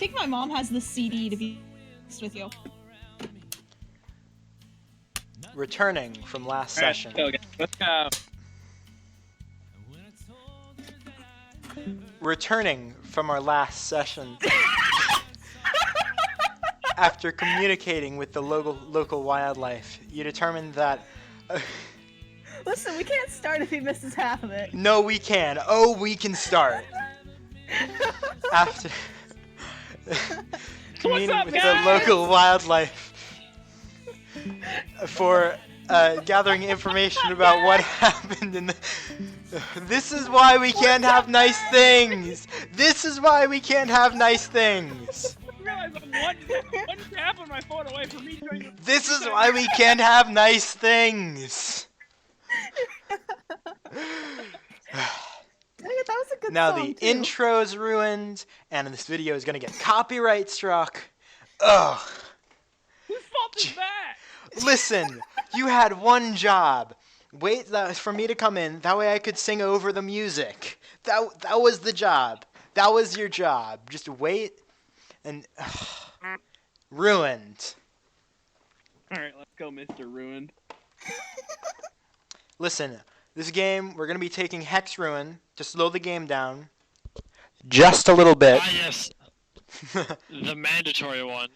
think my mom has the CD to be honest with you. Returning from last All right, session. so, let's go. Returning from our last session. After communicating with the local wildlife, you determined that... Listen, we can't start if he misses half of it. No, we can. Oh, we can start. After communing up, with guys? the local wildlife for gathering information about what happened in the... This is why we can't have nice things! This is why we can't have nice things! I realize I'm one tap on my phone away from me trying to... This is why we can't have nice things! Dang it, that was a good Now song, the too. intro's ruined, and this video is gonna get copyright struck. Ugh. Whose fault is that? Listen, you had one job. Wait for me to come in. That way I could sing over the music. That was the job. That was your job. Just wait and ruined. All right, let's go, Mr. Ruined. Listen, this game we're gonna be taking Hex Ruin to slow the game down just a little bit. Ah, yes. The mandatory one.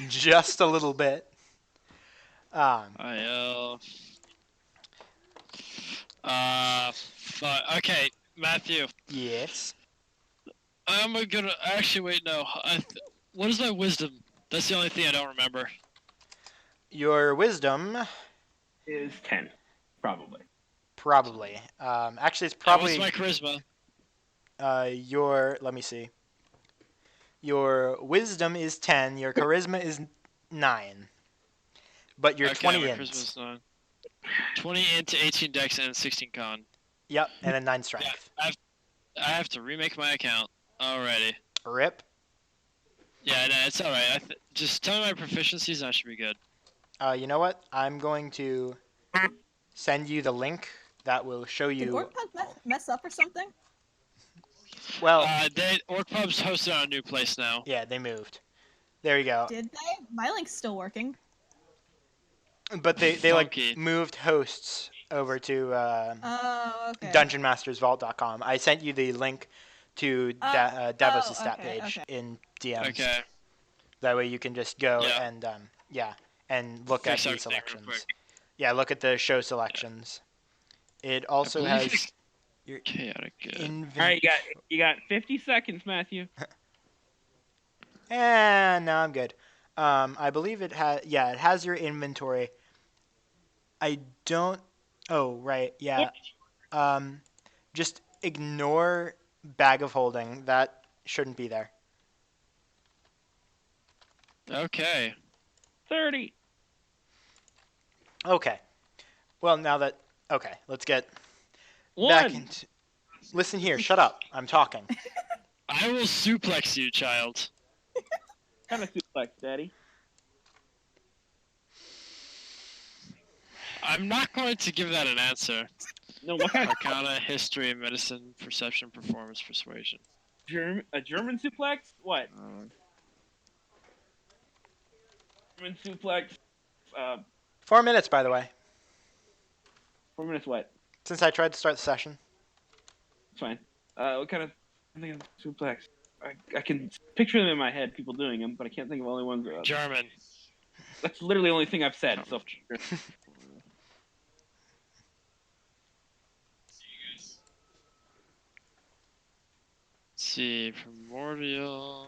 Just a little bit. Okay, Matthew. Yes. I'm gonna actually wait. No, what is my wisdom? That's the only thing I don't remember. Your wisdom. Is 10, probably. Probably. Actually, it's probably. What's my charisma? Let me see. Your wisdom is 10. Your charisma is 9. But you're 20 my int. charisma's 9. 20 int, 18 dex, and 16 con. Yep, and then 9 strength. Yeah, I have to remake my account. Alrighty. Rip. Yeah, no, it's alright. Just tell me my proficiencies and I should be good. You know what? I'm going to send you the link that will show Did you. Orkpug mess up or something? Well, Orkpub's hosted on a new place now. yeah, they moved. There you go. Did they? My link's still working. But they like Funky. moved hosts over to Oh, okay. DungeonMastersVault.com. I sent you the link to Davos' stat okay, page okay. in DMs. Okay. That way you can just go Yeah. and look at Fix the everything real selections. quick. Yeah, look at the show selections. It also has your chaotic good. All right, you got 50 seconds, Matthew. No, I'm good. I believe it has your inventory. I don't. Oh, right. Yeah. Just ignore bag of holding. That shouldn't be there. Okay. 30. Okay. Well, now that let's get 1. back into. Listen here. Shut up. I'm talking. I will suplex you, child. Kind of suplex, Daddy. I'm not going to give that an answer. No, what kind of Arcana, history, medicine, perception, performance, persuasion. a German suplex? What? German suplex. 4 minutes, by the way. 4 minutes. What? Since I tried to start the session. It's fine. What kind of? I'm thinking of suplex. I can picture them in my head, people doing them, but I can't think of only ones. German. That's literally the only thing I've said. So. Let's see, primordial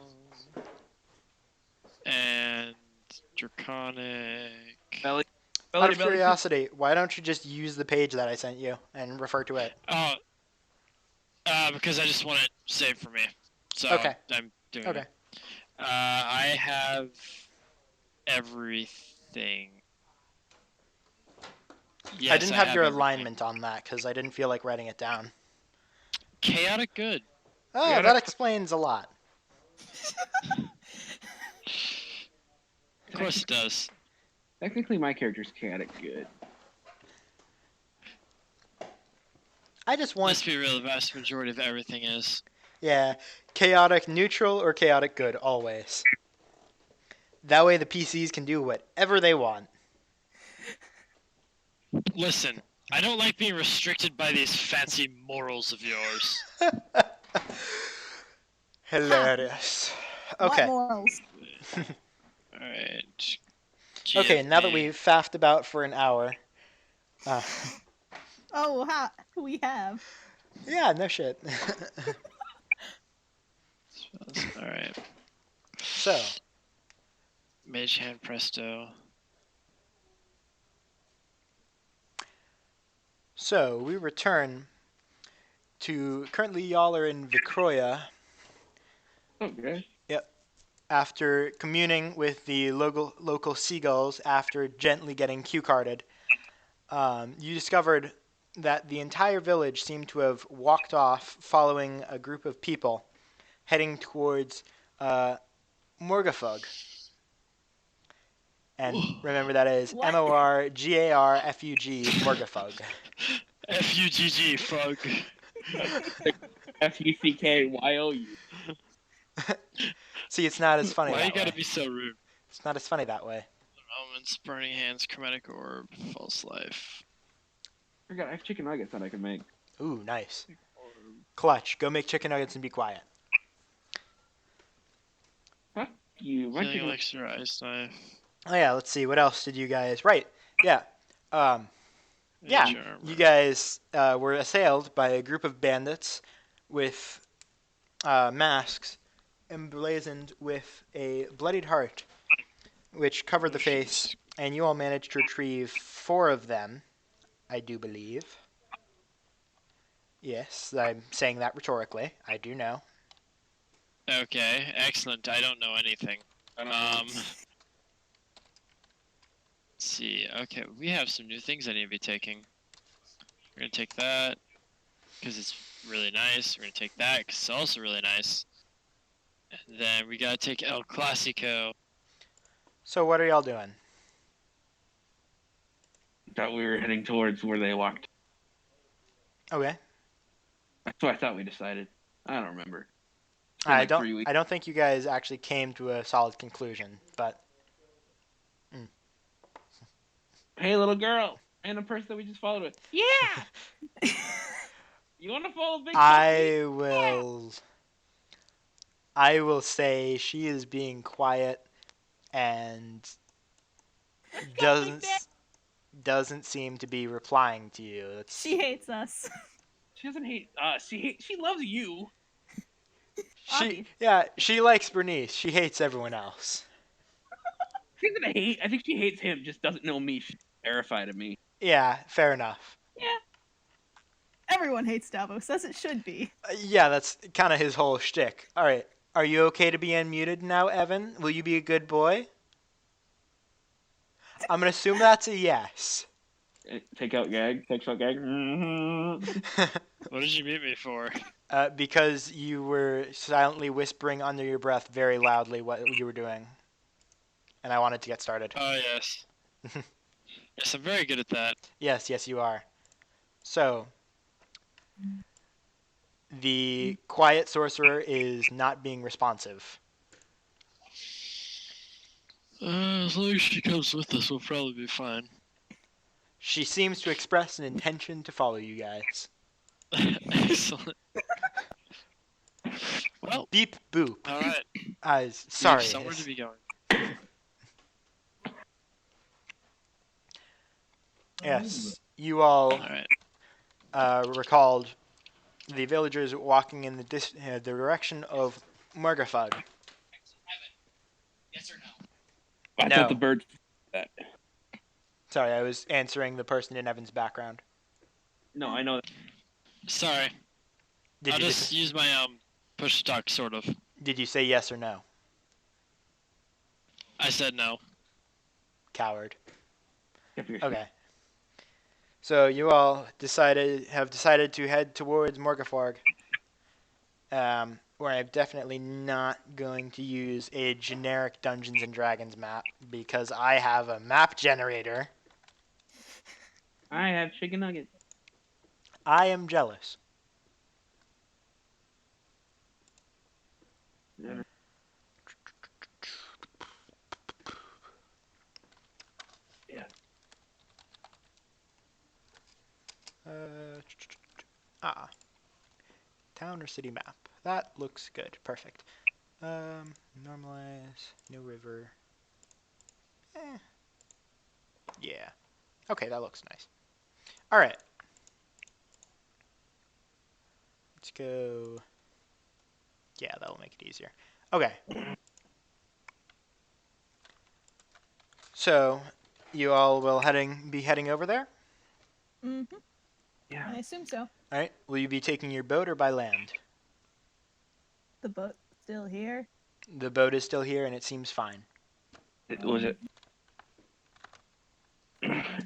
and draconic. Belly Out of to belly. curiosity, why don't you just use the page that I sent you and refer to it? Oh, because I just want it saved for me. So Okay. I'm doing Okay. it. I have everything. Yes, I didn't have your everything. alignment on that because I didn't feel like writing it down. Chaotic good. Oh, Yeah, that explains a lot. Of course it does. Technically, my character's chaotic good. I just Let's want. be real, the vast majority of everything is. Yeah, chaotic neutral or chaotic good, always. That way the PCs can do whatever they want. Listen, I don't like being restricted by these fancy morals of yours. Hilarious. What Okay. morals? Alright. Okay, Give now that me... we've faffed about for an hour. Uh, Oh, we have. yeah, no shit. Alright. So, Mage hand presto. we return to currently y'all are in Vicroya. Okay. Yep. After communing with the local seagulls after gently getting cue carded, you discovered that the entire village seemed to have walked off following a group of people heading towards Morgarfug. And remember that is What? Morgarfug, Morgarfug. F-U-G-G, fug. Fuckyou. See, it's not as funny Why you that gotta way. be so rude? It's not as funny that way. Elements, burning hands, chromatic orb, false life. I forgot I have chicken nuggets that I can make. Ooh, nice. Clutch, go make chicken nuggets and be quiet. Fuck you. My Healing chicken. elixir, ice knife. Oh yeah, let's see. What else did you guys... Right. Yeah. Yeah. Nature armor. You guys were assailed by a group of bandits with masks emblazoned with a bloodied heart, which covered the face, and you all managed to retrieve 4 of them, I do believe. Yes, I'm saying that rhetorically. I do know. Okay, excellent. I don't know anything. Let's see. Okay, we have some new things I need to be taking. We're gonna take that because it's really nice. We're gonna take that because it's also really nice. And then we gotta take El Clasico. So what are y'all doing? Thought we were heading towards where they walked. Okay. That's what I thought we decided. I don't remember. It's been I like don't 3 weeks. I don't think you guys actually came to a solid conclusion, but Hey, little girl, and the person that we just followed with. Yeah. You want to follow Big Puppy? I will say she is being quiet and Let's go, Big doesn't Dad. doesn't seem to be replying to you. It's, She hates us. She doesn't hate us. She loves you. she likes Bernice. She hates everyone else. She's gonna hate. I think she hates him. Just doesn't know me. She's terrified of me. Yeah, fair enough. Yeah. Everyone hates Davos, as it should be. Yeah, that's kind of his whole shtick. All right, are you okay to be unmuted now, Evan? Will you be a good boy? I'm gonna assume that's a yes. Take out gag. Takes out gag. What did you meet me for? Because you were silently whispering under your breath very loudly what you were doing. And I wanted to get started. Oh yes. Yes, I'm very good at that. Yes, you are. So, the quiet sorcerer is not being responsive. As long as she comes with us, we'll probably be fine. She seems to express an intention to follow you guys. Excellent. Well, Beep boop. all right. Sorry. We have somewhere to be going. Yes, you all All right. recalled the villagers walking in the direction of Morgarfug. Yes or no? I No. thought the bird. That. Sorry, I was answering the person in Evan's background. No, I know. Sorry. I'll just use my push to talk, sort of. Did you say yes or no? I said no. Coward. Okay. Okay. So you all have decided to head towards Morgarfug. Where I'm definitely not going to use a generic Dungeons and Dragons map because I have a map generator. I have chicken nuggets. I am jealous. Town or city map. That looks good. Perfect. Normalize. New river. Yeah. Okay, that looks nice. All right. Let's go. Yeah, that'll make it easier. Okay. So, you all will be heading over there? Mm-hmm. Yeah. I assume so. All right. Will you be taking your boat or by land? The boat's still here. The boat is still here and it seems fine. Was it?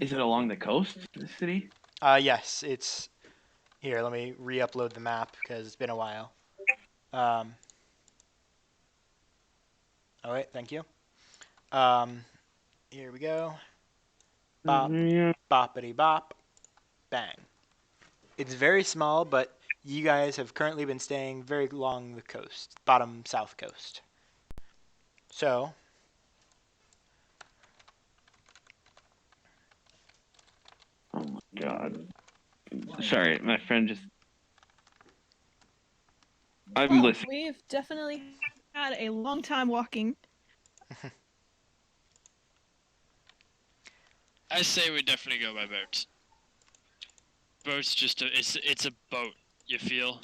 Is it along the coast of the city? Yes, it's here. Let me re-upload the map because it's been a while. Oh wait, thank you. Here we go. Bop, Yeah. boppity bop, bang. It's very small, but you guys have currently been staying very along the coast, bottom south coast. So, Oh my god. Sorry, my friend just. I'm Well, listening. we've definitely had a long time walking. I say we definitely go by boat. Boat's just it's a boat. You feel?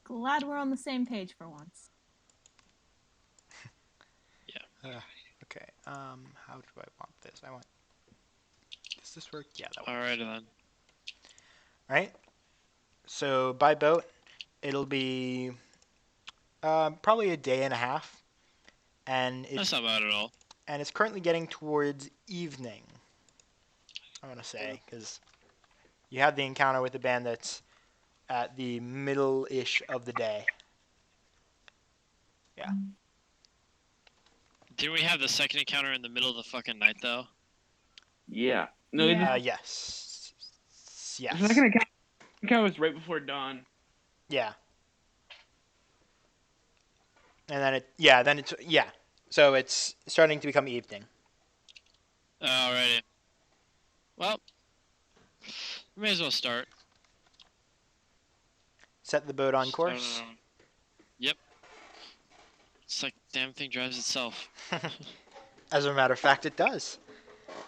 Glad we're on the same page for once. okay. How do I want this? Does this work? Yeah, that works. Alright then. Right. So by boat, it'll be probably a day and a half, and That's not bad at all. it's currently getting towards evening. I want to say because you had the encounter with the bandits at the middle-ish of the day. Yeah. Didn't we have the second encounter in the middle of the fucking night though? Yeah. No, Yeah. Yes. the Yes. second encounter was right before dawn. Yeah. And then it's So it's starting to become evening. Alrighty. Well, we may as well start. Set the boat on Start course. on- Yep. It's like the damn thing drives itself. As a matter of fact, it does.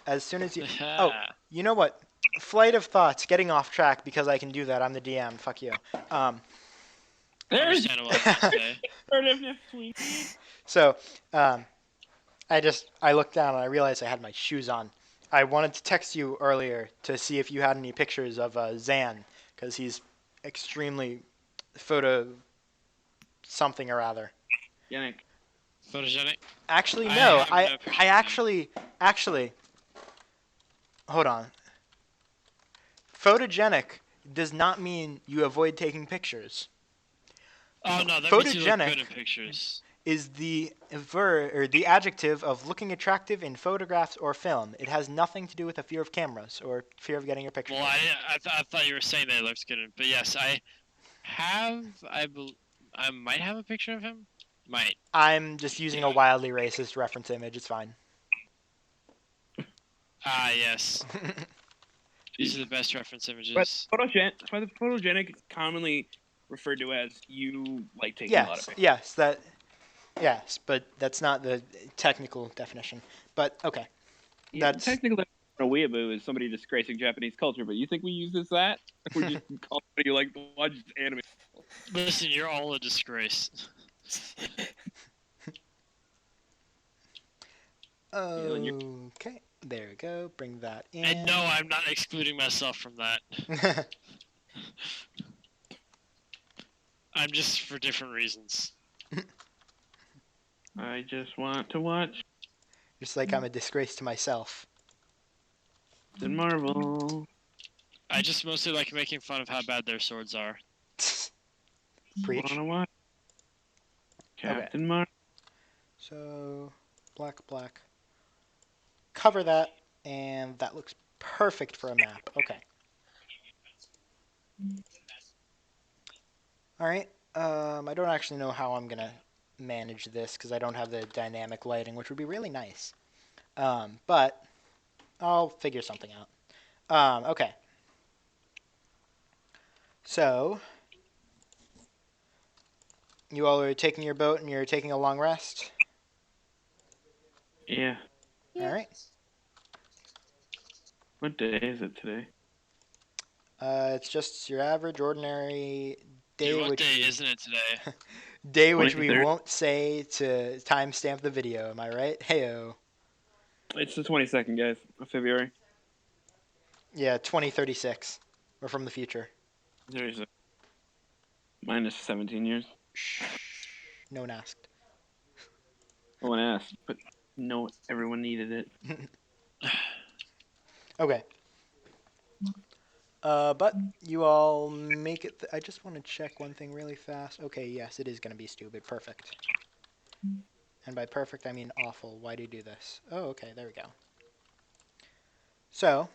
As soon as you. Oh, you know what? Flight of thoughts. Getting off track because I can do that. I'm the DM. Fuck you. There's Understandable, I say. So, I looked down and I realized I had my shoes on. I wanted to text you earlier to see if you had any pictures of Zan because he's extremely photo something or other. Yannick. Photogenic? Actually, I no. have no pictures I of him. actually. Hold on. Photogenic does not mean you avoid taking pictures. Oh no, that means you look Photogenic good in pictures. is the the adjective of looking attractive in photographs or film. It has nothing to do with a fear of cameras or fear of getting your picture Well, taken. I thought you were saying that it looks good, but yes, I might have a picture of him. Might. I'm just using a wildly racist reference image. It's fine. Ah, yes. These are the best reference But images. by the photogenic commonly referred to as you like taking a lot of Yes, pictures. yes, but that's not the technical definition. But okay, Yeah, that's technically, a weeaboo is somebody disgracing Japanese culture, but you think we use this that? We just call somebody like to watch anime. Listen, you're all a disgrace. okay. There we go. Bring that in. And no, I'm not excluding myself from that. I'm just for different reasons. I just want to watch Just like I'm a disgrace to myself. the Marvel. I just mostly like making fun of how bad their swords are. Preach. Wanna watch Captain Marvel? So, black. Cover that, and that looks perfect for a map. Okay. All right. I don't actually know how I'm gonna manage this because I don't have the dynamic lighting, which would be really nice. But I'll figure something out. Okay. So, you all are taking your boat and you're taking a long rest. Yeah. Yeah. All right. What day is it today? It's just your average, ordinary day, Dude, what which day we isn't it today? which we 23rd. won't say to timestamp the video. Am I right? Heyo. It's the 22nd, guys, of February. Yeah, 2036. We're from the future. Seriously. Minus 17 years. Shh. No one asked. No one asked, but no, everyone needed it. Okay. But you all make it. I just want to check one thing really fast. Okay, yes, it is going to be stupid. Perfect. And by perfect, I mean awful. Why do you do this? Oh, okay, there we go. So,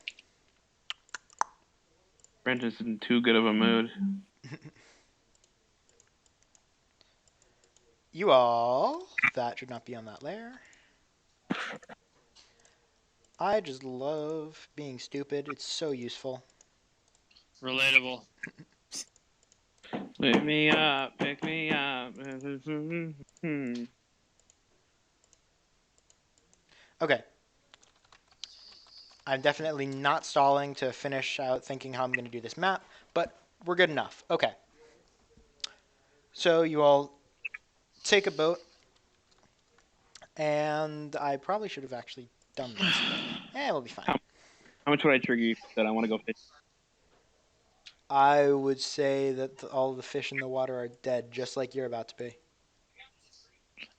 Brent is in too good of a mood. you all, that should not be on that layer. I just love being stupid. It's so useful. Relatable. Pick me up, pick me up. Okay. I'm definitely not stalling to finish out thinking how I'm going to do this map, but we're good enough. Okay. So you all take a boat, and I probably should have actually done this, but we'll be fine. How much would I trigger you that I want to go fish? I would say that all the fish in the water are dead, just like you're about to be.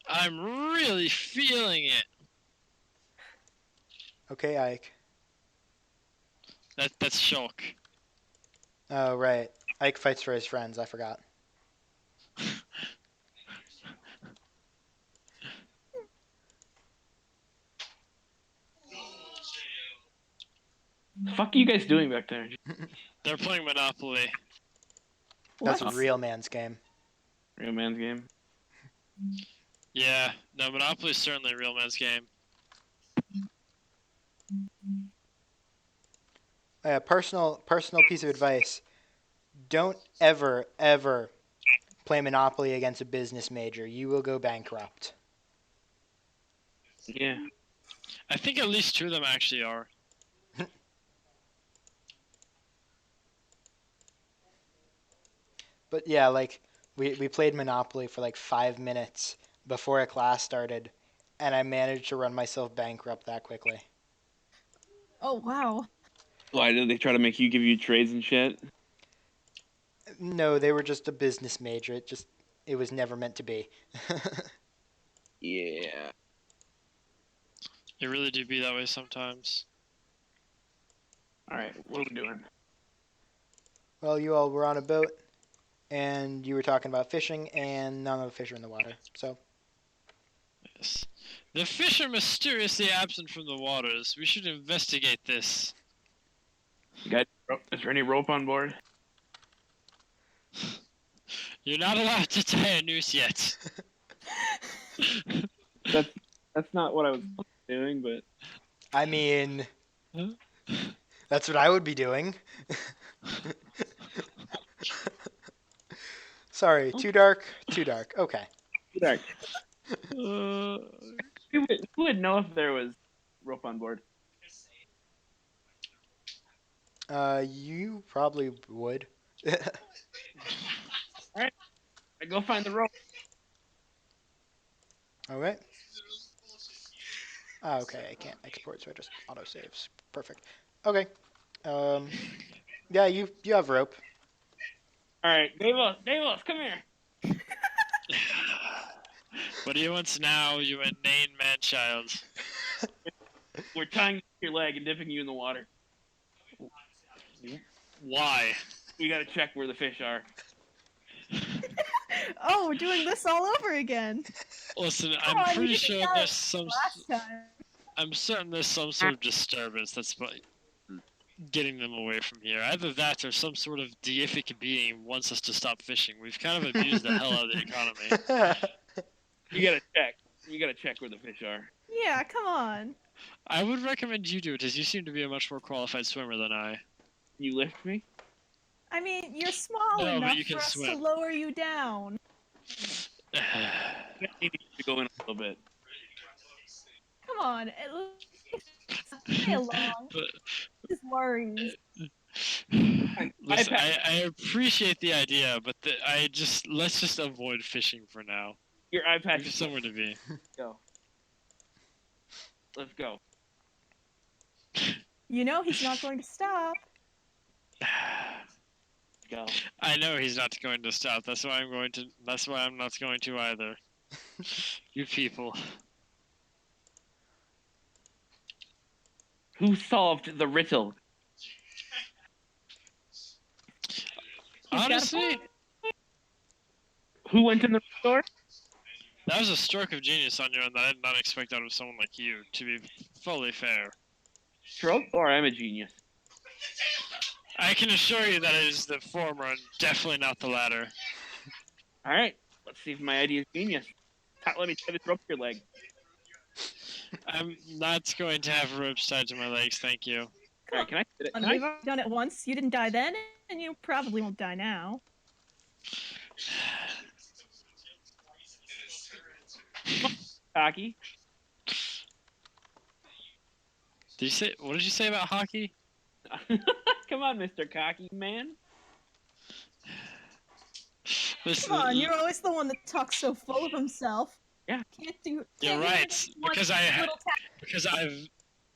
I'm really feeling it. Okay, Ike. That's shock. Oh, right. Ike fights for his friends. I forgot. The fuck are you guys doing back there? They're playing Monopoly. That's a What? real man's game. Real man's game. Yeah, no, Monopoly is certainly a real man's game. Personal piece of advice. Don't ever play Monopoly against a business major. You will go bankrupt. Yeah. I think at least two of them actually are. But yeah, like we played Monopoly for like 5 minutes before a class started, and I managed to run myself bankrupt that quickly. Oh wow. Why did they try to make you give you trades and shit? No, they were just a business major. It was never meant to be. Yeah. They really do be that way sometimes. Alright, what are we doing? Well, you all were on a boat, and you were talking about fishing, and none of the fish are in the water. So, Yes. The fish are mysteriously absent from the waters. We should investigate this. Guys, is there any rope on board? You're not allowed to tie a noose yet. That's not what I was doing, but I mean, that's what I would be doing. Sorry, too dark, too dark. Okay. Dark. Uh, Who would know if there was rope on board? You probably would. I go find the rope. Okay. Okay, I can't export, so I just auto saves. Perfect. Okay. Yeah, you have rope. Alright, Davos, come here. what do you want now, you inane man-child? We're tying your leg and dipping you in the water. Why? We gotta check where the fish are. Oh, we're doing this all over again. Listen, Come on, I'm you pretty did sure that there's some. Last time. I'm certain there's some sort of disturbance that's getting them away from here. Either that or some sort of deific being wants us to stop fishing. We've kind of abused the hell out of the economy. You gotta check. You gotta check where the fish are. Yeah, come on. I would recommend you do it, as you seem to be a much more qualified swimmer than I. You lift me? I mean, you're small No, but enough you can for us to swim. lower you down. I need to go in a little bit. Come on, at least play along. But- His worries. Listen, I appreciate the idea, but let's just avoid fishing for now. Your eye patch Give is somewhere to be. go. Let's go. You know he's not going to stop. Go. I know he's not going to stop. That's why I'm not going to either. You people. Who solved the riddle? He's got a Honestly, point. Who went in the store? that was a stroke of genius on your end that I did not expect out of someone like you, to be fully fair. Stroke or I'm a genius. I can assure you that it is the former and definitely not the latter. All right. Let's see if my idea is genius. Let me tie this rope to your leg. I'm not going to have ropes tied to my legs, thank you. All right. Can I sit it? Can We've I? already done it once. You didn't die then, and you probably won't die now. Cocky. What did you say about hockey? Come on, Mr. Cocky Man. Listen, Come on, you're always the one that talks so full of himself. Yeah. Can't do. You're Can't right, even one because little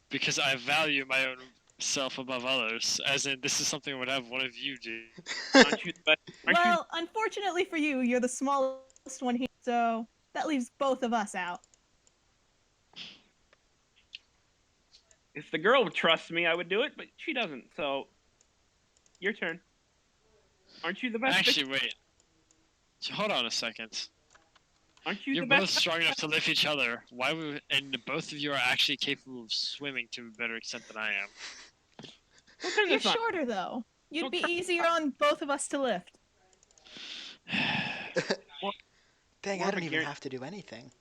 because I value my own self above others. As in, this is something I would have one of you do. Aren't you the best? Aren't you? Well, unfortunately for you, you're the smallest one here, so that leaves both of us out. If the girl trusts me, I would do it, but she doesn't. So, your turn. Aren't you the best? Actually, wait. Hold on a second. Aren't you You're the both best? strong enough to lift each other. And both of you are actually capable of swimming to a better extent than I am. Don't turn You're this on. shorter though. You'd Don't be try- easier on both of us to lift. Dang, More I of a don't even guarantee- have to do anything.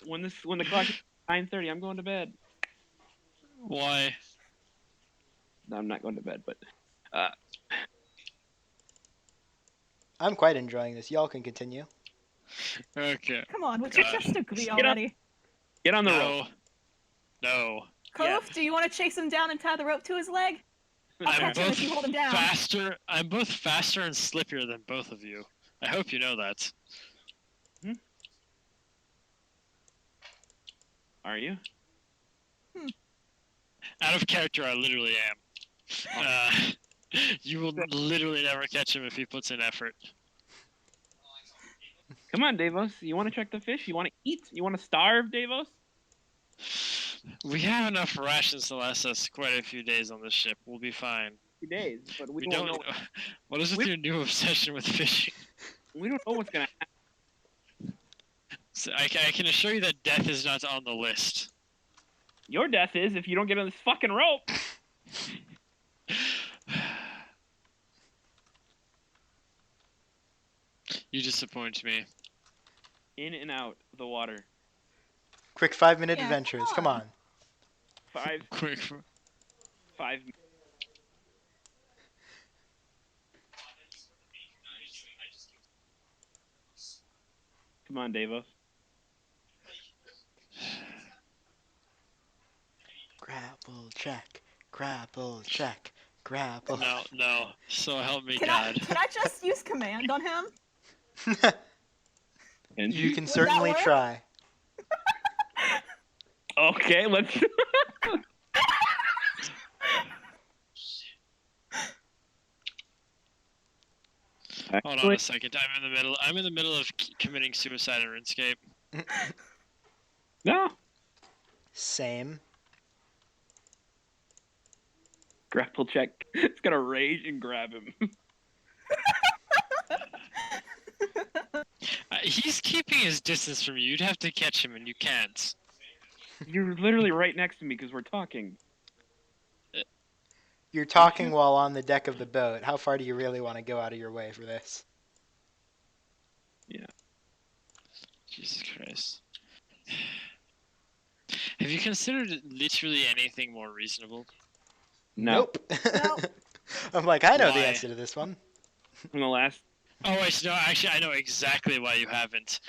When the clock is 9:30, I'm going to bed. Why? No, I'm not going to bed, but I'm quite enjoying this. Y'all can continue. Okay. Come on, would you God. just agree Get up. already? get on the rope. No. Cove, Yeah. do you want to chase him down and tie the rope to his leg? I'll I'm catch him both if you hold him down. faster. I'm both faster and slippier than both of you. I hope you know that. Are you? Out of character, I literally am. You will literally never catch him if he puts in effort. Come on, Davos. You want to check the fish? You want to eat? You want to starve, Davos? We have enough rations to last us quite a few days on this ship. We'll be fine. 2 days, but we We don't don't. know. What is with We- your new obsession with fishing? We don't know what's gonna happen. So I can assure you that death is not on the list. Your death is if you don't get on this fucking rope. You disappoint me. In and out of the water. Quick 5-minute Yeah, adventures. come Come on. on. 5. Come on, Davos. Grapple check. Grapple check. Grapple. No. So help me Can God. I just use command on him? And You can Would that certainly work? try. Okay, let's. Hold on a second. I'm in the middle of committing suicide in RuneScape. No. Same. Grapple check. It's gonna rage and grab him. He's keeping his distance from you. You'd have to catch him, and you can't. You're literally right next to me because we're talking. You're talking while on the deck of the boat. How far do you really want to go out of your way for this? Jesus Christ. Have you considered literally anything more reasonable? No. Nope. Nope. I'm like, I know the Why? answer to this one. From the last. Oh wait, no, actually, I know exactly why you haven't.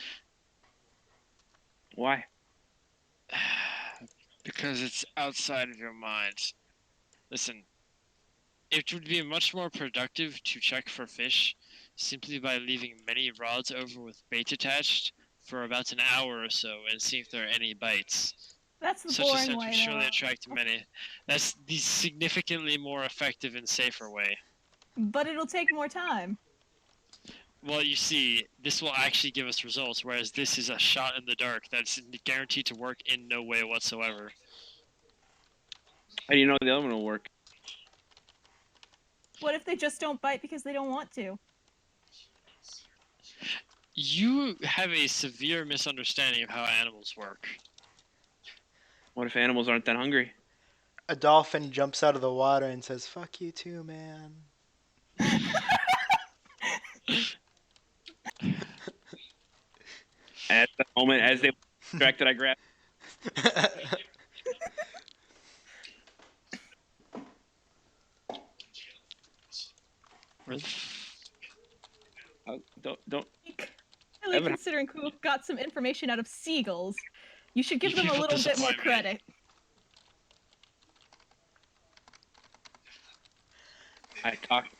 Why? Because it's outside of your mind. Listen, it would be much more productive to check for fish simply by leaving many rods over with bait attached for about an hour or so and see if there are any bites. That's the Such a boring scent way, would surely though. attract many. That's the significantly more effective and safer way. But it'll take more time. Well, you see, this will actually give us results, whereas this is a shot in the dark that's guaranteed to work in no way whatsoever. How do you know the other one will work? What if they just don't bite because they don't want to? You have a severe misunderstanding of how animals work. What if animals aren't that hungry? A dolphin jumps out of the water and says, "Fuck you too, man." At the moment, as they distracted, I grabbed. Where Don't. Really Evan- considering who got some information out of seagulls, you should give You them a people little bit more disappoint me. credit. I talked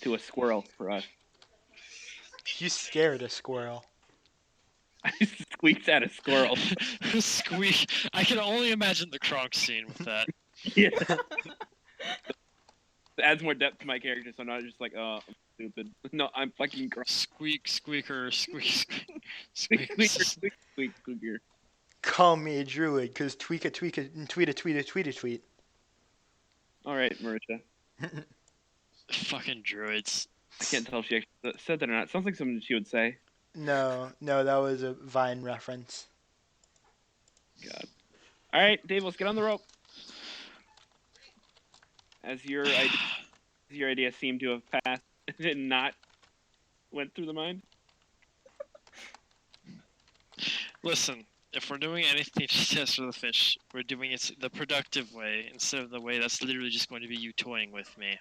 to a squirrel for us. You scared a squirrel. I just squeaked at a squirrel. Squeak. I can only imagine the Kronk scene with that. Yeah. It adds more depth to my character, so I'm not just like, oh, I'm stupid. No, I'm fucking gross. Squeak, squeaker, squeak, Squeak, squeak. squeaker, squeak, squeak, squeaker. Call me a druid, cause tweet a tweet a tweet a tweet a tweet a tweet. All right, Marisha. Fucking druids. I can't tell if she actually said that or not. Sounds like something she would say. No, that was a Vine reference. God. All right, Dave, let's get on the rope. As your idea seemed to have passed and not went through the mind. Listen, if we're doing anything to test for the fish, we're doing it the productive way instead of the way that's literally just going to be you toying with me.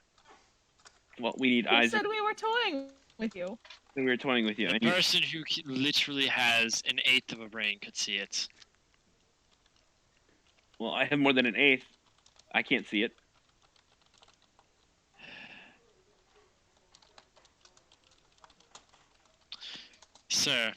Well, we need Who eyes. said we were toying with you? We were toying with you. The I need, person who literally has an eighth of a brain could see it. well, I have more than an eighth. I can't see it. Sir,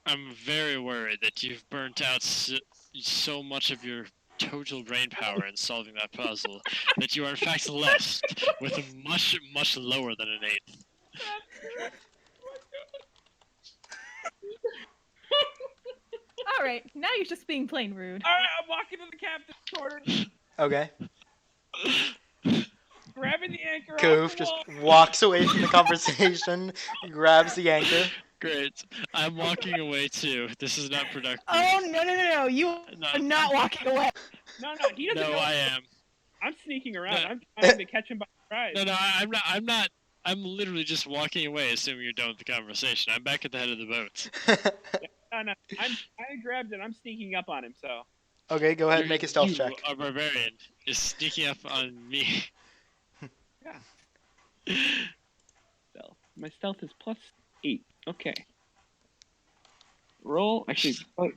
I'm very worried that you've burnt out so much of your total brain power in solving that puzzle that you are in fact left with a much, much lower than an eighth. All right, now you're just being plain rude. All right, I'm walking to the captain's quarters, Okay. grabbing the anchor Goof off the just wall. walks away from the conversation, grabs the anchor. Great. I'm walking away too. This is not productive. Oh no! You are not walking away. No, he doesn't No, know. I am. I'm sneaking around. No. I'm trying to catch him by surprise. No, I'm not. I'm literally just walking away, assuming you're done with the conversation. I'm back at the head of the boat. No. I grabbed it. I'm sneaking up on him. So Okay, go ahead and make a stealth You, check. a barbarian, is sneaking up on me. stealth. My stealth is +8. Okay. Roll. Actually, roll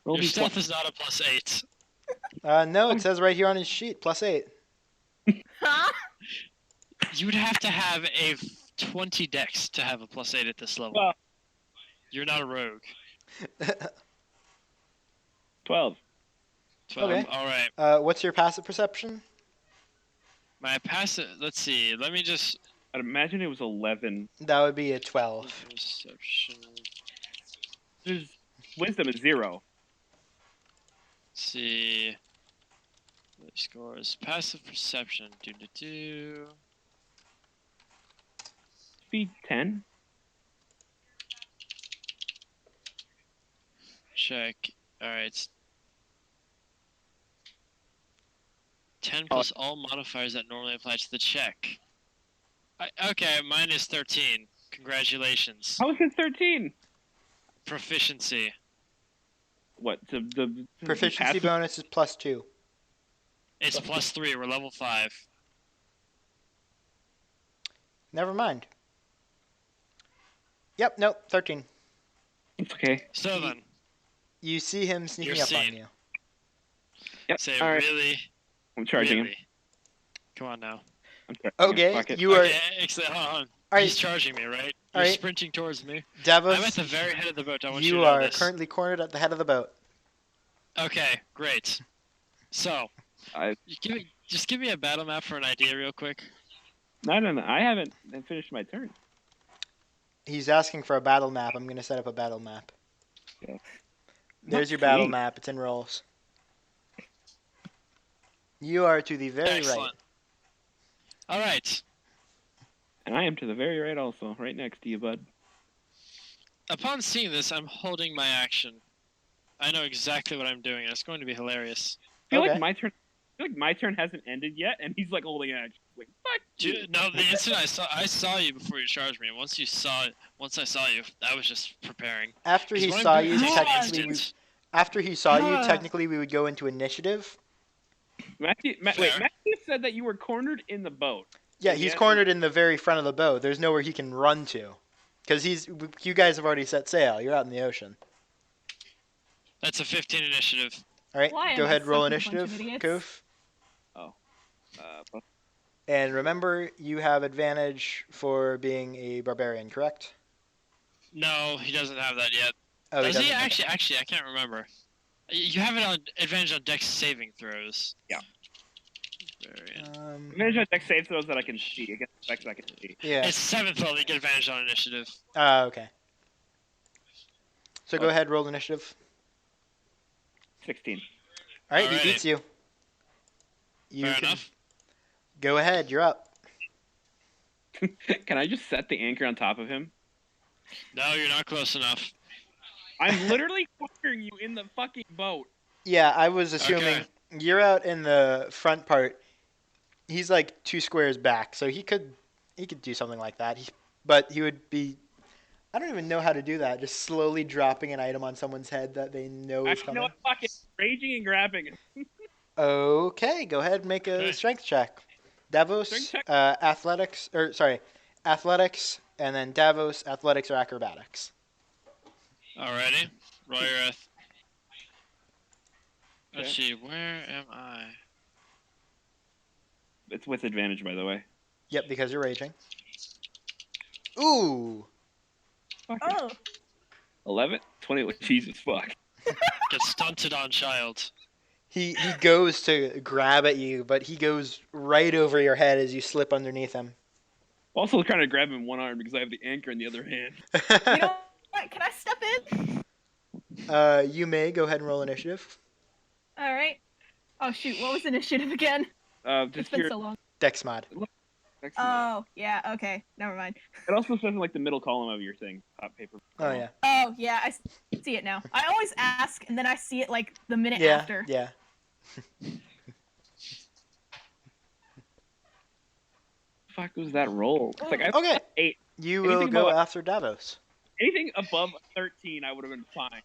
Your d20. stealth is not a +8. No, it says right here on his sheet, +8. Huh? You would have to have a 20 dex to have a +8 at this level. Well- You're not a rogue. 12. 12. Okay. All right. What's your passive perception? My passive. Let's see. Let me just. I'd imagine it was 11. That would be a 12. Perception. There's wisdom is 0. Let's see. What scores? Passive perception. Be 10. Check. Alright. 10 plus all modifiers that normally apply to the check. Okay, mine is 13. Congratulations. How is it 13? Proficiency. What? The Proficiency passive- bonus is +2. It's +3. We're level 5. Never mind. Yep, nope, 13. It's okay. So then, You see him sneaking You're up on seen. you. Yep. say All right. really, I'm charging really. him. Come on now. I'm charging him. Okay, Fuck it. you are. Okay, except, hold on. Alright. He's charging me, right? All You're right. sprinting towards me. Davos, I'm at the very head of the boat. I want you you to know are this. currently cornered at the head of the boat. Okay, great. So, I just give me a battle map for an idea real quick. no. I haven't finished my turn. He's asking for a battle map. I'm going to set up a battle map. Yeah. There's Not your battle seeing. map. It's in rolls. You are to the very Excellent. All right. And I am to the very right, also, right next to you, bud. Upon seeing this, I'm holding my action. I know exactly what I'm doing. It's going to be hilarious. I feel Okay. like my turn. I feel like my turn hasn't ended yet, and he's like holding action. Like fuck you. Dude, no, the instant I saw you before you charged me. Once I saw you, I was just preparing. right. After he 'Cause what saw I'm you, doing is technically, instant. after he saw you, technically, we would go into initiative. Wait, Fair. Matthew said that you were cornered in the boat. Yeah, And he's yet- cornered in the very front of the boat. There's nowhere he can run to, because you guys have already set sail. You're out in the ocean. That's a 15 initiative. All right, Why am go I ahead, roll stuck with a bunch of initiative, idiots? Koof. But And remember, you have advantage for being a barbarian, correct? No, he doesn't have that yet. Oh, Does he? doesn't? Actually, I can't remember. You have it on advantage on dex saving throws. Yeah. Variant. advantage on dex save throws that I can see against effects that I can see. Yeah. It's 7th level. You get advantage on initiative. Okay. So go ahead, roll initiative. 16. All right, he Alrighty. beats you. You Fair can enough. go ahead. You're up. Can I just set the anchor on top of him? No, you're not close enough. I'm literally cornering you in the fucking boat. Yeah, I was assuming Okay. you're out in the front part. He's like 2 squares back, so he could do something like that. But he would be. I don't even know how to do that. Just slowly dropping an item on someone's head that they know is Actually, you coming. know what? Fucking raging and grabbing him. Okay, go ahead and make a Okay. strength check. Davos, Strength check? athletics, and then Davos, athletics or acrobatics. Alrighty. Roll your F. Let's Okay. see. Where am I? It's with advantage, by the way. Yep, because you're raging. Ooh, Fucking Oh, 11? 20. Jesus fuck. Get stunted on child. he goes to grab at you, but he goes right over your head as you slip underneath him. Also trying to grab him in one arm because I have the anchor in the other hand. you know what? Can I step in? You may go ahead and roll initiative. All right. Oh shoot, what was initiative again? It's Just been your so long. Dex mod. Oh yeah, okay, never mind. It also says in like the middle column of your thing, paper. Oh yeah. Oh yeah, I see it now. I always ask, and then I see it like the minute Yeah. after. Yeah. Fuck was that roll? It's like I Okay. 8. You will Anything go above- after Davos. Anything above 13, I would have been fine.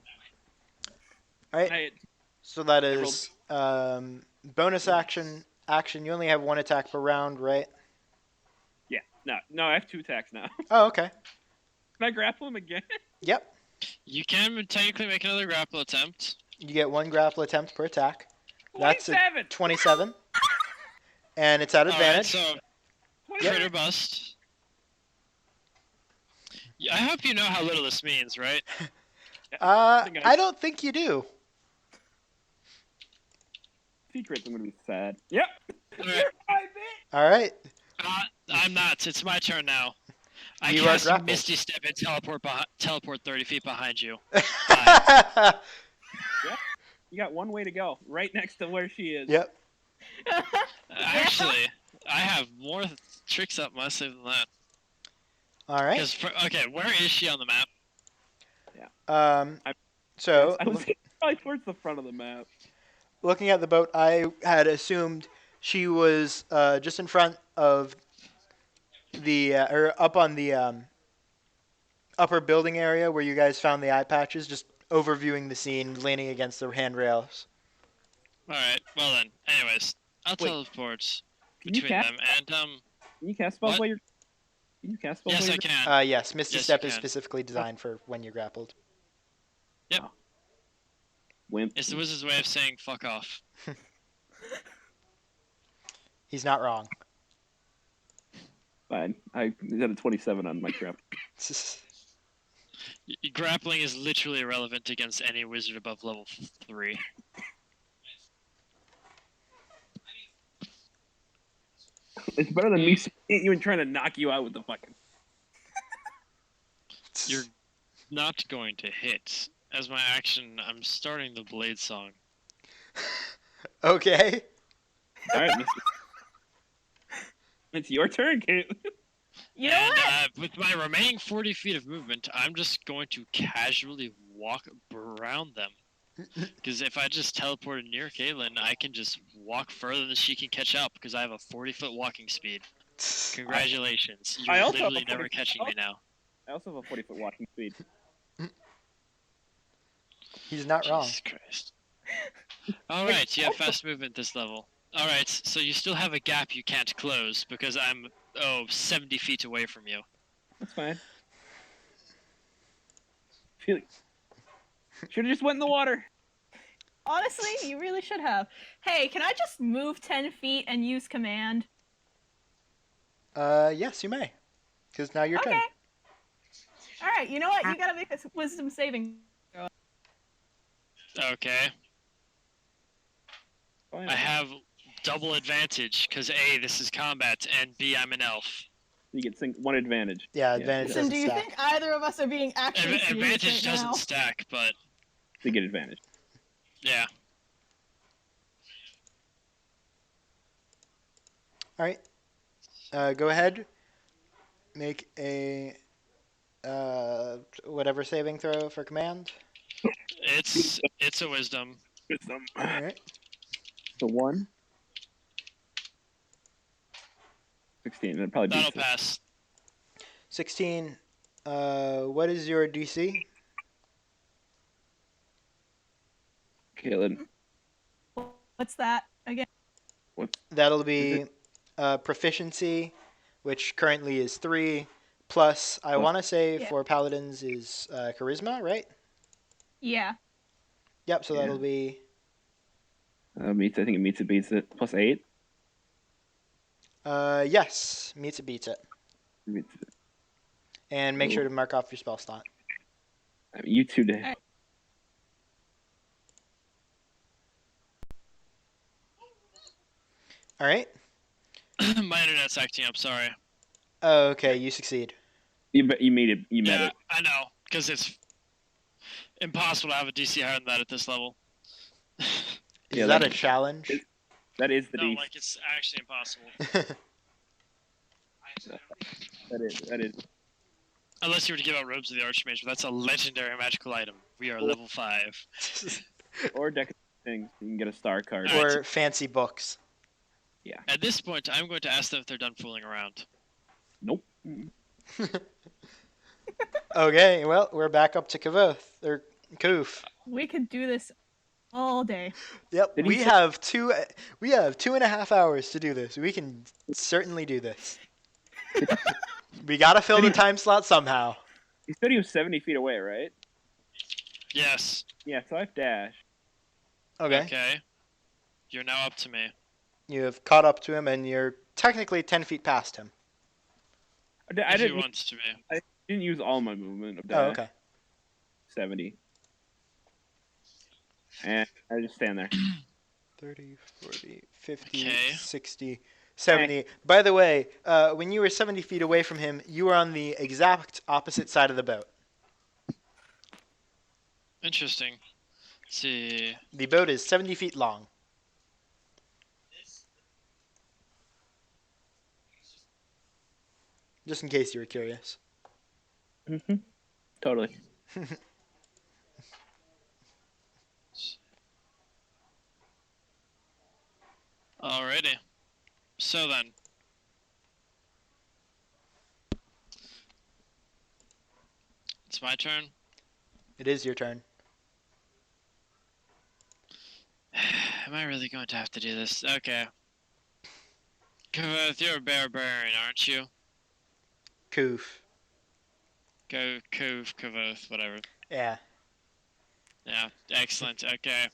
All right. I, So that I is bonus action. Action. You only have 1 attack per round, right? yeah, no, I have 2 attacks now. Oh, okay. Can I grapple him again? Yep. You can technically make another grapple attempt. You get 1 grapple attempt per attack. That's a 27. 27. And it's at Alright, advantage. so 27. critter bust. Yeah, I hope you know how little this means, right? I don't think you do. Secrets, I'm gonna be sad. Yep. Alright. You're my bitch. All right. I'm not. It's my turn now. I You are cast grappled. Misty Step and teleport 30 feet behind you. You got one way to go, right next to where she is. Yep. Actually, I have more tricks up my sleeve than that. All right. Okay, where is she on the map? So I was probably towards the front of the map. looking at the boat, I had assumed she was just in front of the or up on the upper building area where you guys found the eye patches, just overviewing the scene, leaning against the handrails. Alright, well then. Anyways, I'll Wait. teleport Can you between cast? them. And Can you cast spells what? while you're? Can you cast spells Yes, while I you're? can. Yes, Misty Yes, Step you is can. specifically designed for when you're grappled. Wimp. It's the wizard's way of saying fuck off. He's not wrong. Fine. I got a 27 on my trap. Grappling is literally irrelevant against any wizard above level 3. It's better than me seeing you and trying to knock you out with the fucking. You're not going to hit. As my action, I'm starting the blade song. Okay. All right, Misty. It's your turn, Kate. You know And what? with my remaining 40 feet of movement, I'm just going to casually walk around them. Because if I just teleported near Caitlin, I can just walk further than she can catch up because I have a 40-foot walking speed. Congratulations. I You're also have literally a never 40 catching me now. I also have a 40-foot walking speed. He's not wrong. Jesus Christ. Alright, you have fast movement this level. Alright, so you still have a gap you can't close because I'm, 70 feet away from you. That's fine. Should have just went in the water. Honestly, you really should have. Hey, can I just move 10 feet and use command? Yes, you may. Because now your Okay. turn. Alright, you know what? You gotta make a wisdom saving. Okay. Fine. I have double advantage because A, this is combat, and B, I'm an elf. You get one advantage. Yeah, advantage Listen, doesn't do you stack. think either of us are being actually serious Advantage right doesn't now? stack, but You get advantage. yeah. All right. Go ahead. Make a whatever saving throw for command. It's a wisdom. Wisdom. All right. So 1. 16. That'd probably That'll be. pass. 16. What is your DC? Caitlin. What's that again? That'll be proficiency, which currently is 3, plus I want to say Yeah. for paladins is charisma, right? Yeah. Yep. So Yeah. that'll be Meets. I think it meets it beats it. Plus 8. yes, meets it beats it, Meets it. and make Cool. sure to mark off your spell slot. I mean, you two did. Alright. All right. My internet's acting up. Sorry. Oh, okay, you succeed. You made it. You met Yeah, it. I know, because it's impossible to have a DC higher than that at this level. Is Yeah, that a that's- challenge? That is the No, DC. like it's actually impossible. That is. Unless you were to give out robes of the Archmage, but that's a legendary magical item. We are level 5. Or deck things. You can get a star card. Alright. Or fancy books. At this point, I'm going to ask them if they're done fooling around. Nope. Okay, well, we're back up to Kavoth, or Koof. We could do this all day. Yep, Did he we say- have 2.5 hours to do this. We can certainly do this. We gotta fill the time slot somehow. He said he was 70 feet away, right? Yes. Yeah, so I've dashed. Okay. Okay. You're now up to me. You have caught up to him, and you're technically 10 feet past him. I If you didn't, want to be. didn't use all my movement of Oh, dash. okay. 70. And I just stand there. 30, 40, 50, Okay. 60, 70. By the way, when you were 70 feet away from him, you were on the exact opposite side of the boat. Interesting. Let's see. The boat is 70 feet long. Just in case you were curious. Mm-hmm. Totally. Alrighty. So then. It's my turn. It is your turn. Am I really going to have to do this? Okay. Kavoth, you're a barbarian, aren't you? Koof. Kavoth, whatever. Yeah. Yeah, excellent. Okay.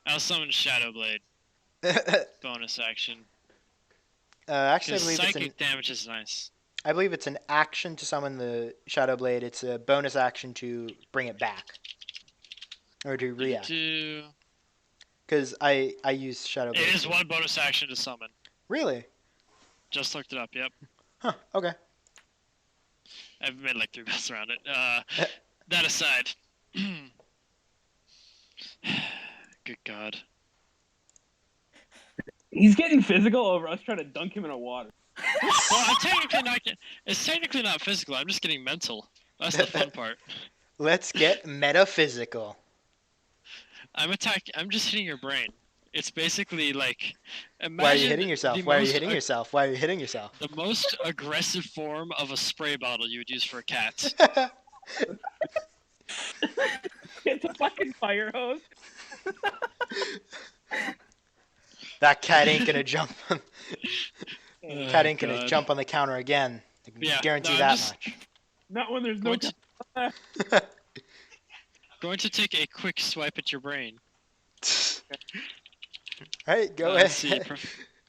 I'll summon Shadowblade. Bonus action. Actually, Because psychic damage is nice. I believe it's an action to summon the Shadow Blade. It's a bonus action to bring it back. Or to react. Because I use Shadow Blade. It is one bonus action to summon. Really? Just looked it up, yep. Huh, okay. I've made like 3 builds around it. That aside. Good God. He's getting physical over us trying to dunk him in a water. Well, I'm technically not it's technically not physical, I'm just getting mental. That's the fun part. Let's get metaphysical. I'm just hitting your brain. It's basically like imagine Why are you hitting yourself? the Why are you most hitting yourself? Why are you hitting yourself? The most aggressive form of a spray bottle you would use for a cat. It's a fucking fire hose. That cat ain't gonna jump. Cat ain't gonna God. jump on the counter again. I can Yeah, guarantee no, that just- much. Not when there's no Going to take a quick swipe at your brain. Alright, go Let's ahead. see,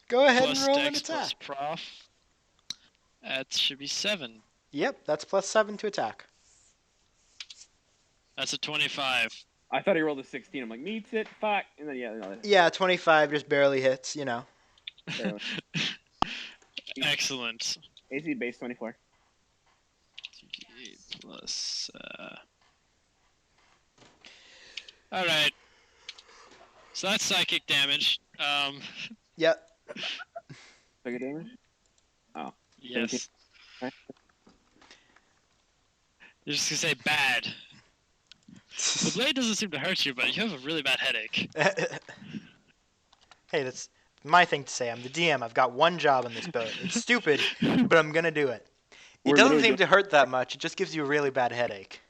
Go ahead and plus roll an dex plus attack. prof. That should be 7. Yep, that's +7 to attack. That's a 25. I thought he rolled a 16. I'm like, meets it, fuck. And then, yeah, no, Yeah, 25 just barely hits, you know. barely. Excellent. AC base 24. 2d8 plus. Alright. So that's psychic damage. Yep. Psychic damage? Yes. Okay. You're just gonna say bad. The blade doesn't seem to hurt you, but you have a really bad headache. Hey, that's my thing to say. I'm the DM. I've got one job on this boat. It's stupid, but I'm gonna do it. It We're doesn't literally seem to hurt that much. It just gives you a really bad headache.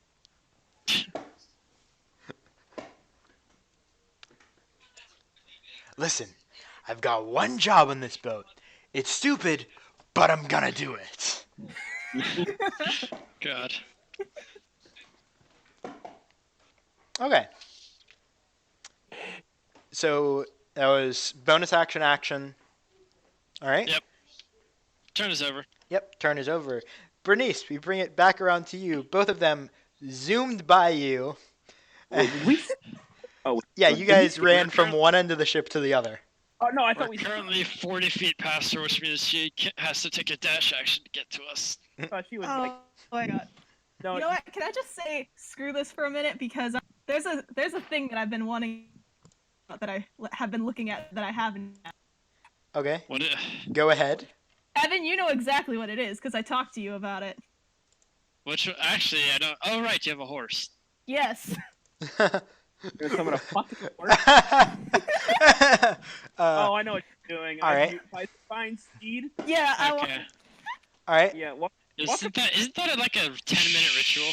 Listen, I've got one job on this boat. It's stupid, but I'm gonna do it. God. Okay. So that was bonus action. All right. Yep. Turn is over. Yep. Turn is over. Bernice, we bring it back around to you. Both of them zoomed by you. Wait, we... Oh, Yeah, did you we guys see- ran from one end of the ship to the other. Oh, no, I We're thought we currently 40 feet past her, which means she has to take a dash action to get to us. thought she was Oh like, my god. no, You know what? Can I just say screw this for a minute because there's a thing that I've been wanting that I have been looking at that I haven't. Okay. What? Go ahead. Evan, you know exactly what it is because I talked to you about it. Which actually I don't. Oh right, you have a horse. Yes. there's someone a fucking horse. Oh, I know what you're doing. all right. I find speed. Yeah, I want. Okay. all right. Yeah, what? Isn't that like a 10-minute ritual?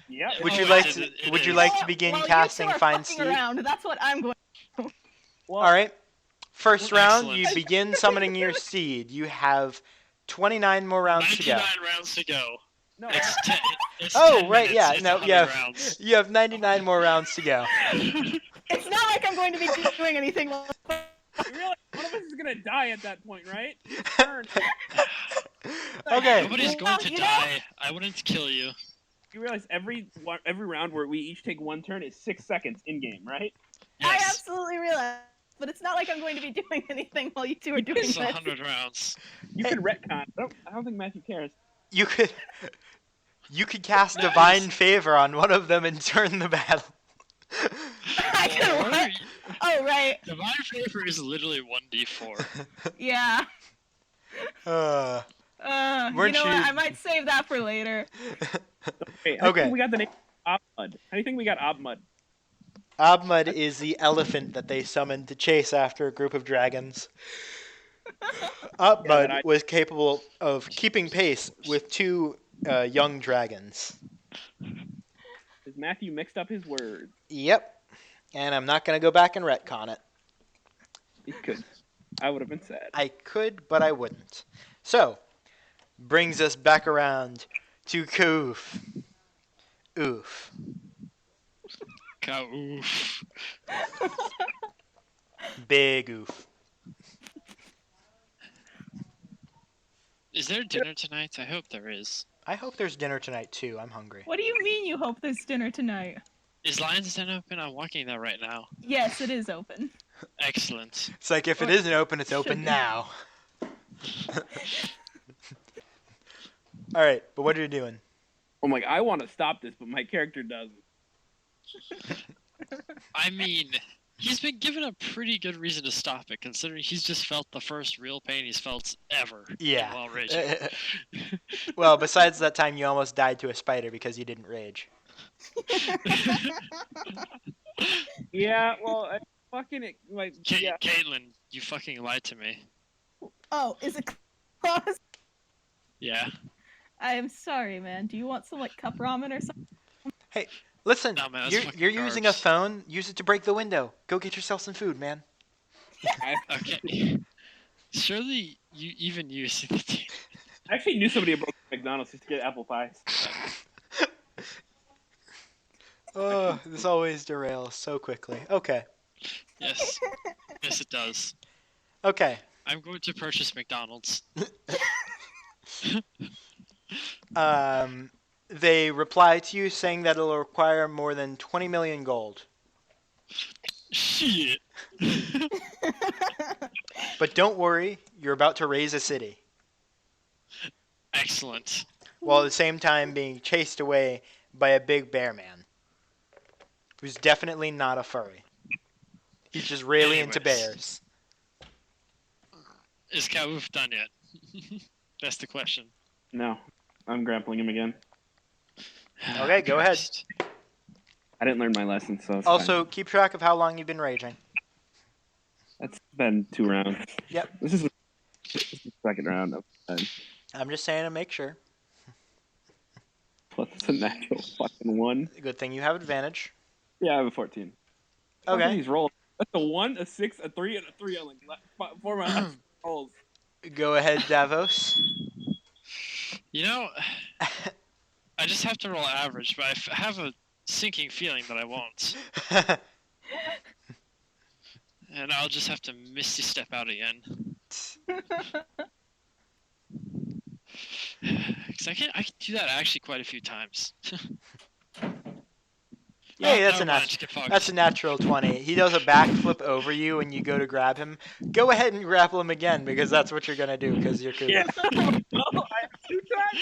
Yeah. Would Oh, you it like is, to? it Would you is. like to begin Well, casting you two are Find fucking Steed? around. That's what I'm going. Well, All right. First round, Excellent. you begin summoning your seed. You have 29 more rounds to 99 go. rounds to go. no, It's 10. It's Oh, 10 right, minutes, yeah, it's no, 100 yeah. rounds. You have 99 more rounds to go. It's not like I'm going to be doing anything. you realize one of us is gonna die at that point, right? Turn. Okay. Nobody's going to you know- die. I wouldn't kill you. You realize every round where we each take one turn is 6 seconds in game, right? I Yes. absolutely realize, but it's not like I'm going to be doing anything while you two are doing It's this. 100 rounds. You can retcon. I don't think Matthew cares. You could cast Divine Favor on one of them and turn the battle. I can Or what? Oh right. Divine Favor is literally 1d4. Yeah. Uh, You know Weren't what? you- I might save that for later. Hey, how do you Okay. think we got the name Obmud? How do you think we got Obmud? Abmud is the elephant that they summoned to chase after a group of dragons. Abmud was capable of keeping pace with two young dragons. Because Matthew mixed up his words. Yep. And I'm not going to go back and retcon it. He could. I would have been sad. I could, but I wouldn't. So, brings us back around to Koof. Oof. Oof. Big oof. Is there dinner tonight? I hope there is. I hope there's dinner tonight too. I'm hungry. What do you mean you hope there's dinner tonight? Is Lion's Den open? I'm walking there right now. Yes, it is open. Excellent. It's like if it Or isn't open, it's should open be. now. All right, but what are you doing? I'm like, I want to stop this, but my character doesn't. I mean, he's been given a pretty good reason to stop it, considering he's just felt the first real pain he's felt ever. Yeah. While raging. Well, besides that time you almost died to a spider because you didn't rage. Yeah, well, I fucking like, yeah. Caitlin, you fucking lied to me. Oh, is it closed? Yeah. I am sorry, man. Do you want some like cup ramen or something? Listen, No, man, that's you're fucking using a carbs. phone. Use it to break the window. Go get yourself some food, man. Okay. Surely you see the team. I actually knew somebody at McDonald's used to get apple pies. Oh, this always derails so quickly. Okay. Yes. Yes, it does. Okay. I'm going to purchase McDonald's. They reply to you saying that it'll require more than 20 million gold. Shit. But don't worry, you're about to raise a city. Excellent. While at the same time being chased away by a big bear man. Who's definitely not a furry. He's just really into Anyways. bears. Is Kawoof done yet? That's the question. No, I'm grappling him again. Okay, go ahead. Christ. I didn't learn my lesson, so it's Also, fine. keep track of how long you've been raging. That's been 2 rounds. Yep. This is the second round of 10. I'm just saying to make sure. Plus it's a natural fucking 1. Good thing you have advantage. Yeah, I have a 14. Okay. These rolls. That's a 1, a 6, a 3, and a 3. I'm like 4 of my last rolls. Go ahead, Davos. You know, I just have to roll average, but I have a sinking feeling that I won't. And I'll just have to misty step out again. Because I can do that actually quite a few times. Hey, that's Never a mind, natural. just get focused. That's a natural 20. He does a backflip over you and you go to grab him. Go ahead and grapple him again because that's what you're gonna do because you're cool. Yeah. No, I have 2 tries.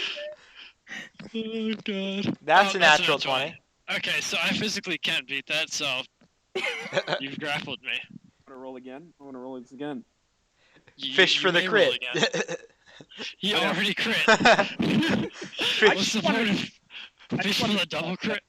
Oh god. That's Oh, a natural 20. Okay, so I physically can't beat that, so you've grappled me. I want to roll again. I want to roll this again. Fish for the may roll crit. again. He I know. already crit. Fish. What's the point of fish for the double crit?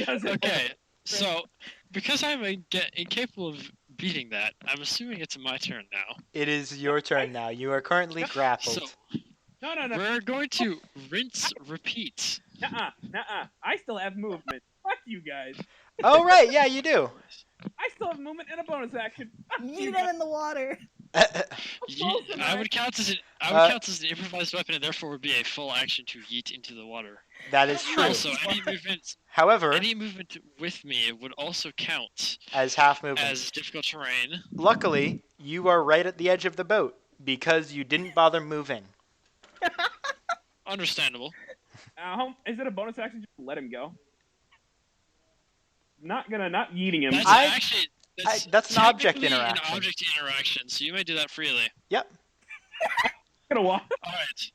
Okay, so because I'm incapable of beating that, I'm assuming it's my turn now. It is your turn now. You are currently grappled. So No. we're going to rinse, repeat. Nuh-uh. I still have movement. Fuck you guys. Oh right, yeah, you do. I still have movement and a bonus action. Fuck you Yeet guys. him in the water. I would count as an improvised weapon, and therefore would be a full action to yeet into the water. That is true. Also, However, any movement with me would also count as half movement. as difficult terrain. Luckily, you are right at the edge of the boat because you didn't bother moving. Understandable. Is it a bonus action to let him go? Not yeeting him. That's I- actually that's an object technically interaction. An object interaction, so you may do that freely. Yep. Gonna walk. All right.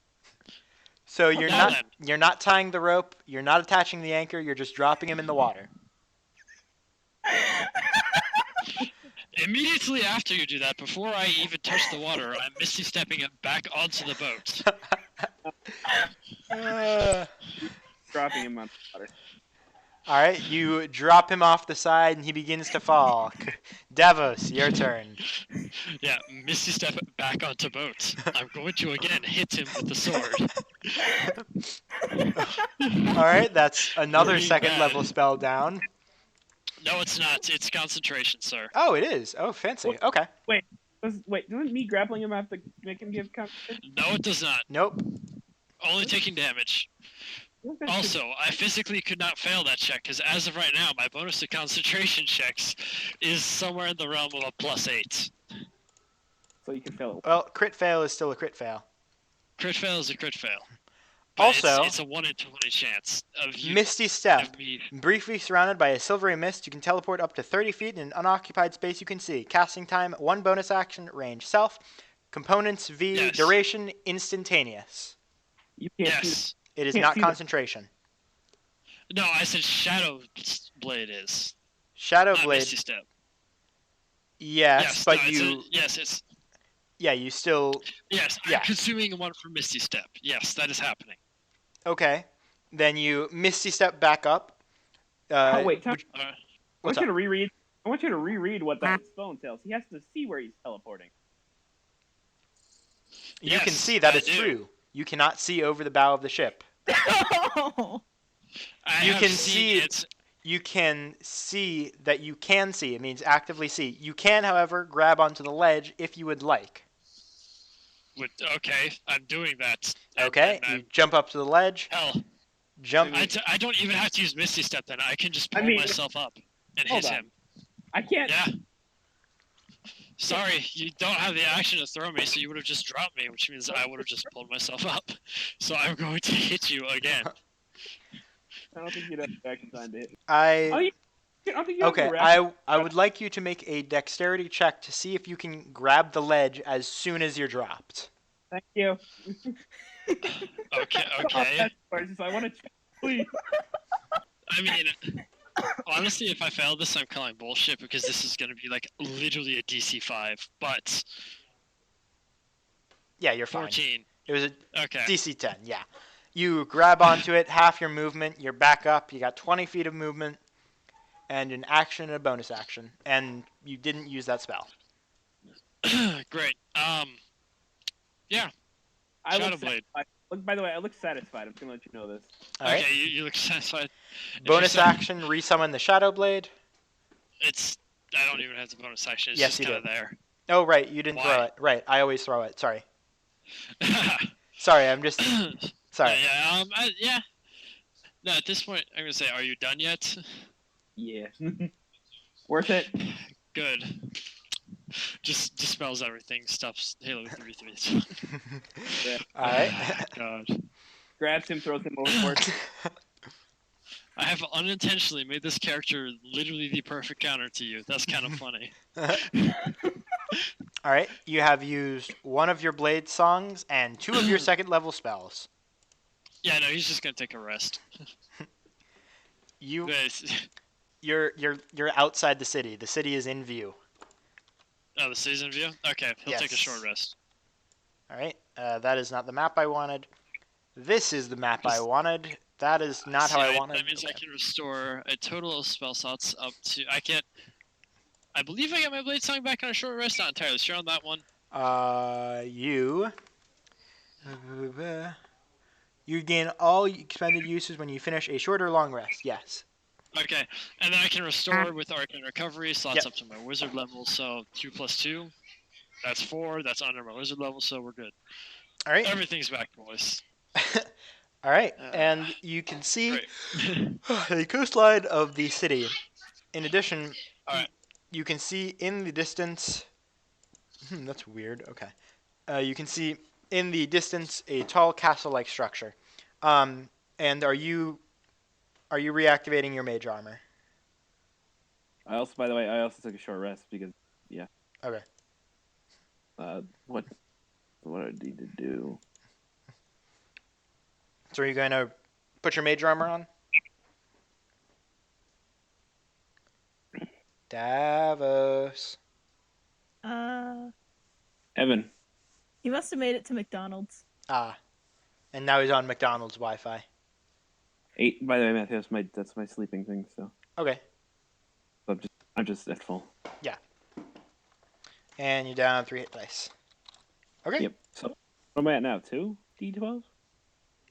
So you're Now you're not tying the rope, you're not attaching the anchor, you're just dropping him in the water. Immediately after you do that, before I even touch the water, I'm misty stepping it back onto the boat. Dropping him on the water. All right, you drop him off the side and he begins to fall. Davos, your turn. Yeah, misty step it back onto boat. I'm going to again hit him with the sword. All right, that's another Pretty second bad. level spell down. No, it's not. It's concentration, sir. Oh, it is. Oh, fancy. Okay. Wait, doesn't me grappling him have to make him give concentration? No, it does not. Nope. Only taking damage. Also, I physically could not fail that check because as of right now, my bonus to concentration checks is somewhere in the realm of a +8. So you can fail it. Well, crit fail is still a crit fail. Crit fail is a crit fail. But Also, it's a 1 in 20 chance of you. Misty Step. Of me. Briefly surrounded by a silvery mist, you can teleport up to 30 feet in an unoccupied space you can see. Casting time, 1 bonus action, range self. Components V, Yes. duration, instantaneous. You can't see Yes. It is Can't not see the- concentration. No, I said Shadow Blade is. Shadow Not Blade, Misty Step. yes, but no, you, it's yeah, you still, yes. Yeah. I'm consuming one from Misty Step. Yes, that is happening. okay. Then you Misty Step back up. Oh, wait, Tom, which- Uh, I what's want you up? to reread. I want you to reread what that spell entails. He has to see where he's teleporting. You can yes, see that I is do. true. You cannot see over the bow of the ship. Oh. I You have can seen see- it. You can see that you can see. It means actively see. You can, however, grab onto the ledge if you would like. Okay, I'm doing that. And- Okay, and you jump up to the ledge, hell, jump. I don't even have to use Misty Step then. I can just I pull mean- myself up and Hold hit on. him. I can't. Yeah. Sorry, you don't have the action to throw me, so you would have just dropped me, which means I would have just pulled myself up. So I'm going to hit you again. I don't think you'd have action time to hit. I I don't think you have okay. the reaction. I would like you to make a dexterity check to see if you can grab the ledge as soon as you're dropped. Thank you. Okay, Oh, okay. that's gorgeous. I want to check, please. I mean, honestly, if I fail this, I'm calling bullshit because this is going to be like literally a DC 5. But Yeah, you're fine. 14. It was a Okay. DC 10. Yeah. You grab onto it, half your movement. You're back up. You got 20 feet of movement, and an action and a bonus action, and you didn't use that spell. Great. Yeah. I Shadow look Blade. satisfied. Look, by the way, I look satisfied. I'm gonna let you know this. All right. Okay, you look satisfied. If Bonus you're sa- action, resummon the Shadow Blade. It's. I don't even have the bonus action. It's Yes, just you kind of do. there. Oh, right. You didn't throw Why? it. Right. I always throw it. Sorry. Sorry. I'm just. Sorry. Yeah. No, at this point, I'm gonna say, are you done yet? Yeah. Worth it. Good. Just dispels everything. Stops Halo 3. All right. God. Grabs him, throws him overboard. I have unintentionally made this character literally the perfect counter to you. That's kind of funny. All right. You have used one of your blade songs and 2 of your second level spells. Yeah, no, he's just gonna take a rest. You But- you're outside the city. The city is in view. Oh, the season view? Okay, he'll take a Yes. short rest. All right. That is not the map I wanted. This is the map I wanted. That is not how I wanted. That means I Okay. can restore a total of spell slots up to. I believe I got my blade song back on a short rest. Not entirely sure on that one. You gain all expended uses when you finish a short or long rest. Yes. Okay, and then I can restore with Arcane Recovery slots Yep. up to my wizard level. So 2 plus 2, that's 4. That's under my wizard level, so we're good. All right. Everything's back, boys. All right. Uh, And you can see Great. the coastline of the city. In addition, All right. you can see in the distance. That's weird. Okay. You can see in the distance a tall castle-like structure. And are you reactivating your mage armor? I also, by the way, I also took a short rest because, yeah. Okay. What do I need to do? So are you going to put your mage armor on? Davos. Evan. He must have made it to McDonald's. Ah. And now he's on McDonald's Wi-Fi. 8. By the way, Matthew, that's my sleeping thing. So Okay. I'm just at full. And you're down 3 hit dice. Okay. Yep. So what am I at now? 2 D12.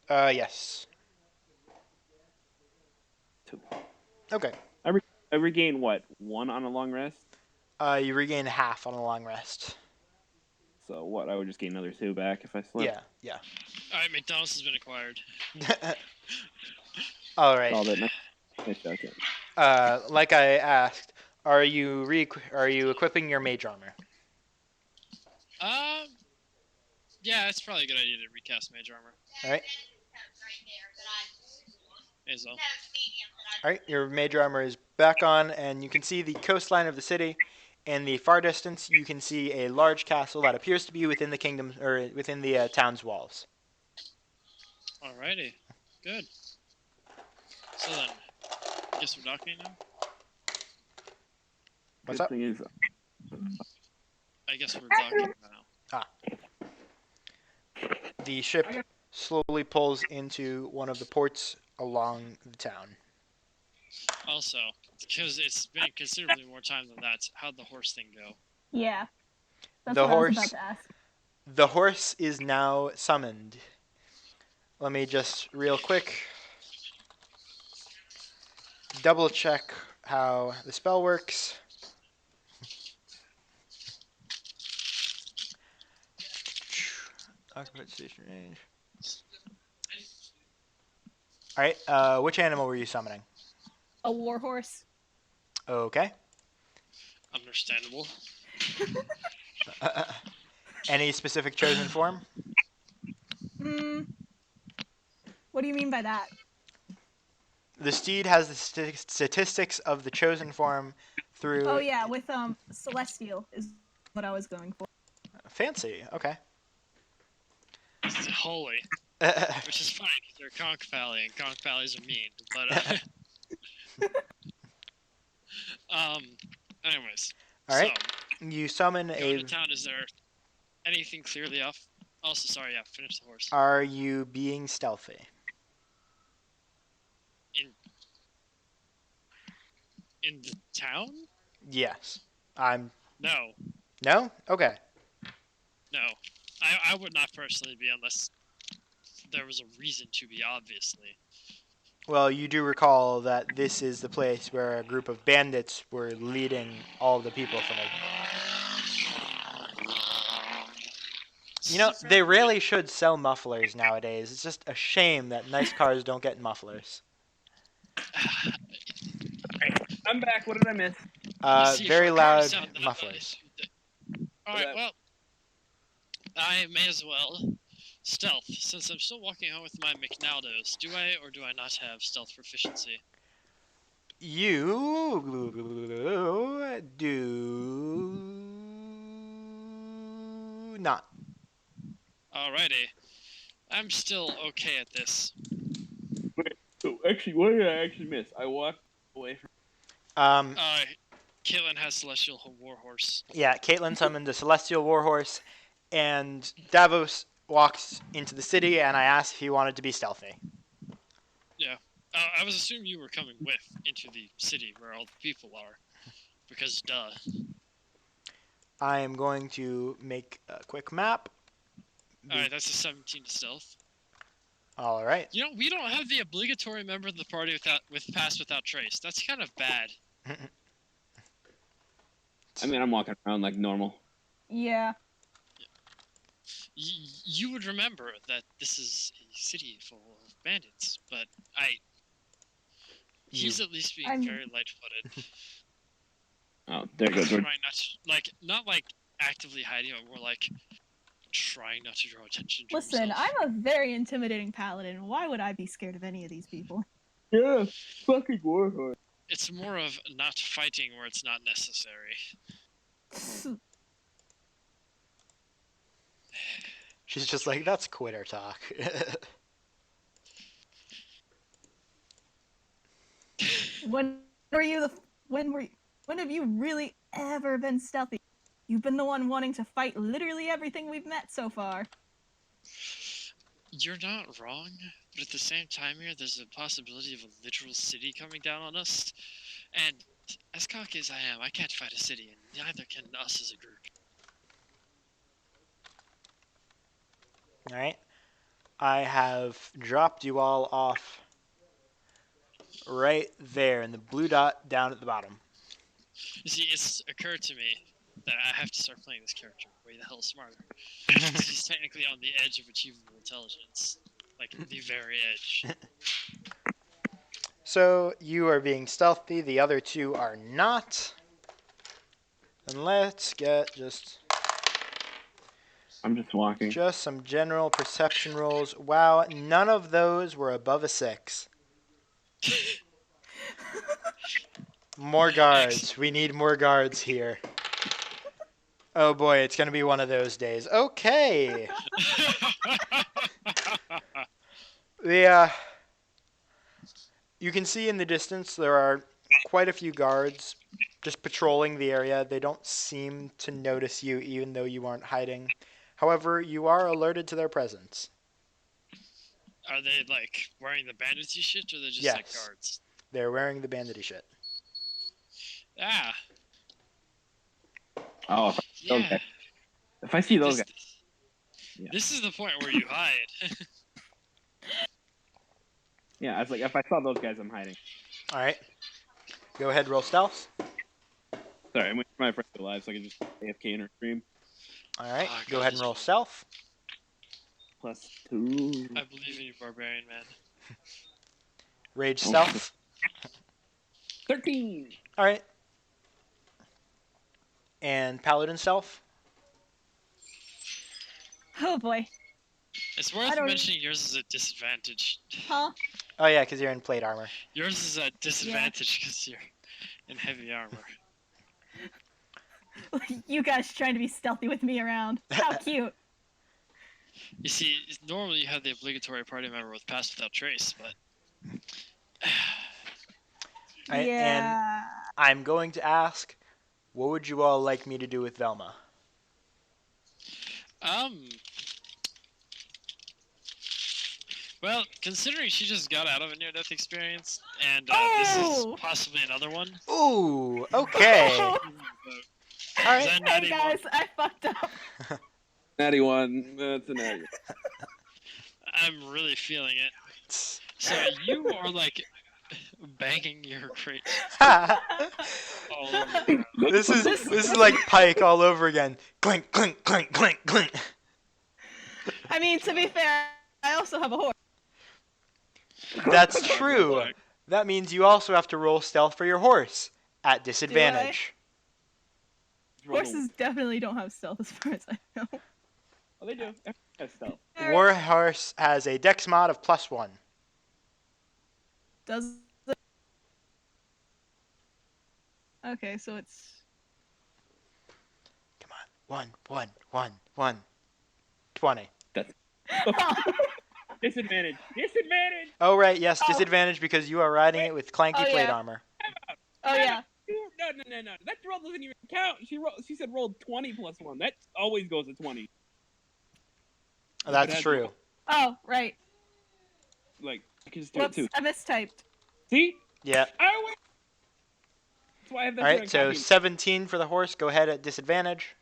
Yes. 2. Okay. I regain what? 1 on a long rest. You regain half on a long rest. So what? I would just gain another 2 back if I slept. Yeah. Alright, McDonald's has been acquired. All right. Called it. Nice shot. Like I asked, are you equipping your mage armor? Yeah, it's probably a good idea to recast Mage Armor. All right. May as well. All right. Your mage armor is back on, and you can see the coastline of the city. In the far distance, you can see a large castle that appears to be within the kingdom or within the town's walls. Alrighty. Good. So then, I guess we're docking now? What's Good up? thing is, I guess we're docking now. The ship slowly pulls into one of the ports along the town. Also, because it's been considerably more time than that, how'd the horse thing go? Yeah. That's The what I was horse- about to ask. The horse is now summoned. Let me just real quick double check how the spell works. Occupant station range. All right. Which animal were you summoning? A warhorse. Okay. Understandable. Any specific chosen form? What do you mean by that? The steed has the statistics of the chosen form through. Oh yeah, with celestial is what I was going for. Fancy. Okay. It's holy, which is fine because they're Conch Valley, and Conch Valleys are mean. But anyways. All right. So, You summon going a. to town. Is there anything clearly off? Also, sorry. Yeah, finish the horse. Are you being stealthy? In the town? Yes. I'm. No, No. Okay. no. I would not personally be unless there was a reason to be. Obviously. Well, you do recall that this is the place where a group of bandits were leading all the people from it. You know, they really should sell mufflers nowadays. It's just a shame that nice cars don't get mufflers. I'm back. What did I miss? You see, Very for a car loud sound that mufflers. Alright, well, I may as well stealth, since I'm still walking home with my McNaldos. Do I or do I not have stealth proficiency? You do not. Alrighty. I'm still okay at this. So actually, what did I actually miss? I walked away from. Caitlin has Celestial Warhorse. Yeah, Caitlin summoned a celestial warhorse, and Davos walks into the city, and I asked if he wanted to be stealthy. Yeah. I was assuming you were coming with into the city where all the people are. Because, duh. I am going to make a quick map. Alright, that's a 17 to stealth. All right. You know, we don't have the obligatory member of the party with pass without trace. That's kind of bad. I mean, I'm walking around like normal. Yeah. You would remember that this is a city full of bandits, but he's at least being very light-footed. Oh, there goes. Trying not like actively hiding, but more like trying not to draw attention to Listen, himself. I'm a very intimidating paladin. Why would I be scared of any of these people? Yeah, fucking warhorse. It's more of not fighting where it's not necessary. She's just like, that's quitter talk. When have you really ever been stealthy? You've been the one wanting to fight literally everything we've met so far. You're not wrong, but at the same time here, there's a possibility of a literal city coming down on us. And as cocky as I am, I can't fight a city, and neither can us as a group. All right. I have dropped you all off right there in the blue dot down at the bottom. You see, it's occurred to me that I have to start playing this character way the hell smarter. He's technically on the edge of achievable intelligence. Like, the very edge. So you are being stealthy. The other two are not. And let's get I'm just walking. just some general perception rolls. Wow, none of those were above a 6. More guards. We need more guards here. Oh boy, it's going to be one of those days. Okay. You can see in the distance there are quite a few guards just patrolling the area. They don't seem to notice you even though you aren't hiding. However, you are alerted to their presence. Are they, like, wearing the bandity shit, or they're just, like, Yes. guards? They're wearing the bandity shit. Ah, Oh, those yeah. guys. If I see those This, guys, yeah. this is the point where you hide. Yeah, I was like, if I saw those guys, I'm hiding. All right. Go ahead, roll stealth. Sorry, I'm waiting for my friend to alive so I can just AFK in her stream. All right. Oh, Go God, ahead and this roll one. stealth. +2. I believe in you, barbarian man. Rage Oh, stealth. 13. All right. And paladin stealth. Oh boy. It's I worth don't- mentioning yours is a disadvantage. Huh? Oh yeah, because you're in plate armor. Yours is a disadvantage because you're in heavy armor. You guys trying to be stealthy with me around. How cute. You see, normally you have the obligatory party member with pass without trace, but And Yeah. I'm going to ask, what would you all like me to do with Velma? Well, considering she just got out of a near-death experience, and this Oh! is possibly another one. Ooh, okay. All right. Is that Hey 91? guys, I fucked up. Natty 1. That's a natty. I'm really feeling it. So you are like banging your crate all over the ground. This is like Pike all over again. Clink, clink, clink, clink, clink. I mean, to be fair, I also have a horse. That's true. That means you also have to roll stealth for your horse at disadvantage. Horses definitely don't have stealth as far as I know. Oh, they do. Everyone has stealth. Warhorse has a dex mod of +1. Does it? Okay, so it's... Come on. 1. 20. Disadvantage. Disadvantage. Oh right, yes, Oh. disadvantage because you are riding it with clanky Oh, plate yeah. armor. Oh yeah. No. That roll doesn't even count. She said rolled 20 + 1. That always goes to 20. That's true. Oh, right. Like, I can just do it Whoops, too. I mistyped. See? Yeah. I win. That's why I have that. All right, so 17 for the horse. Go ahead at disadvantage.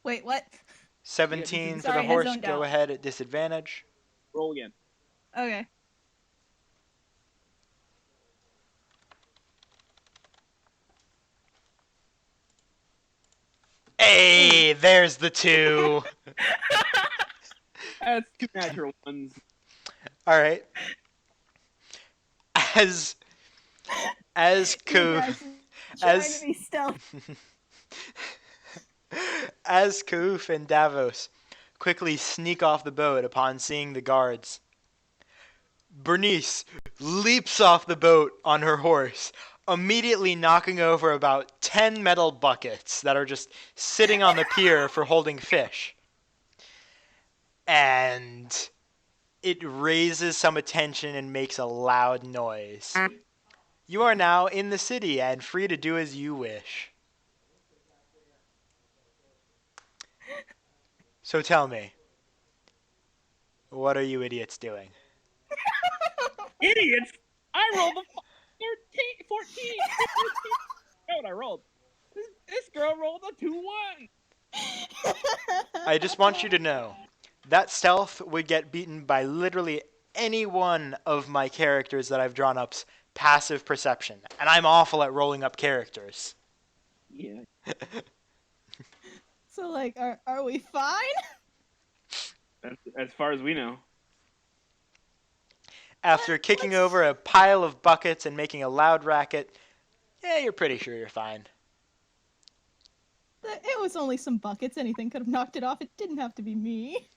Wait, what? 17 for Sorry, the I horse. zoned Go out. ahead at disadvantage. Roll again. Okay. Hey, there's the 2. That's 2 natural ones. All right. As You Koof, guys trying as to be stealthy. as Koof and Davos quickly sneak off the boat upon seeing the guards, Bernice leaps off the boat on her horse, immediately knocking over about 10 metal buckets that are just sitting on the pier for holding fish. And it raises some attention and makes a loud noise. You are now in the city and free to do as you wish. So tell me, what are you idiots doing? Idiots! I rolled a 13, 14. That's what I rolled. This girl rolled a 2-1. I just want you to know, that stealth would get beaten by literally any one of my characters that I've drawn up's passive perception, and I'm awful at rolling up characters. Yeah. So, like, are we fine? As far as we know. After kicking over a pile of buckets and making a loud racket, yeah, you're pretty sure you're fine. It was only some buckets. Anything could have knocked it off. It didn't have to be me.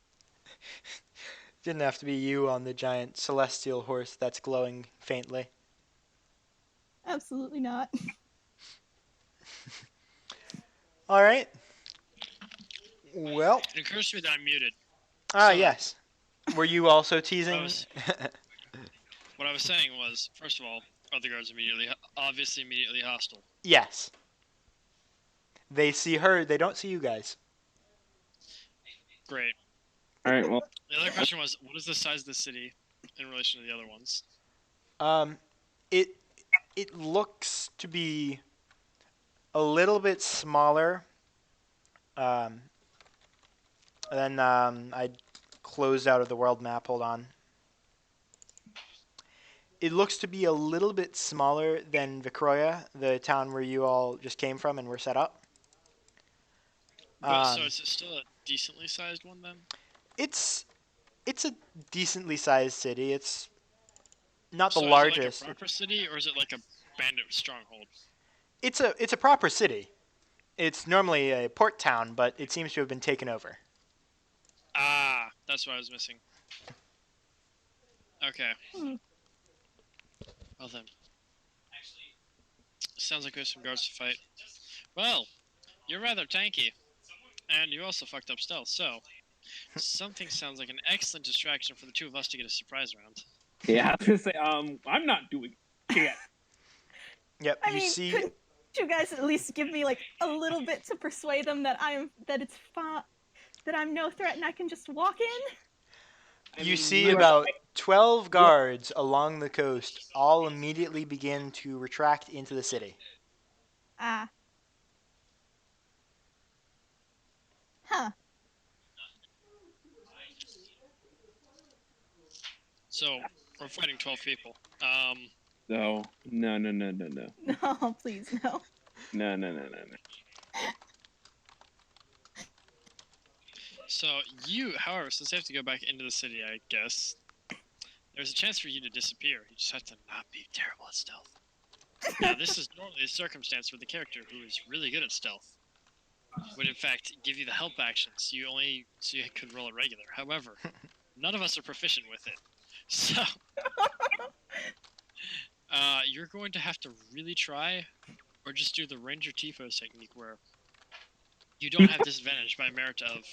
Didn't have to be you on the giant celestial horse that's glowing faintly. Absolutely not. All right. Well, It occurs to me that I'm muted. yes. Were you also teasing? What I was saying was, first of all, are the guards obviously immediately hostile? Yes. They see her. They don't see you guys. Great. All right. Well, The other question was, what is the size of the city in relation to the other ones? It looks to be a little bit smaller. Then I closed out of the world map. Hold on. It looks to be a little bit smaller than Vicroya, the town where you all just came from and were set up. But so it's still a decently sized one then? It's a decently sized city. It's not the So largest. Is it like a proper city, or is it like a bandit stronghold? It's a proper city. It's normally a port town, but it seems to have been taken over. Ah, that's what I was missing. Okay. Well then. Sounds like we have some guards to fight. Well, you're rather tanky. And you also fucked up stealth, so something sounds like an excellent distraction for the two of us to get a surprise round. yeah. I was gonna say, I'm not doing shit. Yep. I mean, see. couldn't you guys at least give me like a little bit to persuade them that it's fine, that I'm no threat and I can just walk in? You see about 12 guards along the coast all immediately begin to retract into the city. Ah. Huh. So, we're fighting 12 people. No. No, please, no. No. So, however, since you have to go back into the city, I guess, there's a chance for you to disappear. You just have to not be terrible at stealth. Now, this is normally a circumstance where the character who is really good at stealth would, in fact, give you the help action, so you could roll it regular. However, none of us are proficient with it. So, you're going to have to really try, or just do the Ranger Tifos technique where you don't have disadvantage by merit of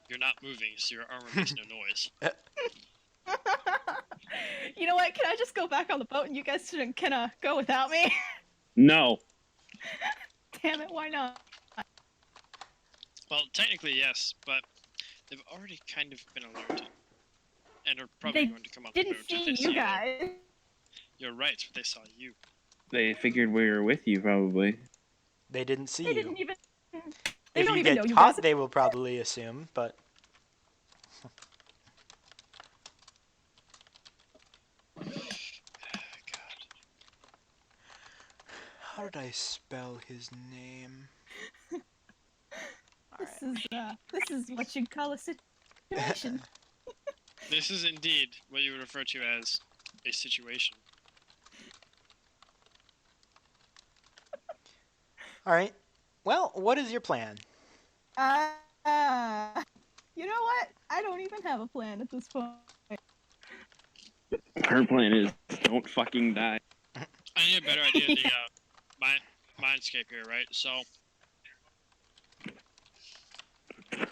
you're not moving, so your armor makes no noise. You know what? Can I just go back on the boat and you guys can go without me? No. Damn it, why not? Well, technically, yes, but they've already kind of been alerted. And are probably They going to come on the Didn't boat if see they you guys. You're right, but they saw you. They figured we were with you, probably. They didn't see They you. didn't even. They If don't you even get know you caught, guys. they will probably assume, but... How did I spell his name? This is what you'd call a situation. This is indeed what you would refer to as a situation. Alright. Well, what is your plan? You know what? I don't even have a plan at this point. Her plan is don't fucking die. I need a better idea of the mindscape here, right? So,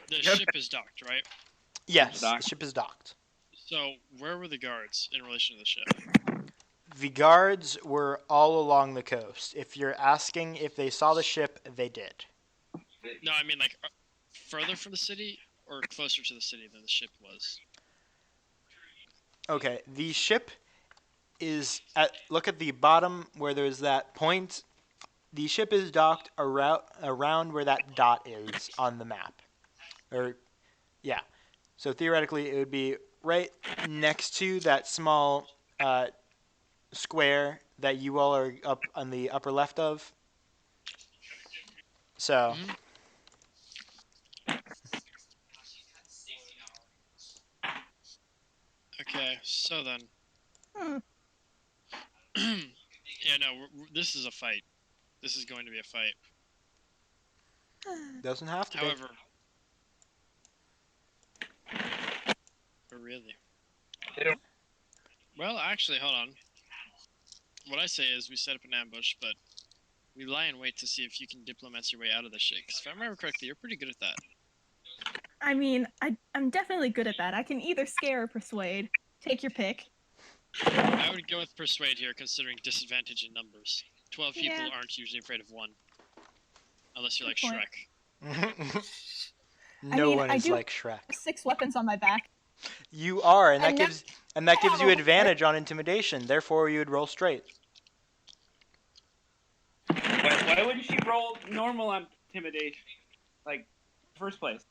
the ship is docked, right? Yes, the Docked. ship is docked. So, where were the guards in relation to the ship? The guards were all along the coast. If you're asking if they saw the ship, they did. No, I mean like further from the city or closer to the city than the ship was. Okay, the ship is at. Look at the bottom where there's that point. The ship is docked around where that dot is on the map. Yeah. So theoretically, it would be right next to that small square that you all are up on the upper left of. So, Mhm. Okay, so then. Hmm. Yeah, no, this is a fight. This is going to be a fight. doesn't have to be. However, really. They don't- Well, actually, hold on. What I say is we set up an ambush, but we lie in wait to see if you can diplomats your way out of this shit. Because if I remember correctly, you're pretty good at that. I mean, I'm definitely good at that. I can either scare or persuade. Take your pick. I would go with persuade here, considering disadvantage in numbers. 12 people Yeah. aren't usually afraid of one, unless you're like Good point. Shrek. No mean, one I is do- like Shrek. 6 weapons on my back. You are, and that And now- gives you now- advantage on intimidation. Therefore, you would roll straight. Why wouldn't she roll normal on intimidation? Like, first place.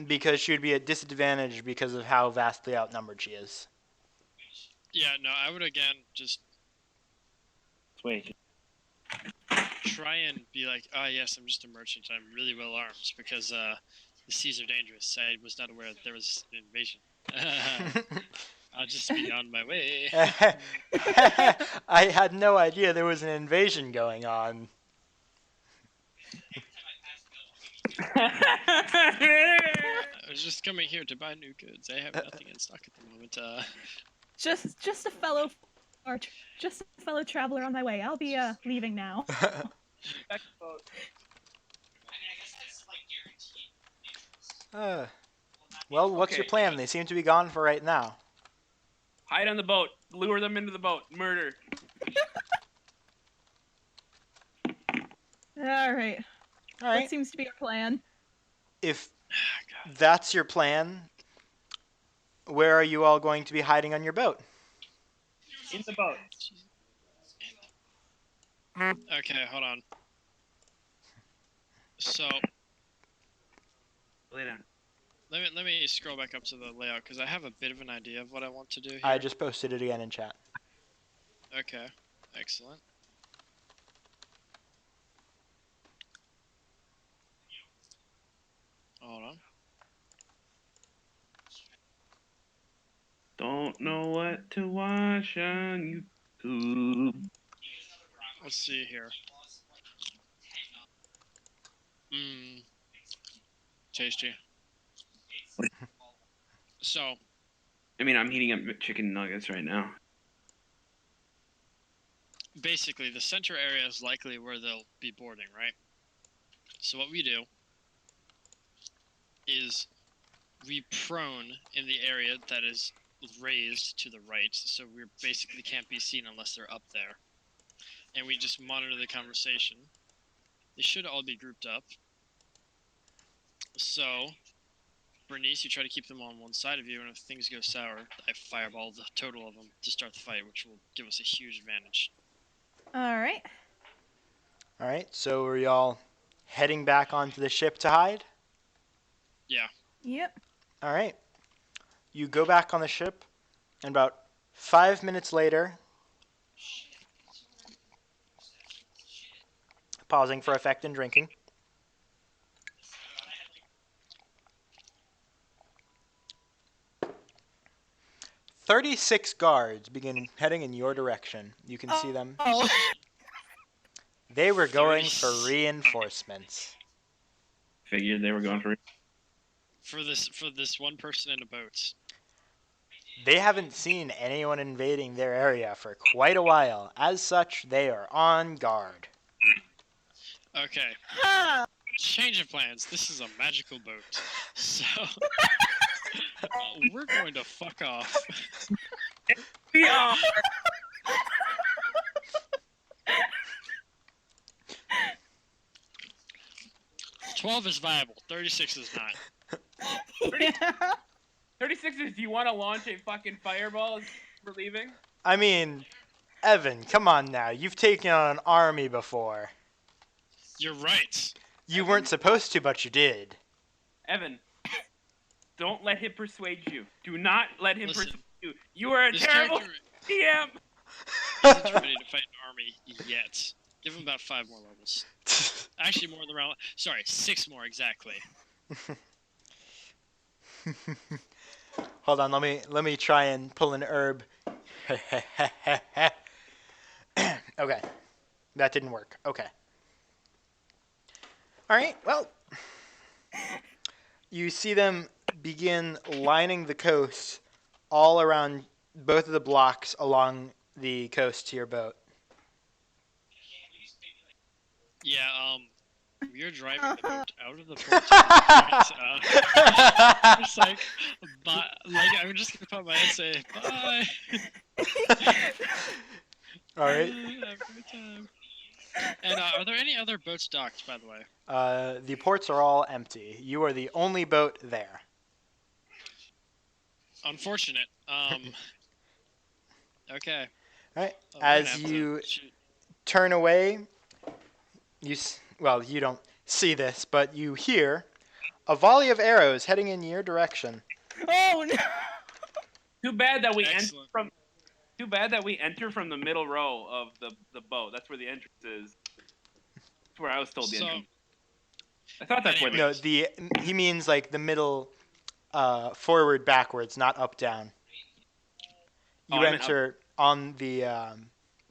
Because she would be at disadvantage because of how vastly outnumbered she is. Yeah, no, I would again just Wait. try and be like, oh yes, I'm just a merchant. I'm really well armed because the seas are dangerous. I was not aware that there was an invasion. I'll just be on my way. I had no idea there was an invasion going on. I was just coming here to buy new goods. I have nothing in stock at the moment. just a fellow traveler on my way. I'll be leaving now. Well, what's your Okay. plan? They seem to be gone for right now. Hide on the boat. Lure them into the boat. Murder. All right. All That right. seems to be our plan. If that's your plan, where are you all going to be hiding on your boat? In the boat. Okay, hold on. So Lay down. let me scroll back up to the layout because I have a bit of an idea of what I want to do here. I just posted it again in chat. Okay, excellent. Hold on. Don't know what to watch on YouTube. Let's see here. Mmm. Tasty. So, I mean, I'm heating up chicken nuggets right now. basically, the center area is likely where they'll be boarding, right? So what we do is we prone in the area that is raised to the right, so we basically can't be seen unless they're up there. And we just monitor the conversation. They should all be grouped up. So, Bernice, you try to keep them on one side of you, and if things go sour, I fireball the total of them to start the fight, which will give us a huge advantage. All right. All right. So are y'all heading back onto the ship to hide? Yeah. Yep. All right. You go back on the ship, and about 5 minutes later, pausing for effect and drinking. "36 guards begin heading in your direction. You can see them. Oh. They were going for 36. reinforcements. Figured they were going for. For this one person in a boat. They haven't seen anyone invading their area for quite a while. As such, they are on guard." Okay. Ha! Change of plans. This is a magical boat. So we're going to fuck off. We are. 12 is viable. 36 is not. Yeah. 36ers, do you want to launch a fucking fireball as we're leaving? I mean, Evan, come on now. You've taken on an army before. You're right. You weren't supposed to, but you did. Evan, don't let him persuade you. Do not let him Listen, persuade you. You are a This terrible. character, PM. Isn't ready to fight an army yet. Give him about 5 more levels. Actually, more than around. Sorry, 6 more exactly. Hold on, let me try and pull an herb. Okay, that didn't work. Okay. All right. Well, you see them begin lining the coast all around both of the blocks along the coast to your boat. Yeah, we are driving the boat out of the port at this point. Just like, I'm just gonna pop by and say bye. All right. Have a good time. And are there any other boats docked, by the way? The ports are all empty. You are the only boat there. Unfortunate. Okay. All right. Oh, we're gonna As have you to shoot. turn away, well, you don't see this, but you hear a volley of arrows heading in your direction. Oh no! Too bad that we enter Excellent. from. Too bad that we enter from the middle row of the boat. That's where the entrance is. That's where I was told the So, entrance. I thought that's where the. No, he means like the middle, forward, backwards, not up, down. Oh, You I meant up. enter on the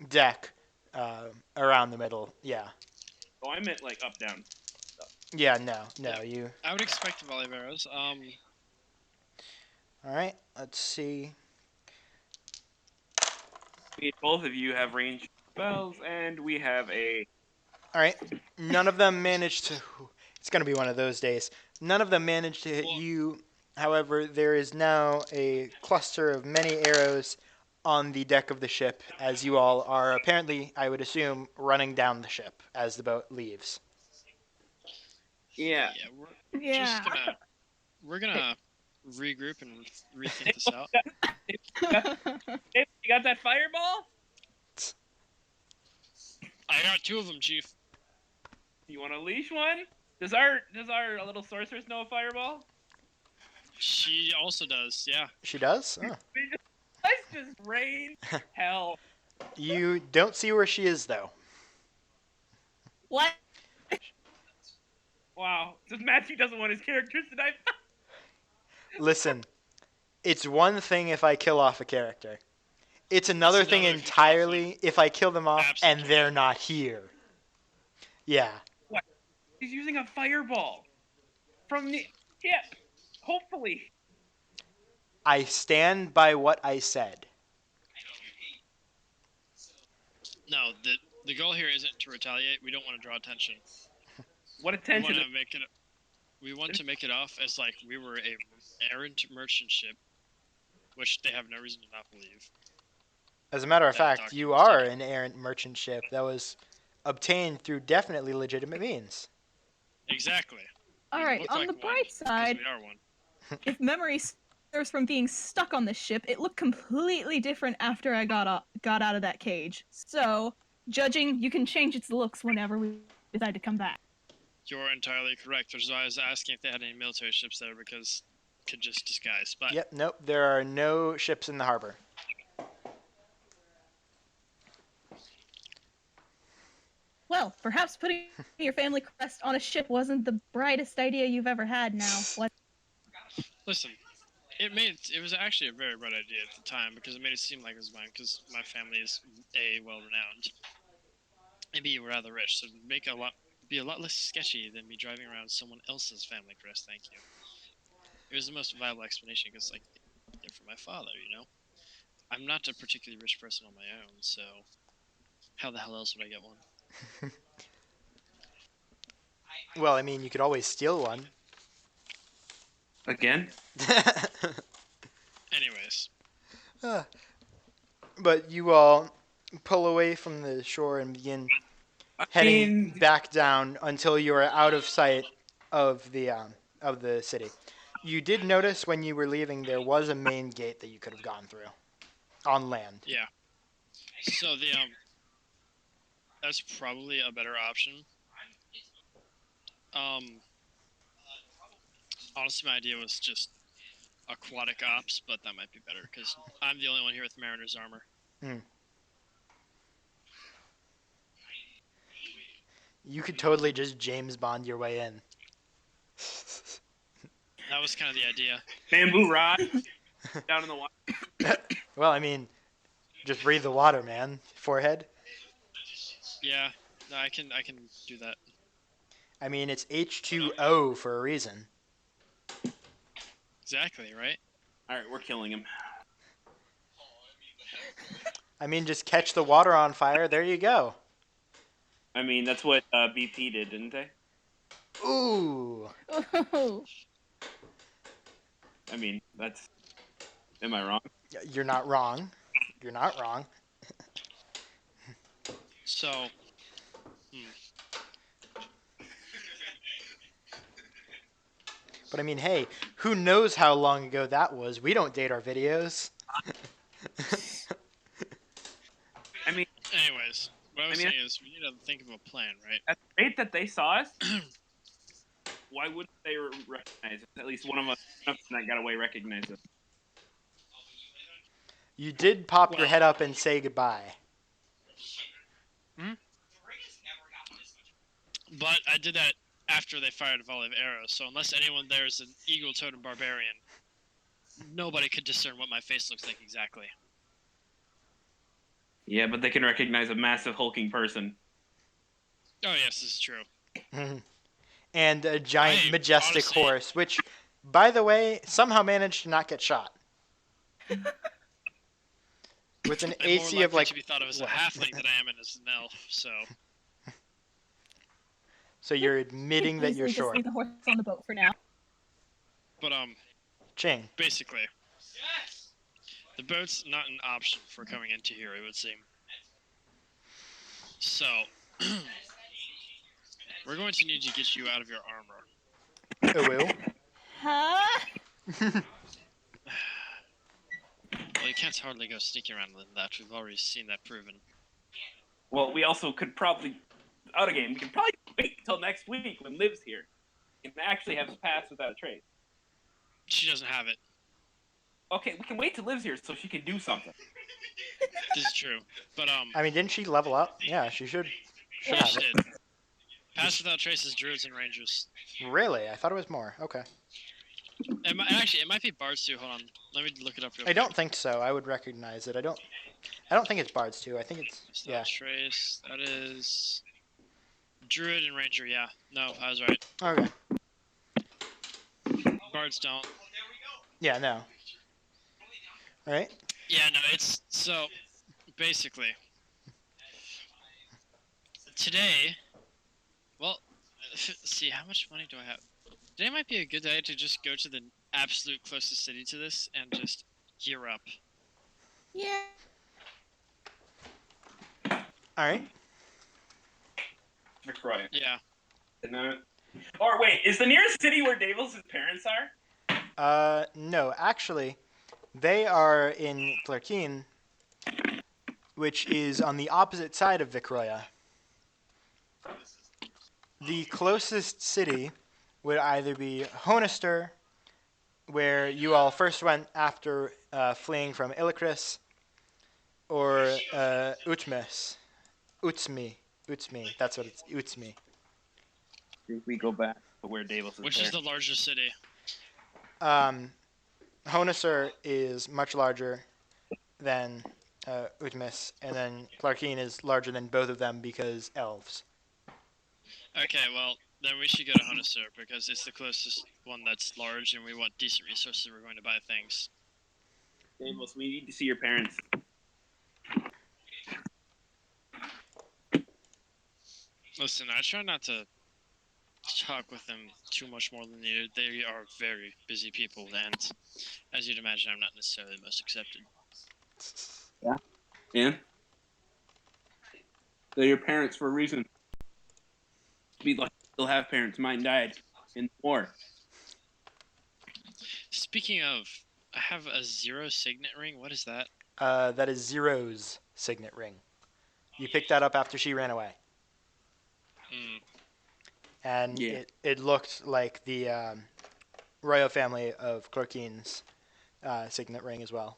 deck, around the middle. Yeah. Oh, I meant like up down. Yeah. No. Yeah. You. I would expect a volley of arrows. All right. Let's see. Both of you have ranged spells, and we have a. All right. None of them managed to. It's gonna be one of those days. None of them managed to hit Well- you. However, there is now a cluster of many arrows on the deck of the ship as you all are apparently, I would assume, running down the ship as the boat leaves. Yeah. Yeah, we're Yeah. just gonna regroup and rethink this out. Hey, you got that fireball? I got 2 of them, Chief. You want to leash one? Does our little sorceress know a fireball? She also does, yeah. She does? Oh. Let's just rain hell. You don't see where she is, though. What? Wow. Just Matthew doesn't want his characters to die. Listen, it's one thing if I kill off a character. It's another It's thing another if you entirely if I kill them off and Absolutely. they're not here. Yeah. He's using a fireball from the ship. Hopefully. I stand by what I said. No, the goal here isn't to retaliate. We don't want to draw attention. What We attention? want to make it. We want to make it off as like we were a errant merchant ship, which they have no reason to not believe. As a matter of That fact, you document's are taken. an errant merchant ship that was obtained through definitely legitimate means. Exactly. All We right. look On like the one, bright 'cause side, we are one. if memory serves from being stuck on the ship, it looked completely different after I got out of that cage. So, judging, you can change its looks whenever we decide to come back. You're entirely correct. Which is why I was asking if they had any military ships there because could just disguise. But Yep, nope, there are no ships in the harbor. Well, perhaps putting your family crest on a ship wasn't the brightest idea you've ever had. Now, what? listen, it was actually a very bright idea at the time because it made it seem like it was mine because my family is well renowned and B rather rich, so it'd be a lot less sketchy than me driving around someone else's family crest. Thank you. It was the most viable explanation because like for my father, you know, I'm not a particularly rich person on my own, so how the hell else would I get one? Well, I mean, you could always steal one. Again? Anyways, But you all pull away from the shore and begin heading back down until you are out of sight of the city. You did notice when you were leaving there was a main gate that you could have gone through on land. yeah. So that's probably a better option. Honestly, my idea was just aquatic ops, but that might be better because I'm the only one here with mariner's armor. You could totally just James Bond your way in. That was kind of the idea. Bamboo rod down in the water. Well, I mean, just breathe the water, man. Forehead. Yeah. No, I can do that. I mean, it's H2O for a reason. Exactly, right? All right, we're killing him. I mean, just catch the water on fire. There you go. I mean, that's what BP did, didn't they? Ooh. Oh. I mean, that's. Am I wrong? You're not wrong. You're not wrong. So, But I mean, hey, who knows how long ago that was? We don't date our videos. I mean, anyways, what I was saying is we need to think of a plan, right? at the rate that they saw us, why wouldn't they recognize us? At least one of us that got away recognized us. You did pop your Well- head up and say goodbye. But I did that after they fired a volley of arrows, so unless anyone there is an eagle-totem barbarian, nobody could discern what my face looks like exactly. Yeah, but they can recognize a massive hulking person. Oh yes, this is true. And a giant, I majestic honestly- horse, which, by the way, somehow managed to not get shot. With an I'm more AC likely of like. to be thought of as a what? halfling than I am as an elf, so So you're admitting that Please you're just short. leave the horse on the boat for now. but Ching. basically, the boat's not an option for coming into here, it would seem. So, we're going to need to get you out of your armor. Oh, Huh? Well, you can't hardly go sneaking around in that. We've already seen that proven. Well, we also could probably out again. We can probably wait until next week when Liv's here. We can actually have pass without a trace. She doesn't have it. Okay, we can wait till Liv's here so she can do something. This is true. But I mean, didn't she level up? Yeah, she should yeah, have she it. did. Pass without traces, druids and rangers. Really? I thought it was more. Okay. Actually, it might be bards too. Hold on, let me look it up real I quick. don't think so. I would recognize it. I don't think it's bards too. I think it's Without yeah. trace. That is druid and ranger. Yeah. No, I was right. Okay. Bards don't. Yeah, no. All right. Yeah, no. It's so basically today. Well, see, how much money do I have? Today might be a good day to just go to the absolute closest city to this and just gear up. Yeah. All right. McRoy. Yeah. Or wait, is the nearest city where Davos' parents are? No, actually, they are in Clerkeen, which is on the opposite side of Vicroya. The closest city would either be Honister, where you all first went after fleeing from Illicris, or Utmes. Utsmi. That's what it's. Utsmi. I think we go back to where Davos is. Which is the largest city? Honisar is much larger than Utmis, and then Clarkeen is larger than both of them because elves. Okay, well, then we should go to Honisar because it's the closest one that's large and we want decent resources if we're going to buy things. Davos, we need to see your parents. Listen, I try not to talk with them too much more than needed. They are very busy people, and as you'd imagine, I'm not necessarily the most accepted. Yeah? They're your parents for a reason. Be lucky to still have parents. Mine died in the war. Speaking of, I have a 0 signet ring. What is that? That is Zero's signet ring. You picked that up after she ran away. Hmm. And Yeah. it looked like the royal family of Clorkeen's signet ring as well.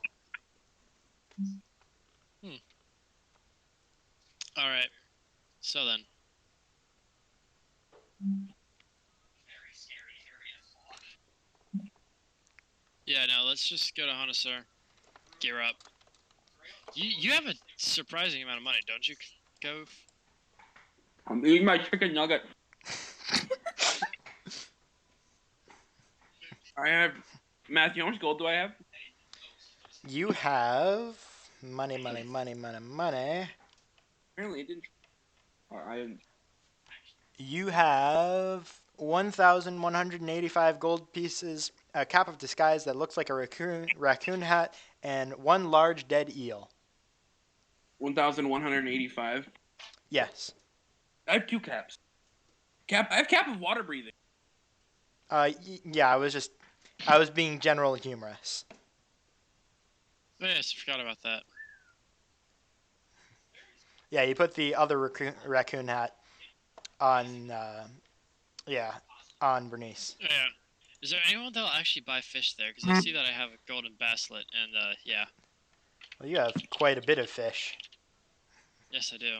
All right. So then. Yeah, no, let's just go to Honosaur. Gear up. You have a surprising amount of money, don't you, Gove? I'm eating my chicken nugget. I have Matthew. How much gold do I have? You have money, money, money, money, money. Apparently, it didn't. I didn't. You have 1,185 gold pieces, a cap of disguise that looks like a raccoon hat, and one large dead eel. 1,185. Yes. I have 2 caps. I have cap of water breathing. Yeah, I was being general humorous. Oh, yes, I forgot about that. Yeah, you put the other raccoon hat on, on Bernice. Yeah. Is there anyone that'll actually buy fish there? Because I see that I have a golden basslet, and yeah. Well, you have quite a bit of fish. Yes, I do.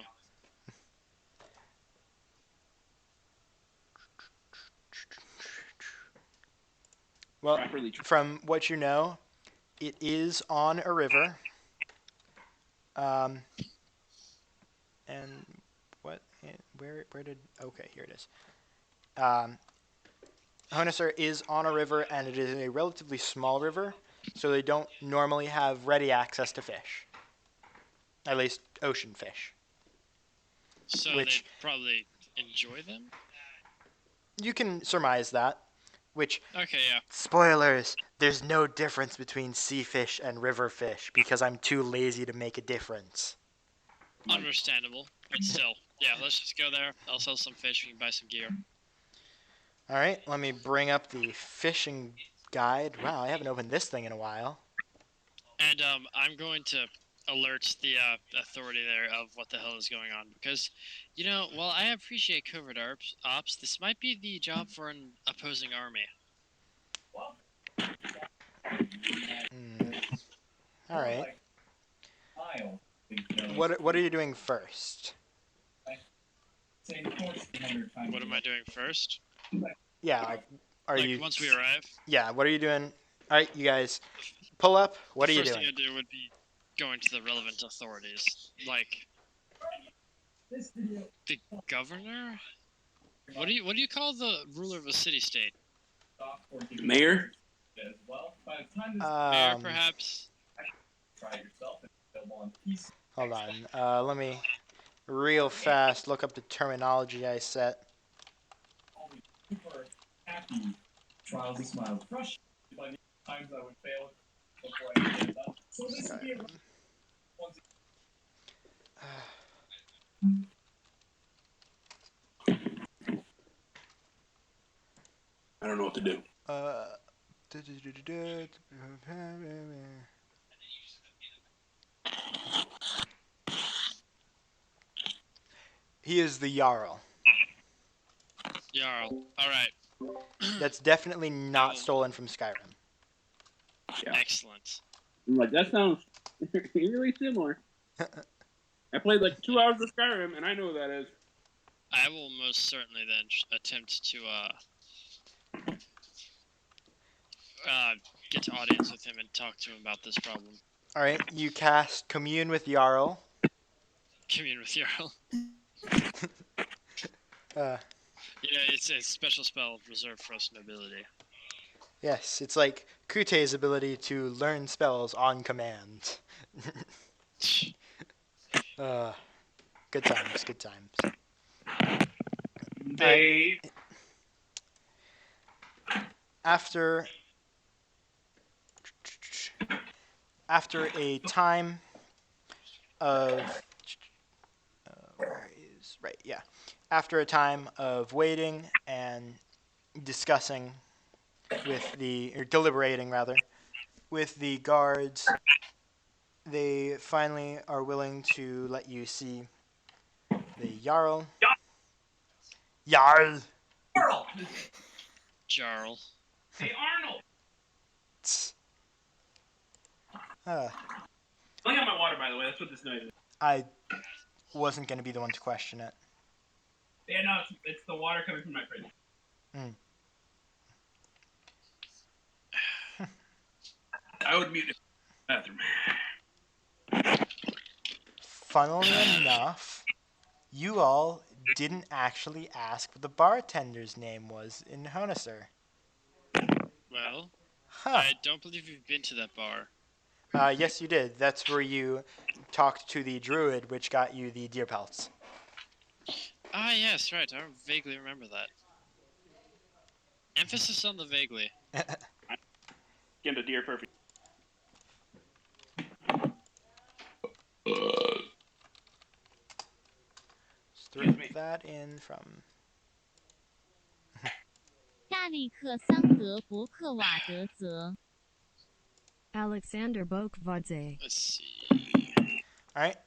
Well, Properly. from what you know, it is on a river. And what? Where did? Okay, here it is. Honosaur is on a river, and it is a relatively small river, so they don't normally have ready access to fish. At least ocean fish. So Which- they probably enjoy them? You can surmise that. Which, Okay, yeah. spoilers, there's no difference between sea fish and river fish because I'm too lazy to make a difference. Understandable, but still. Yeah, let's just go there. I'll sell some fish. We can buy some gear. All right, let me bring up the fishing guide. Wow, I haven't opened this thing in a while. And I'm going to alert the authority there of what the hell is going on, because, while I appreciate covert ops, this might be the job for an opposing army. All right. What are you doing first? What am I doing first? Yeah, like, are you? Once we arrive? Yeah, what are you doing? All right, you guys, pull up. What are you The first doing? thing I'd do would be going to the relevant authorities, like the governor. What do you call the ruler of a city-state? Mayor? Mayor, perhaps. Hold on. Let me real fast look up the terminology I set. I don't know what to do. He is the Jarl. Jarl. All right. That's definitely not stolen from Skyrim. Yeah. Excellent. I'm like, that sounds really similar. I played like 2 hours of Skyrim, and I know what that is. I will most certainly then attempt to get to audience with him and talk to him about this problem. All right, you cast Commune with Jarl. Commune with Jarl. Uh, It's a special spell reserved for us nobility. yes, it's like Kute's ability to learn spells on command. Good times, good times. Dave. After a time of after a time of waiting and discussing deliberating rather with the guards, they finally are willing to let you see the Jarl. Jarl. Jarl. Hey, Arnold! Uh, I got my water water, by the way. That's what this noise is. I wasn't going to be the one to question it. Yeah, no, it's the water coming from my fridge. I would mute it in the bathroom. Funnily enough, you all didn't actually ask what the bartender's name was in Honacer. Well, Huh. I don't believe you've been to that bar. Yes, you did. That's where you talked to the druid, which got you the deer pelts. Ah, yes, right. I vaguely remember that. Emphasis on the vaguely. Get a deer perfect. Just throw that in from... 大力克桑德伯克瓦德泽。 Alexander Bokvodze. Let's see. Alright.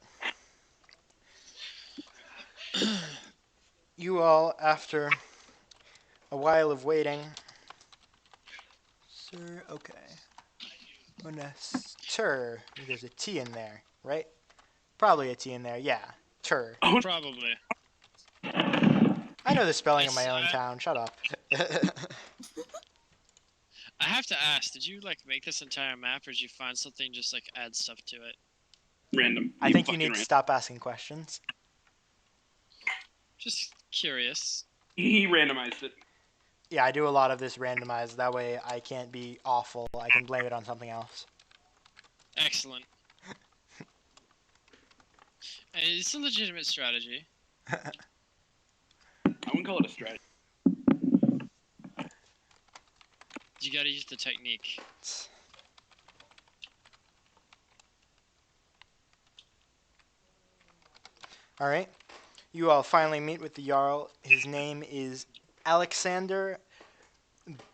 You all, after a while of waiting... Sir, okay. Tur. There's a T in there, right? Probably a T in there, yeah. Tur. Probably. I know the spelling of It's, my own town, shut up. I have to ask, did you like make this entire map, or did you find something just like add stuff to it? Random. I think you need to stop asking questions. Just curious. He randomized it. Yeah, I do a lot of this randomized. That way I can't be awful. I can blame it on something else. Excellent. It's a legitimate strategy. I wouldn't call it a strategy. You gotta use the technique. Alright. You all finally meet with the Jarl. His name is Alexander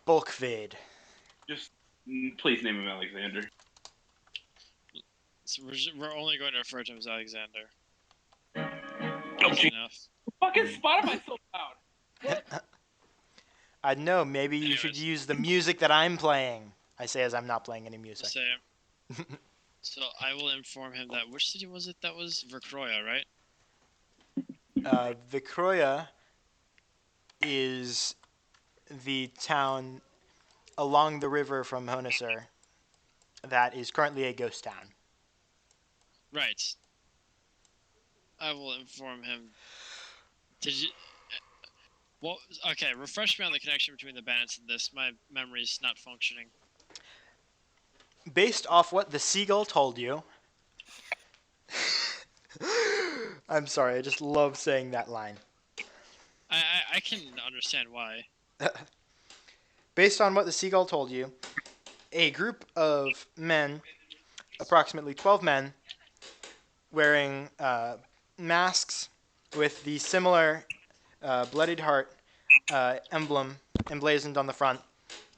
Bulkvade. Just please name him Alexander. So we're only going to refer to him as Alexander. Oh, Easy enough. fucking Spotify so loud. I know, maybe you should use the music that I'm playing. I say as I'm not playing any music. Same. So I will inform him that, which city was it that was? Verkroya, right? Vicroya is the town along the river from Honacer that is currently a ghost town. Right. I will inform him. Did you... Well, okay, refresh me on the connection between the bandits and this. My memory's not functioning. Based off what the seagull told you... I'm sorry, I just love saying that line. I can understand why. Based on what the seagull told you, a group of men, approximately 12 men, wearing masks with the similar bloodied heart emblem emblazoned on the front,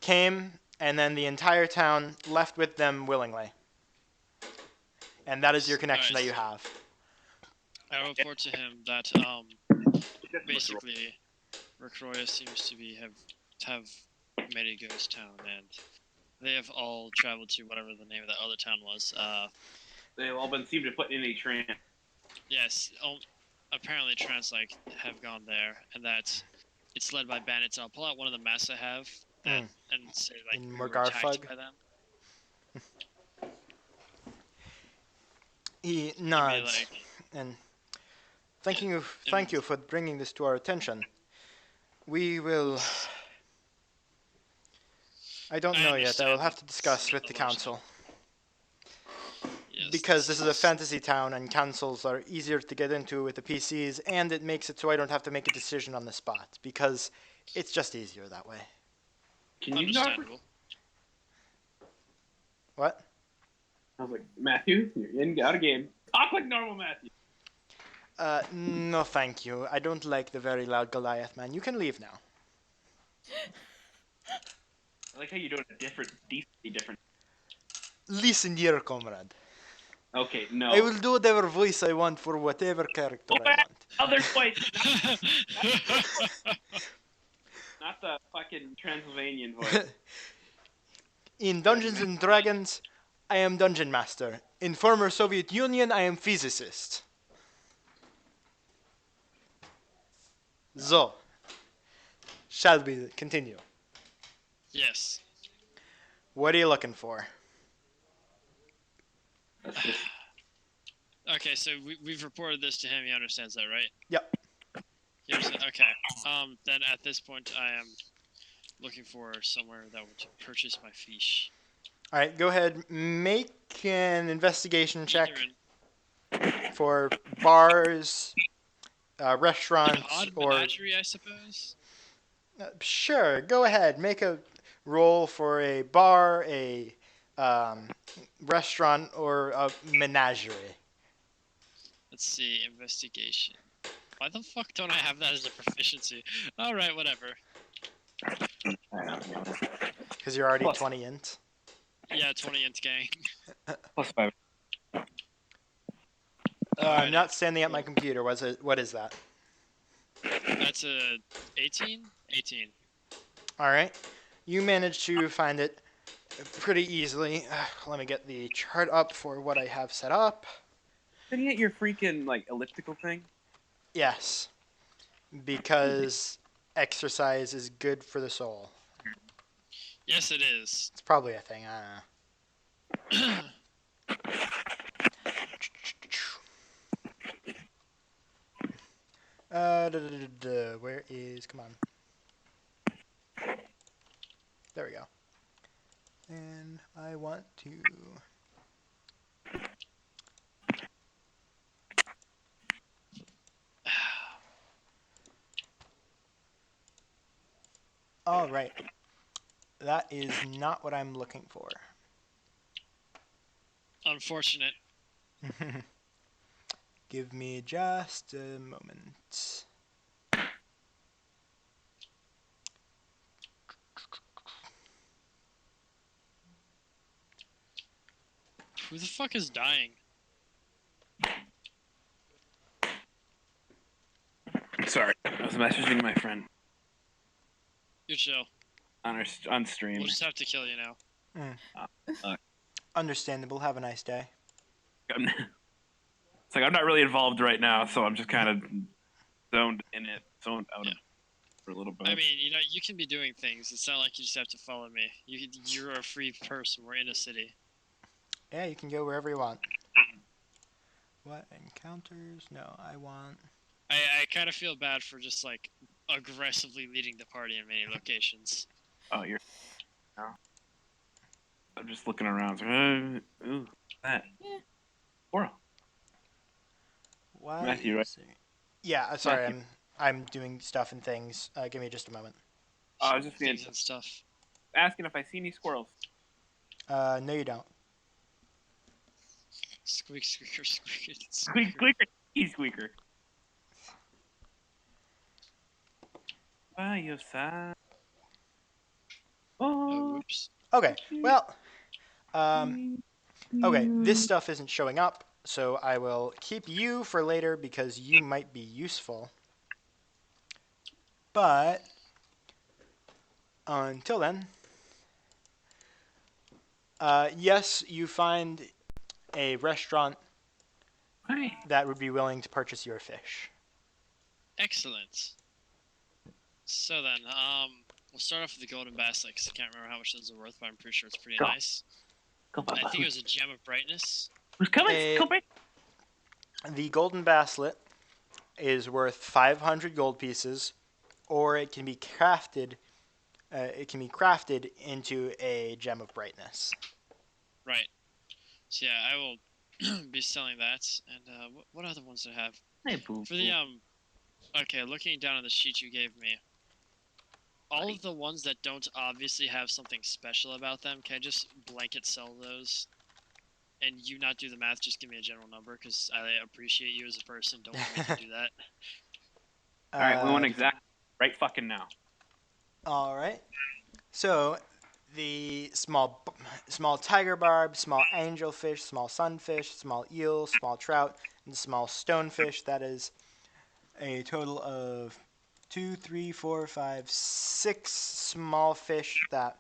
came, and then the entire town left with them willingly. And that is your connection that you have. I will report to him that basically Verkroya seems to have made a ghost town, and they have all traveled to whatever the name of that other town was. They've all been seemed to put in a trance. Yes, apparently trans have gone there, and that it's led by bandits. I'll pull out one of the masks I have and say like In we were attacked Morgarfug? by them. He Maybe, nods and thank you for bringing this to our attention. We will. I don't know yet. I will have to discuss with the council. Yes, Because this is a fantasy town and councils are easier to get into with the PCs, and it makes it so I don't have to make a decision on the spot, because it's just easier that way. Can you not? Understandable. What? I was like, Matthew, you're in, out of game. Talk like normal, Matthew. No thank you. I don't like the very loud Goliath man. You can leave now. I like how you do it decently different. Listen here, comrade. Okay, no. I will do whatever voice I want for whatever character I want. Other voice. Not the fucking Transylvanian voice. In Dungeons and Dragons, I am dungeon master. In former Soviet Union, I am physicist. So, shall we continue? Yes. What are you looking for? That's just Okay, so we've reported this to him. He understands that, right? Yep. He understands. Okay. Then at this point, I am looking for somewhere that would purchase my fish. All right, go ahead. Make an investigation check for bars, An restaurants, odd or menagerie, I suppose. sure. Go ahead. Make a roll for a bar, a restaurant, or a menagerie. Let's see, investigation. Why the fuck don't I have that as a proficiency? All right, whatever. Because you're already Plus. 20 int. Yeah, 20 int gang. +5. I'm not standing at my computer. What is that? That's a 18. 18. All right. You managed to find it pretty easily. Let me get the chart up for what I have set up. Didn't you get your freaking like elliptical thing? Yes, because exercise is good for the soul. Yes, it is. It's probably a thing. I don't know. Where is? Come on. There we go. And I want to. All right. That is not what I'm looking for. Unfortunate. Give me just a moment. Who the fuck is dying? Sorry, I was messaging my friend You're chill. on stream. We'll just have to kill you now. Understandable. Have a nice day. It's like I'm not really involved right now, so I'm just kind of zoned out of it for a little bit. I mean, you can be doing things. It's not like you just have to follow me. You're a free person. We're in a city. Yeah, you can go wherever you want. What encounters? No, I want. I kind of feel bad for just like aggressively leading the party in many locations. Oh, you're. No. I'm just looking around. Ooh, that. Yeah. Squirrel. Why? Matthew, right? Yeah, sorry, Matthew. I'm doing stuff and things. Give me just a moment. I was just Things and stuff. asking if I see any squirrels. No, you don't. Squeak, squeaker, squeaker. Squeak, squeaker, squeaker. By your side. Oh, Oh. whoops. Okay. Well, okay. This stuff isn't showing up, so I will keep you for later because you might be useful. But until then, yes, you find a restaurant Hi. that would be willing to purchase your fish. Excellent. So then, we'll start off with the golden basilisk. 'Cause I can't remember how much those are worth, but I'm pretty sure it's pretty Go. nice. Go, I think it was a gem of brightness. Who's coming? Hey. Come back. The golden baslet is worth 500 gold pieces, or it can be crafted. It can be crafted into a gem of brightness. Right. So yeah, I will be selling that. And what other ones do I have? Hey, boo. For the okay, looking down at the sheet you gave me, all of the ones that don't obviously have something special about them, can I just blanket sell those? And you not do the math, just give me a general number, because I appreciate you as a person. Don't want me to do that. All right, we want exact right fucking now. All right. So, the small tiger barb, small angelfish, small sunfish, small eel, small trout, and small stonefish. That is a total of 2, 3, 4, 5, 6 small fish that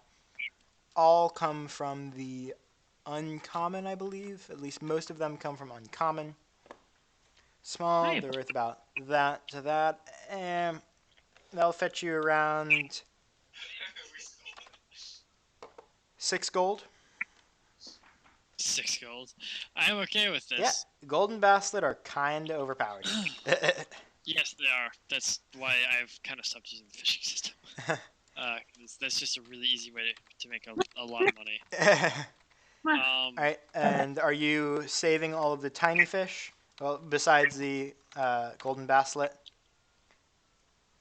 all come from the uncommon, I believe. At least most of them come from uncommon. Small, Hey. they're worth about that to that. And that'll fetch you around 6 gold. 6 gold. I'm okay with Yeah, this. golden baslet are kind of overpowered. Yes, they are. That's why I've kind of stopped using the fishing system. That's just a really easy way to make a lot of money. Alright, and are you saving all of the tiny fish? Well, besides the golden baslet?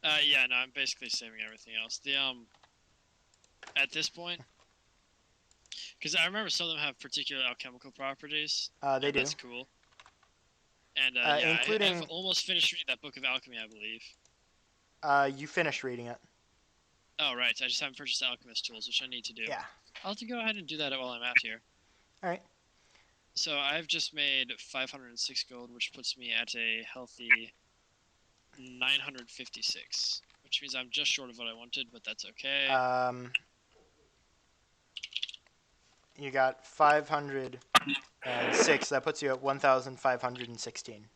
Yeah, no, I'm basically saving everything else. At this point, because I remember some of them have particular alchemical properties. They do. That's cool. And yeah, I've including, almost finished reading that book of alchemy, I believe. you finished reading it. Oh, right. I just haven't purchased alchemist tools, which I need to do. Yeah. I'll have to go ahead and do that while I'm out here. Alright. So I've just made 506 gold, which puts me at a healthy 956, which means I'm just short of what I wanted, but that's okay. You got 506. That puts you at 1,516.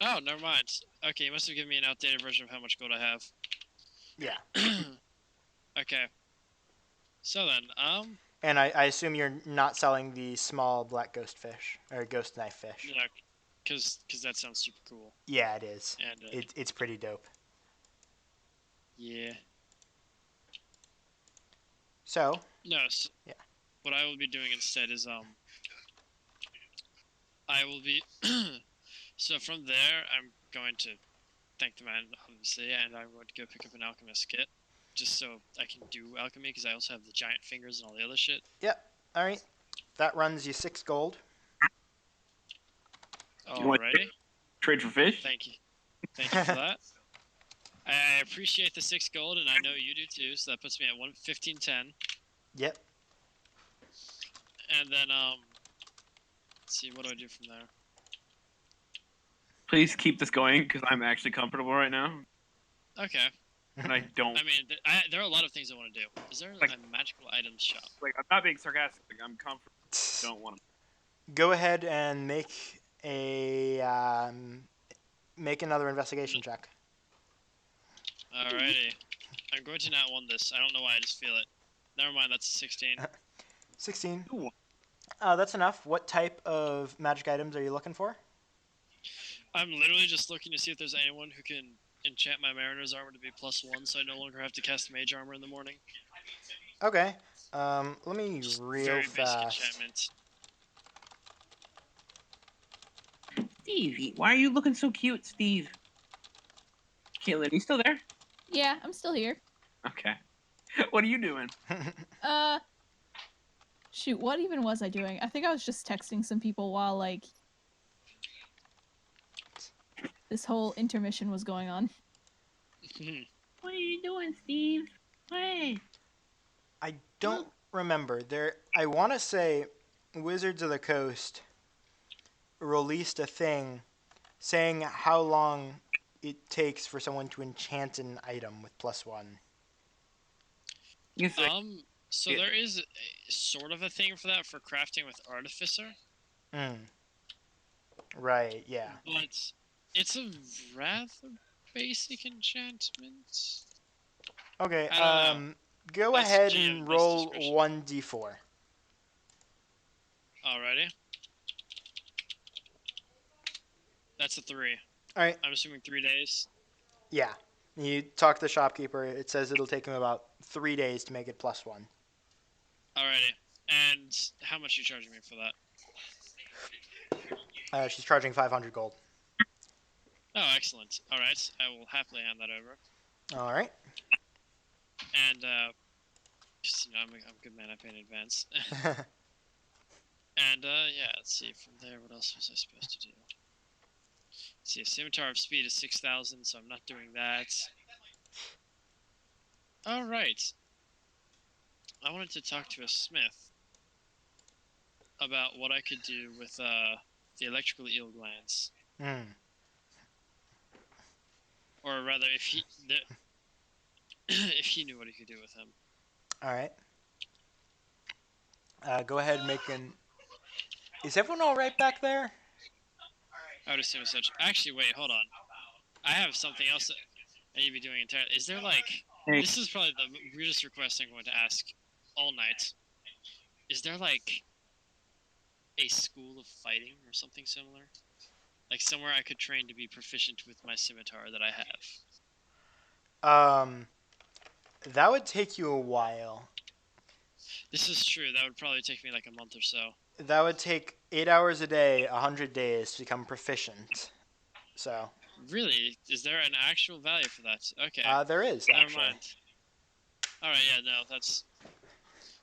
Oh, never mind. Okay, you must have given me an outdated version of how much gold I have. Yeah. Okay. So then, And I assume you're not selling the small black ghost fish, or ghost knife fish. yeah, because that sounds super cool. Yeah, it is. And It's pretty dope. yeah. So, No, so yeah. what I will be doing instead is I will be so from there I'm going to thank the man obviously, and I'm going to go pick up an alchemist kit just so I can do alchemy because I also have the giant fingers and all the other shit. Yep. Alright. That runs you 6 gold. You want Alrighty. trade for fish? Thank you for that. I appreciate the 6 gold, and I know you do too. So that puts me at 1510. Yep. And then let's see, what do I do from there? Please keep this going because I'm actually comfortable right now, Okay. and I don't. I mean, there are a lot of things I want to do. Is there Like- a magical items shop? Like, I'm not being sarcastic. Like, I'm comfortable. Don't want to. Go ahead and make another investigation check. Alrighty. I'm going to not want this. I don't know why. I just feel it. Never mind. That's a 16. 16. Ooh. That's enough. What type of magic items are you looking for? I'm literally just looking to see if there's anyone who can enchant my mariner's armor to be +1, so I no longer have to cast mage armor in the morning. Okay. Let me real Very fast. basic enchantment. Steve, why are you looking so cute, Steve? Caitlin, you still there? Yeah, I'm still here. Okay. What are you doing? Shoot, what even was I doing? I think I was just texting some people while, like, this whole intermission was going on. What are you doing, Steve? Hey. I don't remember. I want to say Wizards of the Coast released a thing saying how long it takes for someone to enchant an item with +1. It's like, So Yeah. there is sort of a thing for that for crafting with Artificer, Right, yeah. but it's a rather basic enchantment. Okay, I don't know. go That's ahead GM's and roll discretion. 1d4. Alrighty. That's a 3. Alright, I'm assuming 3 days. yeah. You talk to the shopkeeper. It says it'll take him about 3 days to make it +1. Alrighty. And how much are you charging me for that? She's charging 500 gold. Oh, excellent. Alright, I will happily hand that over. Alright. And, just, I'm a good man, I pay in advance. And, yeah, let's see, from there, what else was I supposed to do? Let's see, a Scimitar of Speed is 6,000, so I'm not doing that. Alright. I wanted to talk to a smith about what I could do with, the electrical eel glands. Or rather, if he... if he knew what he could do with them. Alright. Go ahead and make an. Is everyone all right back there? I would assume such. Actually, wait, hold on. I have something else that I need to be doing entirely. Is there like? Hey. This is probably the weirdest request I'm going to ask all night. Is there like a school of fighting or something similar? Like somewhere I could train to be proficient with my scimitar that I have. That would take you a while. This is true. That would probably take me like a month or so. That would take 8 hours a day, 100 days to become proficient. So. Really? Is there an actual value for that? Okay. There is, Never actually. mind. Alright, yeah, no, that's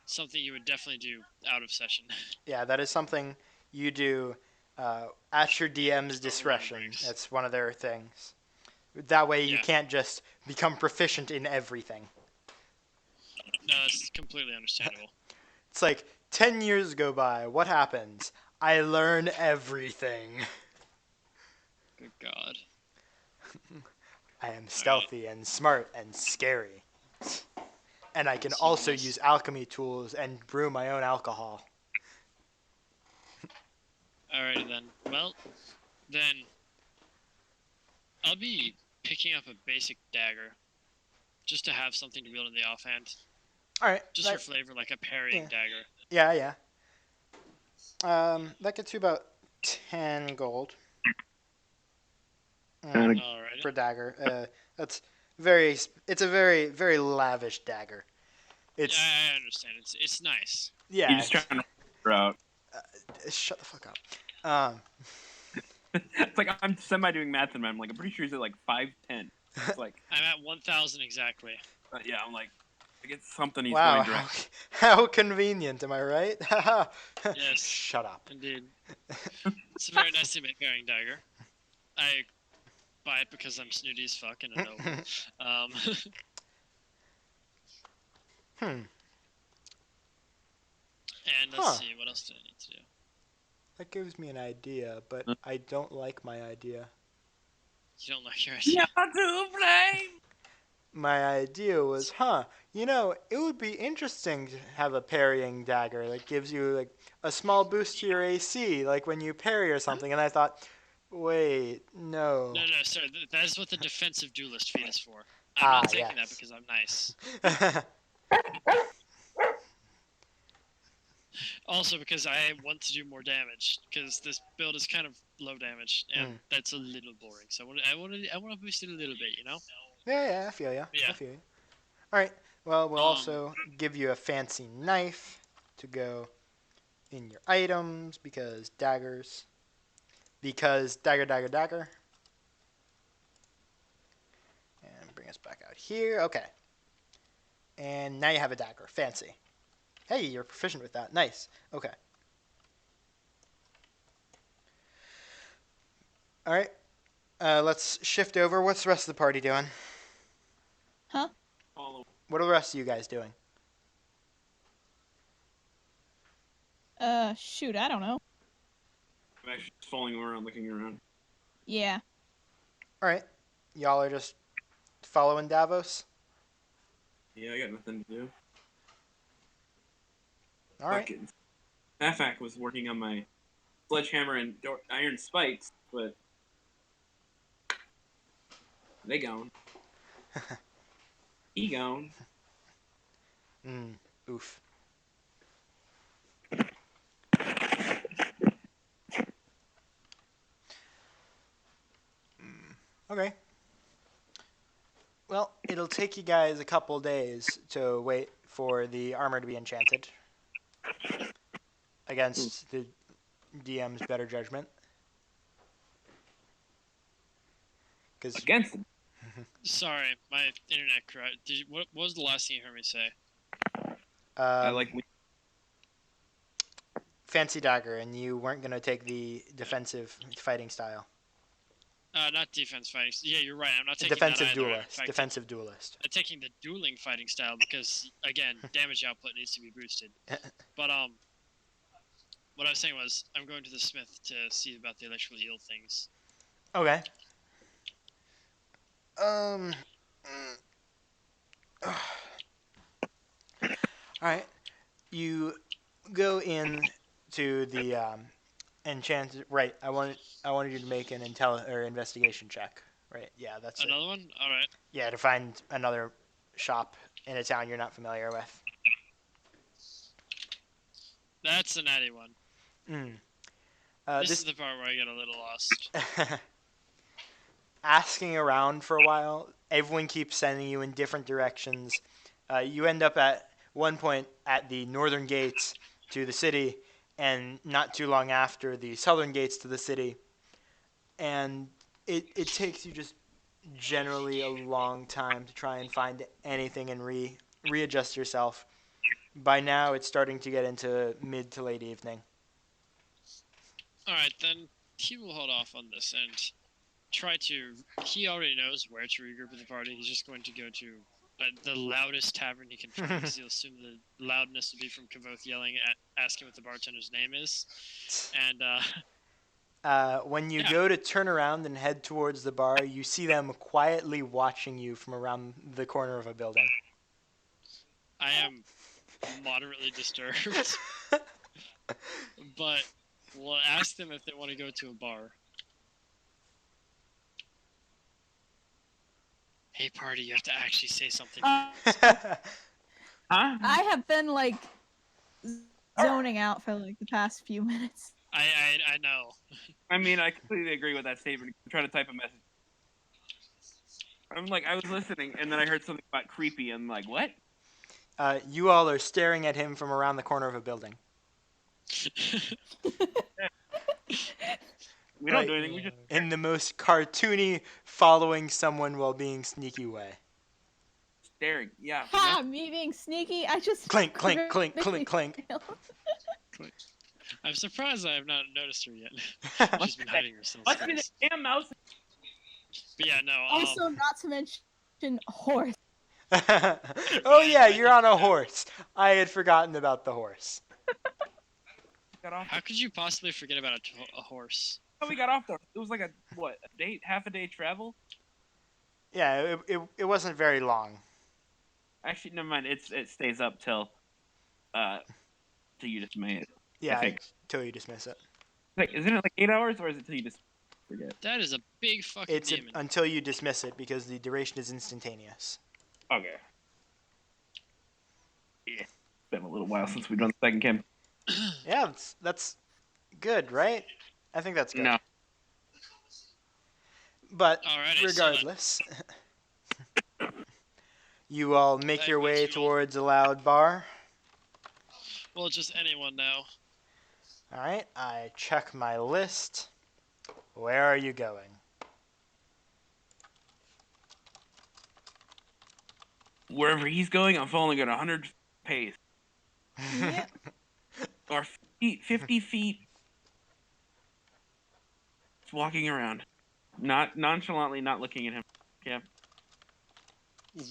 something you would definitely do out of session. Yeah, that is something you do at your DM's discretion. That's one of their things. That way you Yeah. can't just become proficient in everything. No, that's completely understandable. It's like 10 years go by. What happens? I learn everything. Good God. I am stealthy and smart and scary. And I can Yes, also yes. use alchemy tools and brew my own alcohol. Alrighty then. Well, then I'll be picking up a basic dagger. Just to have something to wield in the offhand. Alright. Just for flavor, like a parrying dagger. Yeah. That gets you about 10 gold. Alrighty. For dagger. It's a very, very lavish dagger. It's Yeah, I understand. It's nice. yeah. You're just trying to figure out. Shut the fuck up. It's like I'm semi doing math in my. I'm like, I'm pretty sure he's at like 5'10". It's like, I'm at 1,000 exactly. yeah, I'm like, I get something he's Wow, going direct. how convenient, am I right? Yes. Shut up. Indeed. It's a very nicely made parrying dagger. I buy it because I'm snooty as fuck and a noble. Hmm. And let's see, what else do I need to do? That gives me an idea, but I don't like my idea. You don't like your idea? To blame. My idea was, it would be interesting to have a parrying dagger that gives you like a small boost to your AC, like when you parry or something. And I thought, wait, no. No, sir. That is what the defensive duelist feat is for. I'm not taking that yes. because I'm nice. Also because I want to do more damage, because this build is kind of low damage, and that's a little boring. So I want to boost it a little bit, you know? Yeah, I feel ya. Yeah. I feel ya. All right. Well, we'll also give you a fancy knife to go in your items because daggers. Because dagger. And bring us back out here. Okay. And now you have a dagger. Fancy. Hey, you're proficient with that. Nice. Okay. All right. Let's shift over. What's the rest of the party doing? Huh? What are the rest of you guys doing? Shoot, I don't know. I'm actually just falling around, looking around. Yeah. All right. Y'all are just following Davos? Yeah, I got nothing to do. All right. Afak was working on my sledgehammer and iron spikes, but they gone. He gone. Oof. Okay. Well, it'll take you guys a couple days to wait for the armor to be enchanted against the DM's better judgment. Against him. Sorry, my internet correct. What was the last thing you heard me say? I like. Fancy dagger, and you weren't going to take the defensive fighting style. Not defense fighting. Yeah, you're right. I'm not taking Defensive that either. duelist. Fact, Defensive duelist. I'm taking the dueling fighting style because, again, damage output needs to be boosted. But what I was saying was I'm going to the smith to see about the electrical eel things. Okay. Alright. You go in to the enchanted. Right. I wanted you to make an investigation check. Right. Yeah, that's it. Another one? Alright. Yeah, to find another shop in a town you're not familiar with. That's a natty one. Mm. This is the part where I get a little lost. Asking around for a while, everyone keeps sending you in different directions. You end up at one point at the northern gates to the city, and not too long after the southern gates to the city. And it takes you just generally a long time to try and find anything and readjust yourself. By now, it's starting to get into mid to late evening. Alright, then he will hold off on this and try to. He already knows where to regroup with the party. He's just going to go to the loudest tavern he can find because he'll assume the loudness will be from Kavoth yelling at asking what the bartender's name is. And When you Yeah. go to turn around and head towards the bar, you see them quietly watching you from around the corner of a building. I am moderately disturbed, but we'll ask them if they want to go to a bar. Hey, party, you have to actually say something. Huh? I have been like zoning out for like the past few minutes. I know. I mean, I completely agree with that statement. I'm trying to type a message. I'm like, I was listening, and then I heard something about creepy, and I'm like, what? You all are staring at him from around the corner of a building. We don't Right. do anything. We just In the most cartoony, following someone while being sneaky way. staring. Yeah. Ha! Me being sneaky. I just Clink, clink, clink, clink, clink. I'm surprised I have not noticed her yet. She's been hiding herself. Must be the damn mouse. But yeah, no. Also, not to mention horse. Oh yeah, you're on a horse. I had forgotten about the horse. Got off. How could you possibly forget about a horse? How we got off there? It was like a half a day travel. Yeah, it wasn't very long. Actually, never mind. It stays up till you just made it. Yeah, I think. till you dismiss it. Like, isn't it like 8 hours, or is it till you just forget? That is a big fucking It's demon. until you dismiss it because the duration is instantaneous. Okay. Yeah. It's been a little while since we've done the second camp. Yeah, that's good, right? I think that's good. No. But Alrighty, so regardless, you all make That your way makes you all- towards a loud bar. Well, just anyone now. All right, I check my list. Where are you going? Wherever he's going, I'm following at 100 pace. Yep. Or 50 feet. Just walking around. Not nonchalantly, not looking at him. Yeah.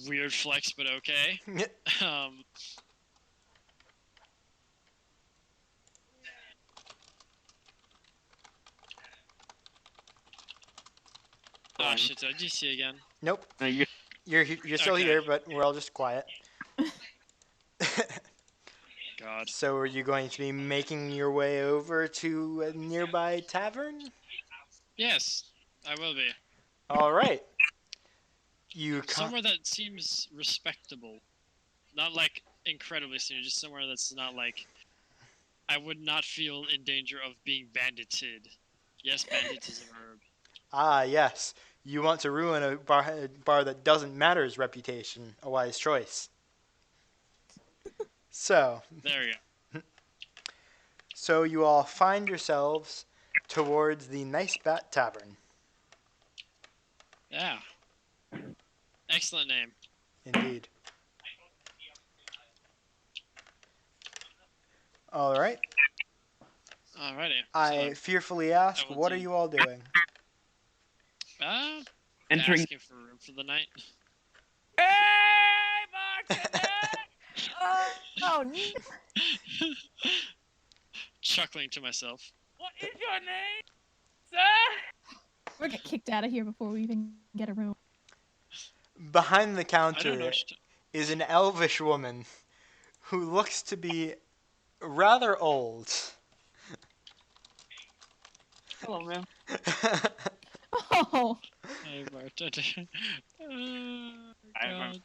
Weird flex, but okay. Um, oh shit, did I just see again? Nope, No, you you're still Okay. here, but we're all just quiet. God. So are you going to be making your way over to a nearby tavern? Yes, I will be. All right. You come. Somewhere that seems respectable. Not like incredibly senior, just somewhere that's not like I would not feel in danger of being bandited. Yes, bandit is a verb. Ah, yes. You want to ruin a bar that doesn't matter's reputation. A wise choice. So, There we go. so you all find yourselves towards the Nice Bat Tavern. Yeah. Excellent name. Indeed. All right. Alrighty. I fearfully ask, I will what are do- you all doing? entering. Asking for room for the night. Hey, bartender! Oh, no. Chuckling to myself. What is your name, sir? We'll get kicked out of here before we even get a room. Behind the I don't know. counter is an elvish woman who looks to be rather old. Hello, man. Oh, Hey, bartender. Oh, I'm God,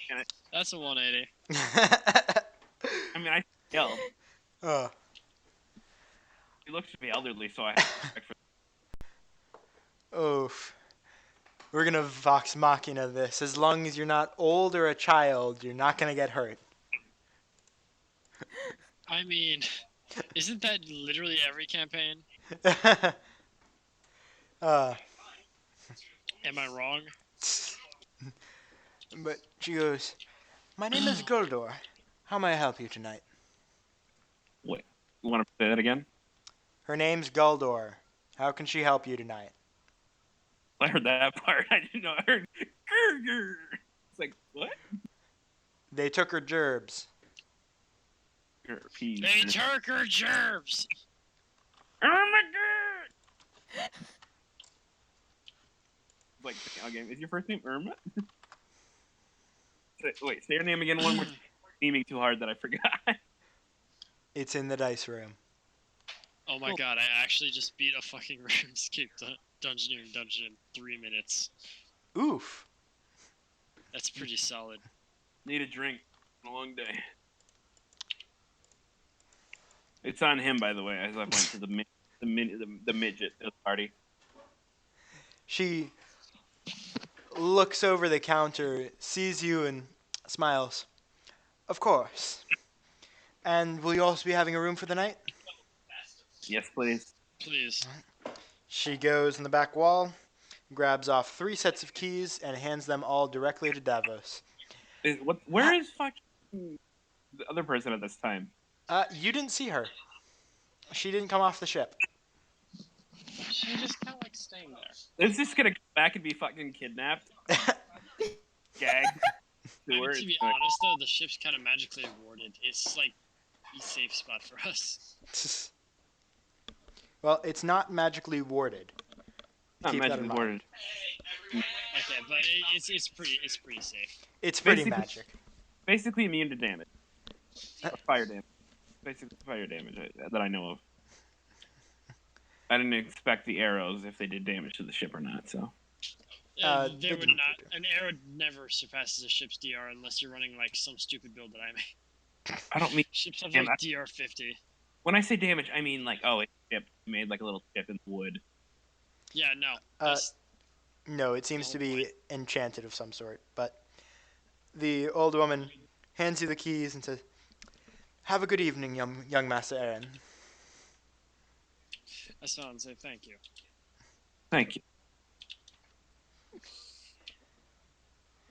gonna, that's a 180. I mean, I yelled. Oh. He looks to be elderly, so I have respect for Oof. We're gonna Vox Machina this. As long as you're not old or a child, you're not gonna get hurt. I mean, isn't that literally every campaign? uh, Am I wrong? but she goes, "My name is Guldor. How may I help you tonight?" Wait, you want to say that again? Her name's Guldor. How can she help you tonight? I heard that part. I didn't know. I heard. Grr. It's like what? They took her gerbs. Peas. They took her gerbs! Oh my god! Like, okay, is your first name Irma? Wait, say your name again one more time. Beaming too hard that I forgot. It's in the dice room. Oh my god, I actually just beat a fucking RuneScape dungeoneering dungeon in 3 minutes. Oof. That's pretty solid. Need a drink. It's been a long day. It's on him, by the way, as I went to the midget party. She looks over the counter, sees you, and smiles. Of course. And will you also be having a room for the night? Yes, please. Please. She goes in the back wall, grabs off 3 sets of keys, and hands them all directly to Davos. Where is fucking the other person at this time? You didn't see her. She didn't come off the ship. She just kind of like staying there. Is this gonna come back and be fucking kidnapped? Gagged? I mean, to be honest though, the ship's kind of magically warded. It's like a safe spot for us. Well, it's not magically warded. Not Keep that in magically mind. worded. Okay, but it's pretty safe. It's pretty Basically- magic. Basically immune to damage. Fire damage. Basically fire damage that I know of. I didn't expect the arrows if they did damage to the ship or not, so. They they would didn't not. do. An arrow never surpasses a ship's DR unless you're running like some stupid build that I made. I don't mean Ships have Damn, like DR 50. when I say damage, I mean like it's chipped. You made like a little chip in the wood. Yeah, no. No, it seems the to whole be enchanted of some sort. But the old woman hands you the keys and says, "Have a good evening, young Master Aaron." I smile and say thank you. Thank you.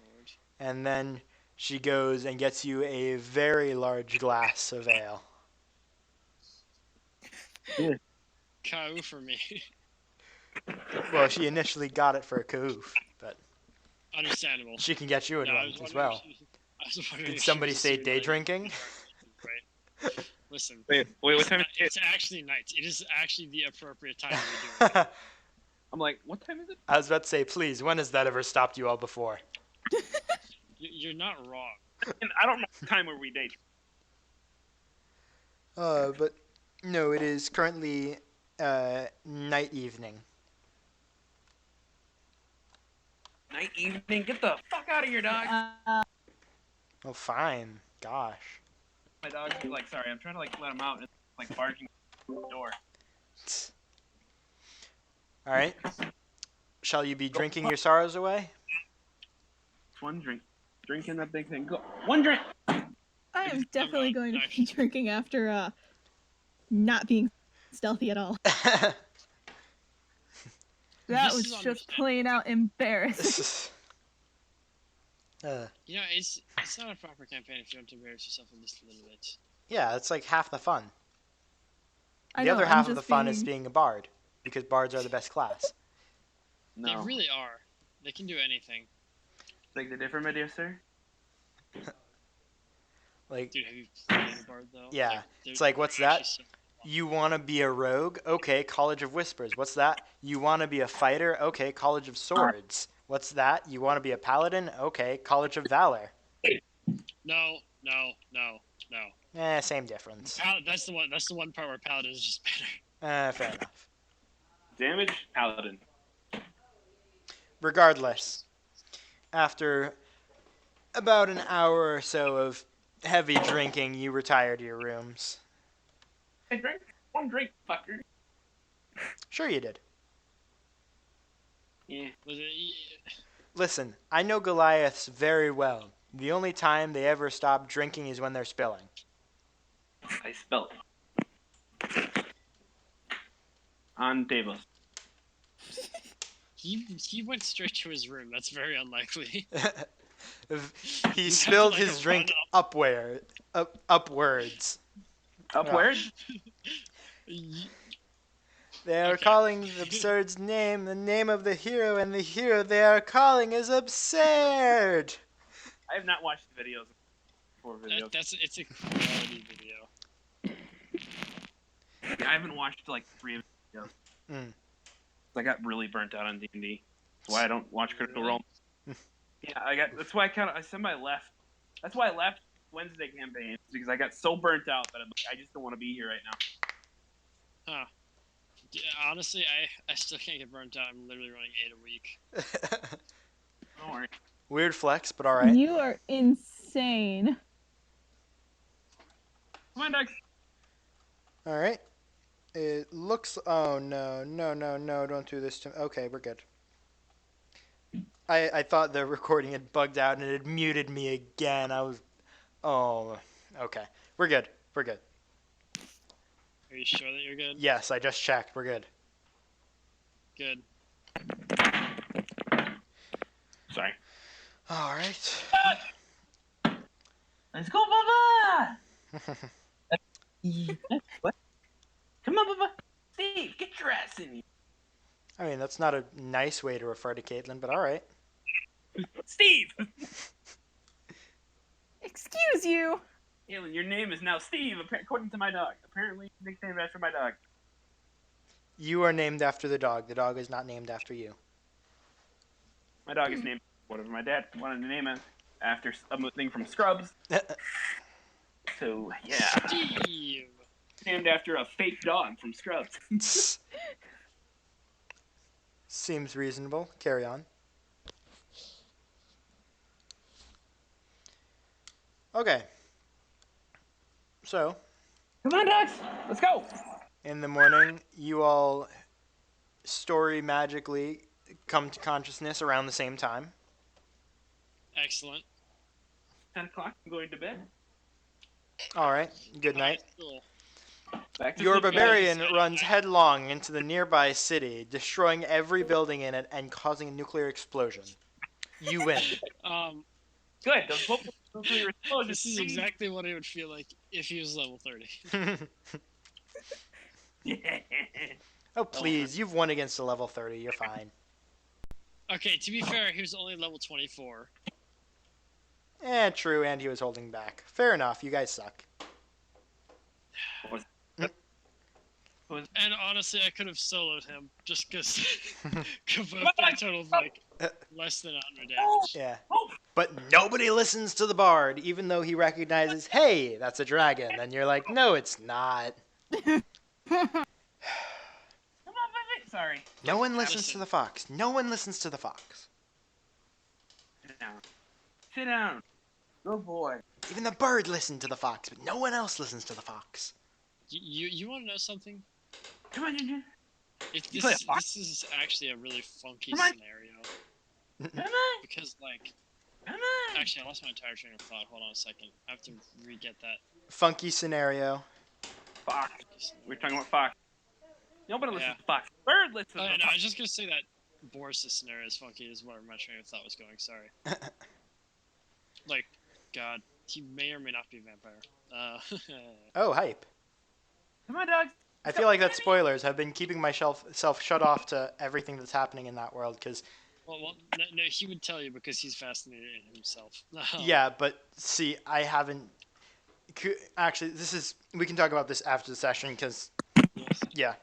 Lord. And then she goes and gets you a very large glass of ale. Kau for me. Well, she initially got it for a kahoof, but Understandable. she can get you a No, I one was as wondering well. if she- I was wondering Did if she somebody was say doing, day like, drinking? Right. Listen. Wait, what time is It's it? actually night. It is actually the appropriate time to be doing it. I'm like, what time is it? I was about to say, please, when has that ever stopped you all before? You're not wrong. And I don't know the time where we day drink. But no, it is currently night evening. Night, evening, get the fuck out of here, dog. Oh, fine. Gosh. My dog's like, sorry, I'm trying to like let him out and it's like barking at the door. All right. Shall you be drinking your sorrows away? One drink. Drinking that big thing. Go. One drink. I am definitely going to be drinking after not being stealthy at all. That This was is just plain out embarrassing. You know, it's not a proper campaign if you don't embarrass yourself at least a little bit. Yeah, it's like half the fun. I The know, other I'm half of the just fun is being a bard, because bards are the best class. No. They really are. They can do anything. Like the different video, sir? Like, Dude, have you played a bard though? yeah, they're- it's like, what's they're that? actually You want to be a rogue? Okay, College of Whispers. What's that? You want to be a fighter? Okay, College of Swords. What's that? You want to be a paladin? Okay, College of Valor. No. Same difference. That's the one. That's the one part where Paladin is just better. Fair enough. Damage, Paladin. Regardless, after about an hour or so of heavy drinking, you retire to your rooms. I drank one drink, fucker. Sure you did. Yeah. Listen, I know Goliaths very well. The only time they ever stop drinking is when they're spilling. I spelled on tables. He went straight to his room. That's very unlikely. He You have spilled to, like, his drink upwards. Upward? They are Okay. calling Absurd's name the name of the hero, and the hero they are calling is Absurd. I have not watched the videos. It's a quality video. Yeah, I haven't watched like 3 of the videos. Mm. I got really burnt out on D&D. That's why I don't watch Critical Really? Role. Yeah, that's why I semi left. That's why I left Wednesday campaigns, because I got so burnt out that I just don't want to be here right now. Huh. Yeah, honestly, I still can't get burnt out. I'm literally running 8 a week. Don't worry. Weird flex, but all right. You are insane. Come on, Dex. All right. It looks. Oh no! Don't do this to me. Okay, we're good. I thought the recording had bugged out and it had muted me again. I was. Oh. Okay. We're good. We're good. Are you sure that you're good? Yes, I just checked. We're good. Good. Sorry. All right. Let's go, Bubba! What? Come on, Bubba. Steve, get your ass in here. I mean, that's not a nice way to refer to Caitlin, but all right. Steve! Excuse you. Caitlin, your name is now Steve, according to my dog. Apparently, nicknamed after my dog. You are named after the dog. The dog is not named after you. My dog is named whatever my dad wanted to name it after a thing from Scrubs. So, yeah. Steve! Named after a fake dog from Scrubs. Seems reasonable. Carry on. Okay. So, Come on, dogs! Let's go! in the morning, you all story magically come to consciousness around the same time. Excellent. 10 o'clock, I'm going to bed. All right. Good night. Cool. Back to Your sleep, guys. barbarian runs headlong into the nearby city, destroying every building in it and causing a nuclear explosion. You win. Good, those both nuclear explosions. This is exactly what it would feel like if he was level 30. Oh, please. You've won against a level 30. You're fine. Okay, to be fair, he was only level 24. True, and he was holding back. Fair enough. You guys suck. And honestly, I could have soloed him just because Kavoth did a total of like less than 100 damage. Yeah. But nobody listens to the bard, even though he recognizes, hey, that's a dragon. And you're like, no, it's not. Come on, baby. Sorry. No one listens to the fox. No one listens to the fox. Sit down. Sit down. Good boy. Even the bird listened to the fox, but no one else listens to the fox. You want to know something? Come on, Ginger. This is actually a really funky Come on. scenario. Come on. Because, like, Come on. actually, I lost my entire train of thought. Hold on a second. I have to re-get that. Funky scenario. Fox. We're talking about Fox. Nobody listens Yeah. to Fox. Bird listens Oh, to no, I Fox. was just going to say that Boris' scenario is funky, is where my train of thought was going. Sorry. Like, God, he may or may not be a vampire. Oh, hype. Come on, dogs. I feel like that spoilers have been keeping myself shut off to everything that's happening in that world, because, well, no, he would tell you because he's fascinated in himself. yeah, but see, I haven't... Actually, we can talk about this after the session, because, Yes. yeah.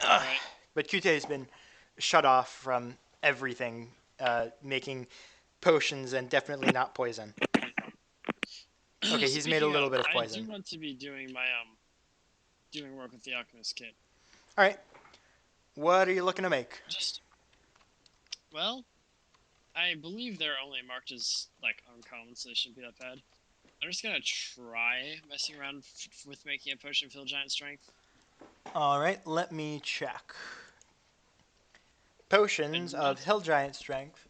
Alright. But Kute has been shut off from everything, making potions and definitely not poison. Okay, he's made a little bit of I poison. do want to be doing my doing work with the alchemist kit. All right. What are you looking to make? Well, I believe they're only marked as like uncommon, so they shouldn't be that bad. I'm just gonna try messing around with making a potion fill giant strength. All right, let me check. Potions And of Hill Giant Strength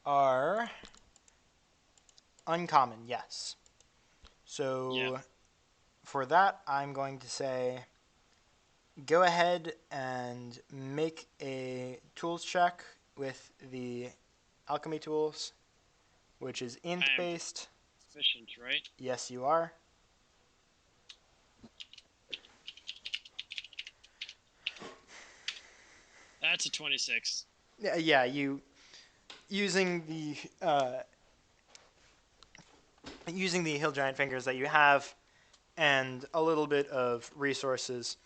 are uncommon, yes. So for that, I'm going to say go ahead and make a tools check with the alchemy tools, which is int based. Efficient, right? Yes, you are. That's a 26. Yeah, you using the hill giant fingers that you have and a little bit of resources.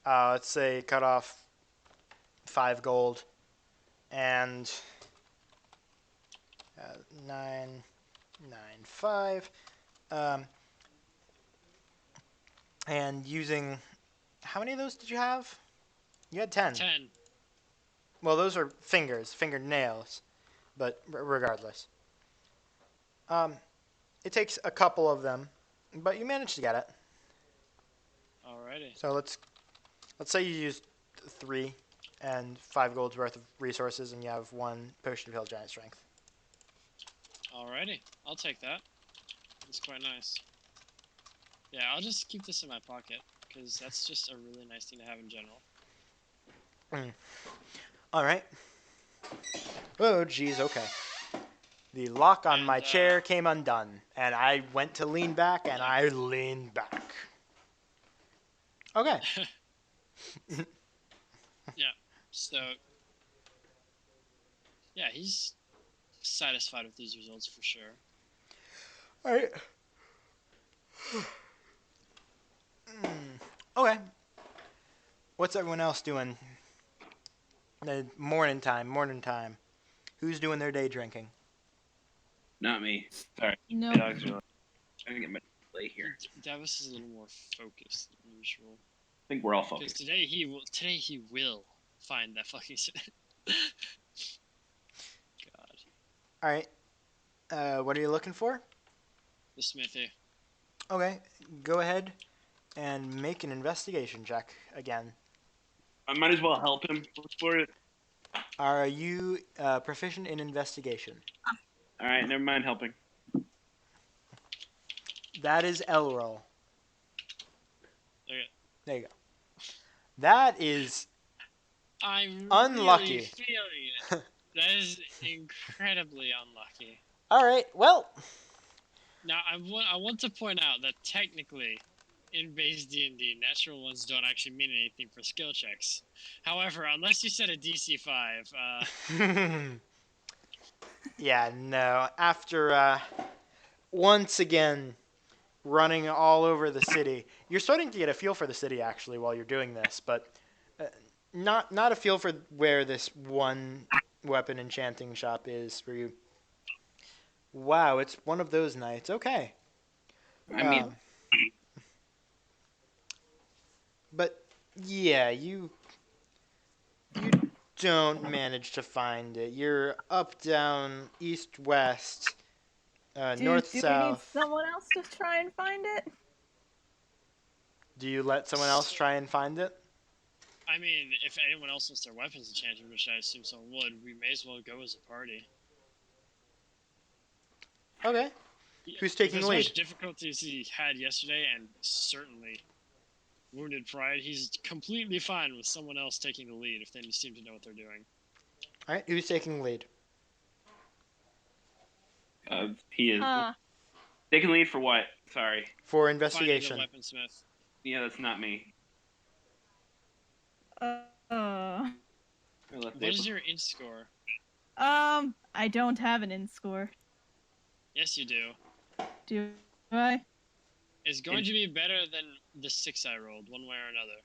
Let's say cut off 5 gold and 995. And using how many of those did you have? You had 10. 10. Well, those are fingernails, but regardless. It takes a couple of them, but you managed to get it. Alrighty. So let's say you used 3 and 5 gold's worth of resources, and you have 1 potion of hill giant strength. Alrighty. I'll take that. It's quite nice. Yeah, I'll just keep this in my pocket, because that's just a really nice thing to have in general. All right. Oh, geez, okay. The lock on my chair came undone, and I went to lean back, and I leaned back. Okay. Yeah, so... Yeah, he's satisfied with these results for sure. All right. Okay. What's everyone else doing? Morning time. Who's doing their day drinking? Not me. Sorry. No. My dogs are trying to get my play here. Davis is a little more focused than usual. I think we're all Because focused. today he will find that fucking God. All right. What are you looking for? The smithy. Okay. Go ahead and make an investigation check again. I might as well help him look for it. Are you proficient in investigation? All right, never mind helping. That is L roll. Okay. There you go. That is I'm unlucky. really feeling it. That is incredibly unlucky. All right. Well. Now I want to point out that technically, in base D&D, natural ones don't actually mean anything for skill checks. However, unless you set a DC 5, Yeah. No. After once again running all over the city, you're starting to get a feel for the city actually while you're doing this, but not a feel for where this one weapon enchanting shop is for you. Wow, it's one of those nights. Okay. I mean, But yeah, you don't manage to find it. You're up, down, east, west, north, Do we need south. someone else to try and find it? Do you let someone else try and find it? I mean, if anyone else wants their weapons enchanted, which I assume someone would, we may as well go as a party. Okay. Who's taking With as lead? much difficulty as he had yesterday, and certainly wounded pride, he's completely fine with someone else taking the lead if they seem to know what they're doing. All right, who's taking lead? he is. Taking lead for what? Sorry. For Finding investigation. the weaponsmith. Yeah, that's not me. What is your int score? I don't have an int score. Yes, you do. Do I? It's going to be better than the 6 I rolled, one way or another.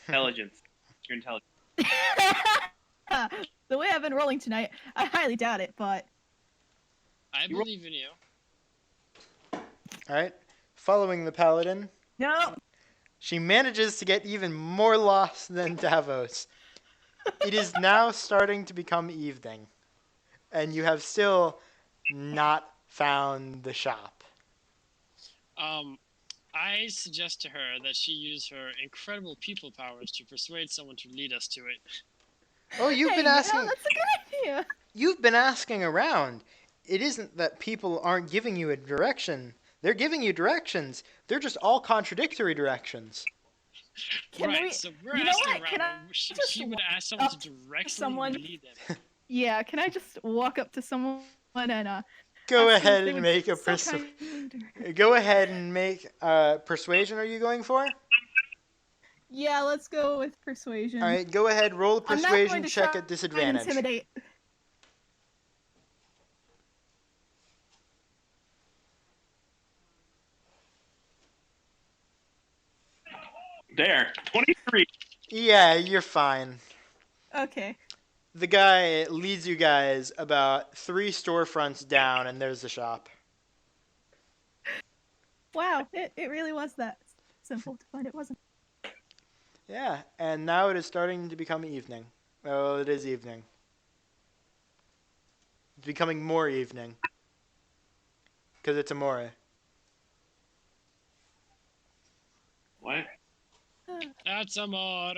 Intelligence. You're intelligent. The way I've been rolling tonight, I highly doubt it, but... I believe in you. All right. following the paladin. No. She manages to get even more lost than Davos. It is now starting to become evening, and you have still not found the shop. I suggest to her that she use her incredible people powers to persuade someone to lead us to it. Oh, you've Hey, been you know, asking. that's a good idea. You've been asking around. It isn't that people aren't giving you a direction. They're giving you directions. They're just all contradictory directions. Can Right, we? so we're You know asking what? around. Can I just She would walk ask someone up to to directly someone? lead them. Yeah. Can I just walk up to someone and Go ask them ahead if they and would make a so kindly direct? Go ahead and make persuasion. Are you going for? Yeah, let's go with persuasion. All right, go ahead. Roll a I'm not going persuasion to check try at and disadvantage. intimidate. There, 23. Yeah, you're fine. Okay. The guy leads you guys about 3 storefronts down, and there's the shop. Wow, it really was that simple to find. It wasn't. Yeah, and now it is starting to become evening. Well, it is evening. It's becoming more evening. Because it's amore. What? That's amore.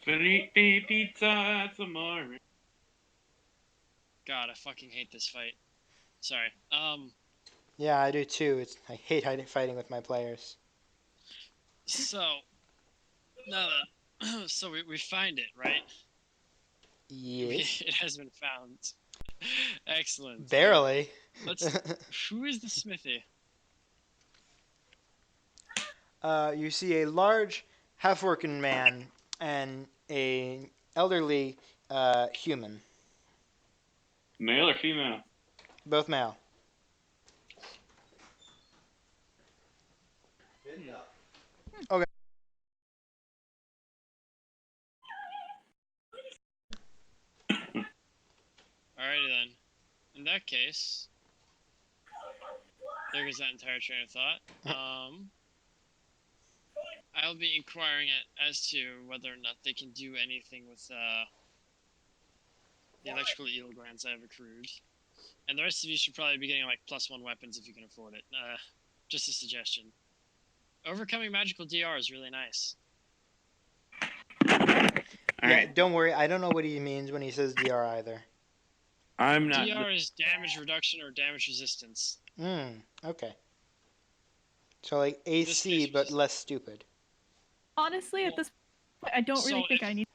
Felipe pizza, that's amore. God, I fucking hate this fight. Sorry. Yeah, I do too. I hate fighting with my players. So now that so we find it, right? Yes. It has been found. Excellent. Barely. Let's. Who is the smithy? You see a large half-working man and a elderly human, Male or female? both male. Okay. Alrighty then. In that case, there goes that entire train of thought. I'll be inquiring as to whether or not they can do anything with the electrical eel glands I've accrued. And the rest of you should probably be getting like +1 weapons if you can afford it. Just a suggestion. Overcoming magical DR is really nice. Yeah, don't worry. I don't know what he means when he says DR either. I'm not. DR is damage reduction or damage resistance. Okay. So like AC, but less stupid. Honestly, at this point, I don't really think I need.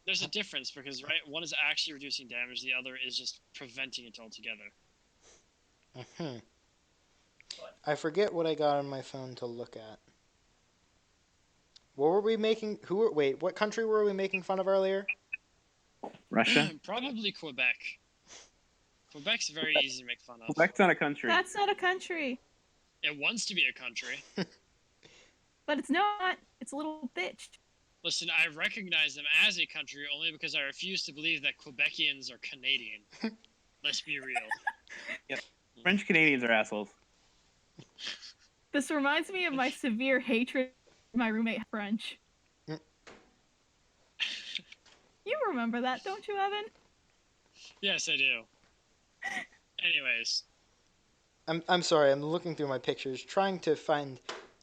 There's a difference because one is actually reducing damage, the other is just preventing it altogether. I forget what I got on my phone to look at. What were we making? Wait, what country were we making fun of earlier? Russia? Probably Quebec. Quebec's very easy to make fun of. Quebec's not a country. That's not a country. It wants to be a country. But it's not. It's a little bitch. Listen, I recognize them as a country only because I refuse to believe that Quebecians are Canadian. Let's be real. Yep. French Canadians are assholes. This reminds me of my severe hatred of my roommate French. You remember that, don't you, Evan? Yes, I do. Anyways. I'm sorry. I'm looking through my pictures, trying to find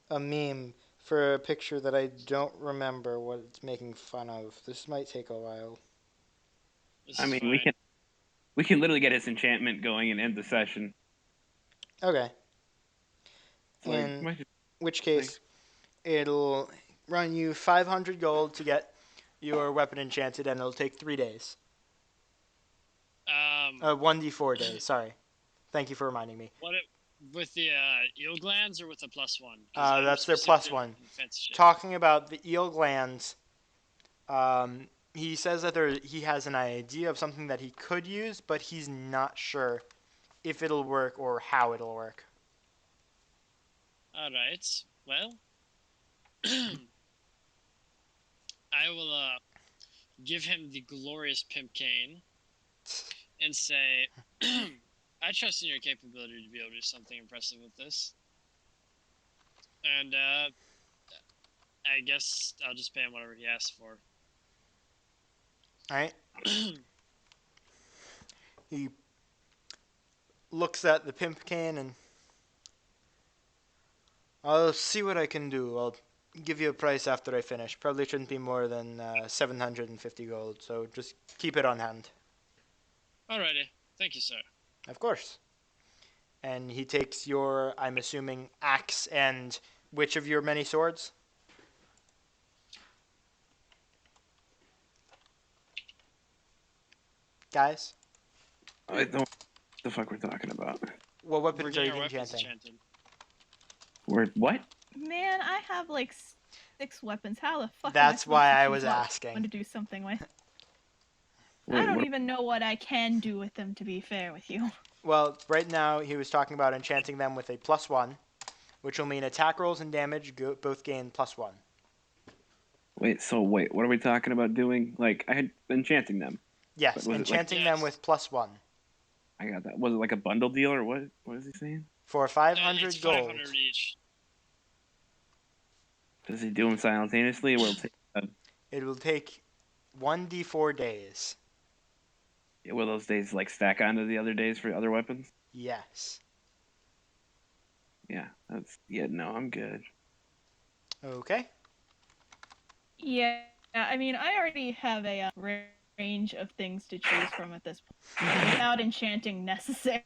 a meme for a picture that I don't remember what it's making fun of. This might take a while. I mean, we can literally get his enchantment going and end the session. Okay. Like, In which case, it'll run you 500 gold to get your weapon enchanted, and it'll take 3 days. 1d4 days. Sorry. Thank you for reminding me. With the eel glands or with the +1? That's their +1. Talking about the eel glands, he says that he has an idea of something that he could use, but he's not sure if it'll work or how it'll work. Alright, well, I will give him the glorious pimp cane and say, I trust in your capability to be able to do something impressive with this. And I guess I'll just pay him whatever he asks for. All right. He looks at the pimp cane and I'll see what I can do. I'll give you a price after I finish. Probably shouldn't be more than 750 gold, so just keep it on hand. Alrighty. Thank you, sir. Of course. And he takes your, I'm assuming, axe and which of your many swords? Guys? I don't know what the fuck we're talking about. What We're weapons are getting you our weapons enchanting? enchanted. We're what? Man, I have like 6 weapons. How the fuck That's am I why supposed I to was choose one asking. to do something with? Wait, I don't what? even know what I can do with them, to be fair with you. Well, right now he was talking about enchanting them with a +1, which will mean attack rolls and damage both gain +1. Wait, what are we talking about doing? Like, I had enchanting them. Yes, was it like- enchanting them with +1. I got that. Was it like a bundle deal or what? What is he saying? For 500 It's gold. 500 each. Does he do them simultaneously? It will take 1d4 days. Will those days like stack onto the other days for other weapons? Yes. Yeah, no, I'm good. Okay. Yeah, I mean, I already have a range of things to choose from at this point, without enchanting necessary.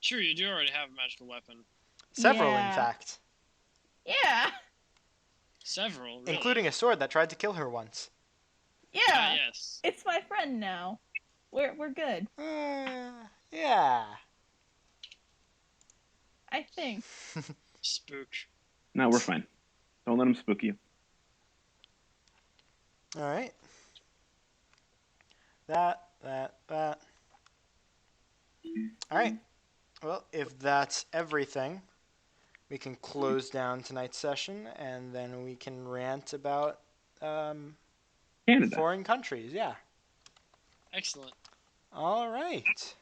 True, you do already have a magical weapon. Several, in Yeah. fact. Yeah, Several, really. Including a sword that tried to kill her once. yeah. Yes. It's my friend now. We're good, Yeah. I think. Spook. No, we're fine. Don't let him spook you. Alright. That. Alright. Well, if that's everything, we can close down tonight's session and then we can rant about Canada. foreign countries. Yeah. Excellent. Alright.